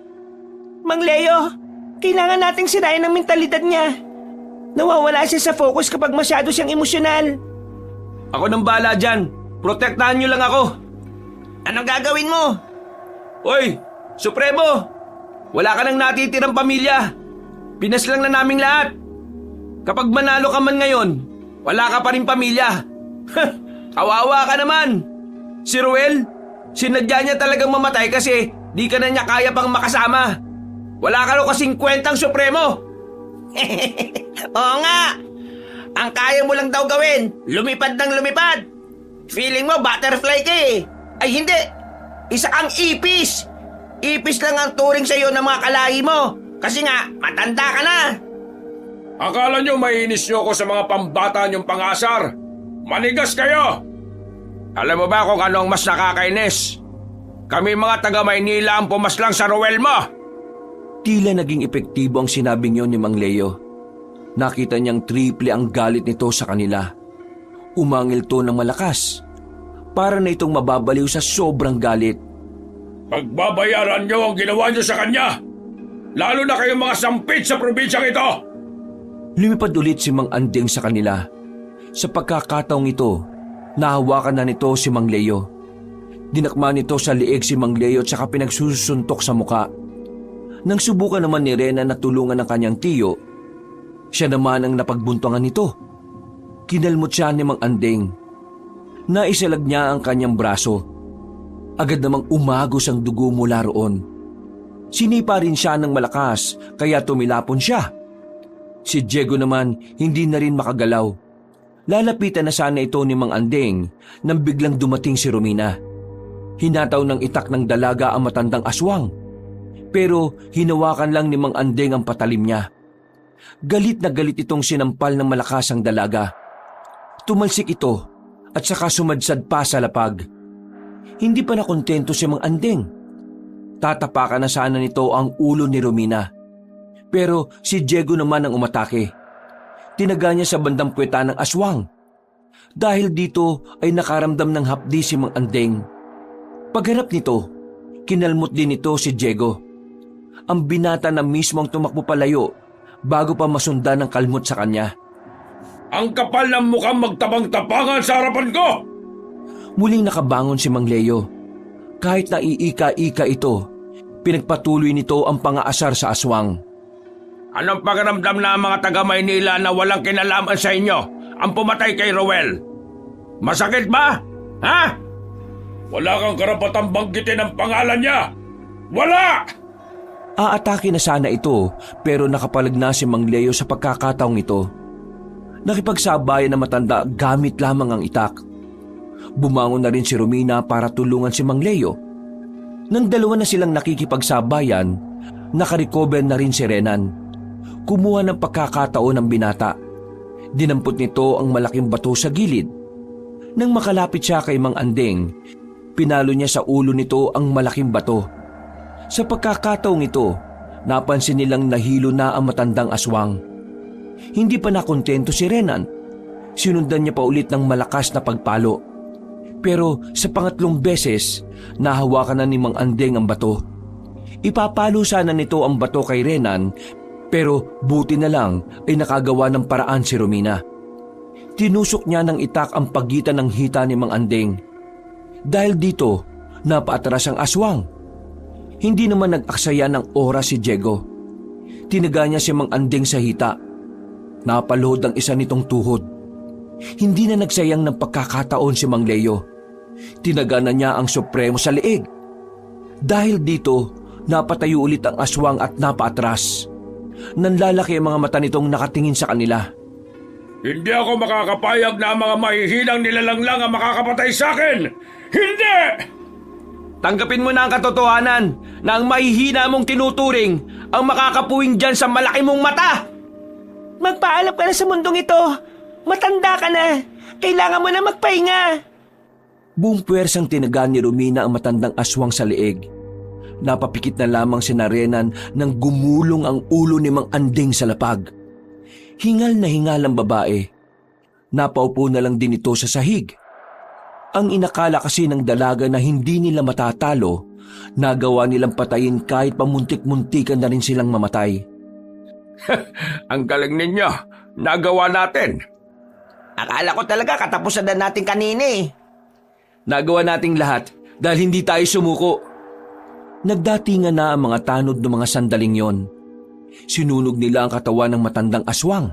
Mang Leo, kailangan nating sirain ang mentalidad niya. Nawawala siya sa focus kapag masyado siyang emosyonal. Ako nang bahala dyan. Protektahan niyo lang ako. Anong gagawin mo? Hoy, Supremo! Wala ka nang natitirang pamilya. Pinaslang na naming lahat. Kapag manalo ka man ngayon, wala ka pa rin pamilya. Kawawa ka naman. Si Ruel, sinadya niya talagang mamatay kasi di ka na niya kaya pang makasama. Wala ka rin kasing kwentang Supremo. Oo nga. Ang kaya mo lang daw gawin, lumipad ng lumipad. Feeling mo butterfly ka eh. Ay hindi, isa kang ipis. Ipis lang ang turing sa'yo ng mga kalahi mo. Kasi nga, matanda ka na. Akala nyo mainis nyo ako sa mga pambata nyong pangasar? Manigas kayo! Alam mo ba kung anong mas nakakainis? Kami mga taga Maynila ang pumaslang sa Ruel mo. Tila naging epektibo ang sinabing yon ni Mang Leo. Nakita niyang triple ang galit nito sa kanila. Umangil to ng malakas, para na itong mababaliw sa sobrang galit. Pagbabayaran niyo ang ginawa niyo sa kanya! Lalo na kayong mga sampit sa probinsyang ito! Lumipad ulit si Mang Andeng sa kanila. Sa pagkakataong ito, nahawakan na nito si Mang Leo. Dinakma nito sa liig si Mang Leo at saka pinagsusuntok sa muka. Nang subukan naman ni Rena na tulungan ng kanyang tiyo, siya naman ang napagbuntungan nito. Kinalmot siya ni Mang Andeng. Naisalag niya ang kanyang braso. Agad namang umagos ang dugo mula roon. Sinipa rin siya ng malakas kaya tumilapon siya. Si Diego naman hindi na rin makagalaw. Lalapitan na sana ito ni Mang Andeng nang biglang dumating si Romina. Hinataw ng itak ng dalaga ang matandang aswang. Pero hinawakan lang ni Mang Andeng ang patalim niya. Galit na galit itong sinampal ng malakas ang dalaga. Tumalsik ito at saka sumadsad pa sa lapag. Hindi pa nakontento si Mang Andeng. Tatapakan na sana nito ang ulo ni Romina. Pero si Diego naman ang umatake. Tinaga niya sa bandang puweta ng aswang. Dahil dito ay nakaramdam ng hapdi si Mang Andeng. Pagharap nito, kinalmot din nito si Diego. Ang binata na mismo ang tumakbo palayo bago pa masundan ng kalmot sa kanya. Ang kapal ng mukhang magtabang-tapangan sa harapan ko! Muling nakabangon si Mang Leo. Kahit na iika-ika ito, pinagpatuloy nito ang pangaasar sa aswang. Anong pakiramdam na ang mga taga-Maynila na walang kinalaman sa inyo ang pumatay kay Rowel? Masakit ba? Ha? Wala kang karapatang banggitin ang pangalan niya! Wala! Aatake na sana ito pero nakapalag na si Mang Leo sa pagkakataong ito. Nakipagsabayan na matanda gamit lamang ang itak. Bumangon na rin si Romina para tulungan si Mang Leo. Nang dalawa na silang nakikipagsabayan, nakarecover na rin si Renan. Kumuha ng pagkakataon ng binata. Dinampot nito ang malaking bato sa gilid. Nang makalapit siya kay Mang Andeng, pinalo niya sa ulo nito ang malaking bato. Sa pagkakataong ito, napansin nilang nahilo na ang matandang aswang. Hindi pa nakontento si Renan. Sinundan niya pa ulit ng malakas na pagpalo. Pero sa pangatlong beses, nahawakan na ni Mang Andeng ang bato. Ipapalo sana nito ang bato kay Renan, pero buti na lang ay nakagawa ng paraan si Romina. Tinusok niya ng itak ang pagitan ng hita ni Mang Andeng. Dahil dito, napaatras ang aswang. Hindi naman nag-aksaya ng oras si Diego. Tinaga niya si Mang Andeng sa hita. Napaluhod ang isa nitong tuhod. Hindi na nagsayang ng pagkakataon si Mang Leo. Tinaga na niya ang supremo sa liig. Dahil dito, napatayo ulit ang aswang at napaatras. Nanlalaki ang mga mata nitong nakatingin sa kanila. Hindi ako makakapayag na ang mga mahihinang nilalang lang ang makakapatay sa akin! Hindi! Tanggapin mo na ang katotohanan na ang mahihina mong tinuturing ang makakapuwing dyan sa malaki mong mata! Magpaalam ka na sa mundong ito. Matanda ka na. Kailangan mo na magpahinga. Buong puwersang tinaga ni Romina ang matandang aswang sa liig. Napapikit na lamang si Renan nang gumulong ang ulo ni Mang Andeng sa lapag. Hingal na hingal ang babae. Napaupo na lang din ito sa sahig. Ang inakala kasi ng dalaga na hindi nila matatalo, nagawa nilang patayin kahit pamuntik-muntikan na rin silang mamatay. Ang galing ninyo. Nagawa natin. Akala ko talaga katapusan na natin kanina eh. Nagawa nating lahat dahil hindi tayo sumuko. Nagdatingan na ang mga tanod ng mga sandaling yon. Sinunog nila ang katawan ng matandang aswang.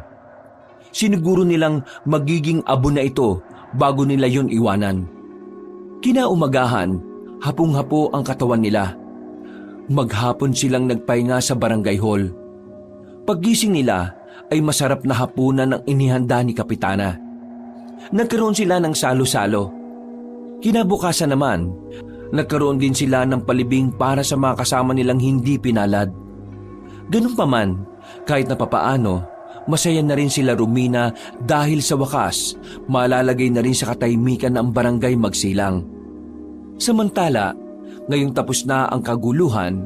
Siniguro nilang magiging abo na ito bago nila yon iwanan. Kinaumagahan, hapong-hapo ang katawan nila. Maghapon silang nagpahinga sa barangay hall. Paggising nila ay masarap na hapunan ang inihanda ni Kapitana. Nagkaroon sila ng salo-salo. Kinabukasan naman, nagkaroon din sila ng palibing para sa mga kasama nilang hindi pinalad. Ganun pa man, kahit na papaano, masaya na rin sila Romina dahil sa wakas, malalagay na rin sa katahimikan na ang barangay magsilang. Samantala, ngayong tapos na ang kaguluhan,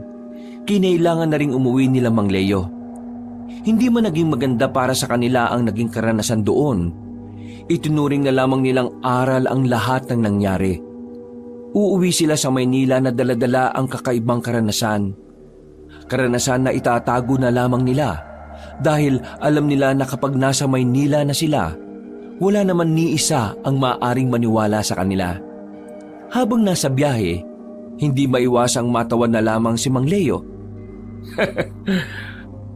kinailangan na ring umuwi nila Mang Leo. Hindi man naging maganda para sa kanila ang naging karanasan doon, itunuring na lamang nilang aral ang lahat ng nangyari. Uuwi sila sa Maynila na daladala ang kakaibang karanasan. Karanasan na itatago na lamang nila dahil alam nila na kapag nasa Maynila na sila, wala naman ni isa ang maaaring maniwala sa kanila. Habang nasa biyahe, hindi maiwasang matawan na lamang si Mang Leo.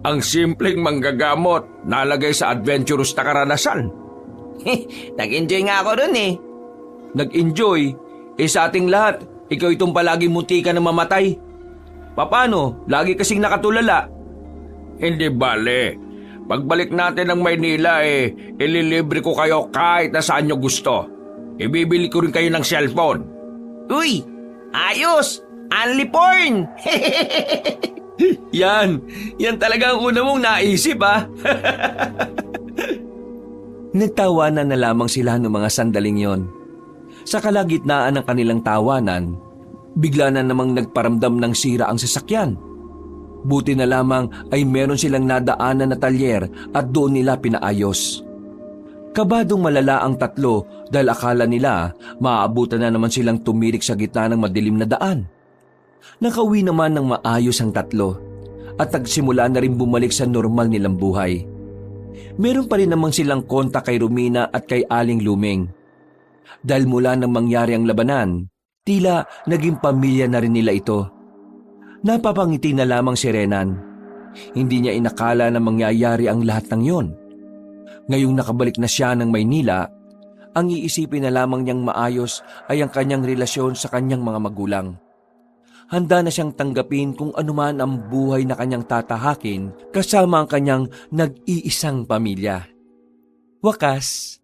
Ang simpleng manggagamot nalagay sa adventurous na karanasan. Nag-enjoy nga ako dun eh. Nag-enjoy? Sa ating lahat, ikaw itong palagi munti ka na mamatay. Paano? Lagi kasing nakatulala. Hindi bale. Pagbalik natin ng Maynila ililibre ko kayo kahit na saan nyo gusto. Ibibili ko rin kayo ng cellphone. Uy! Ayos! Only porn! Yan talaga ang una mong naisip Nagtawanan na lamang sila noong mga sandaling yon. Sa kalagitnaan ng kanilang tawanan, bigla na namang nagparamdam ng sira ang sasakyan. Buti na lamang ay meron silang nadaanan na talyer at doon nila pinaayos. Kabadong malala ang tatlo dahil akala nila maaabutan na naman silang tumirik sa gitna ng madilim na daan. Nakauwi naman ng maayos ang tatlo at nagsimula na rin bumalik sa normal nilang buhay. Meron pa rin namang silang kontak kay Romina at kay Aling Luming. Dahil mula nang mangyari ang labanan, tila naging pamilya na rin nila ito. Napapangiti na lamang si Renan. Hindi niya inakala na mangyayari ang lahat ng yon. Ngayong nakabalik na siya ng Maynila, ang iisipin na lamang niyang maayos ay ang kanyang relasyon sa kanyang mga magulang. Handa na siyang tanggapin kung anuman ang buhay na kanyang tatahakin kasama ang kanyang nag-iisang pamilya. Wakas,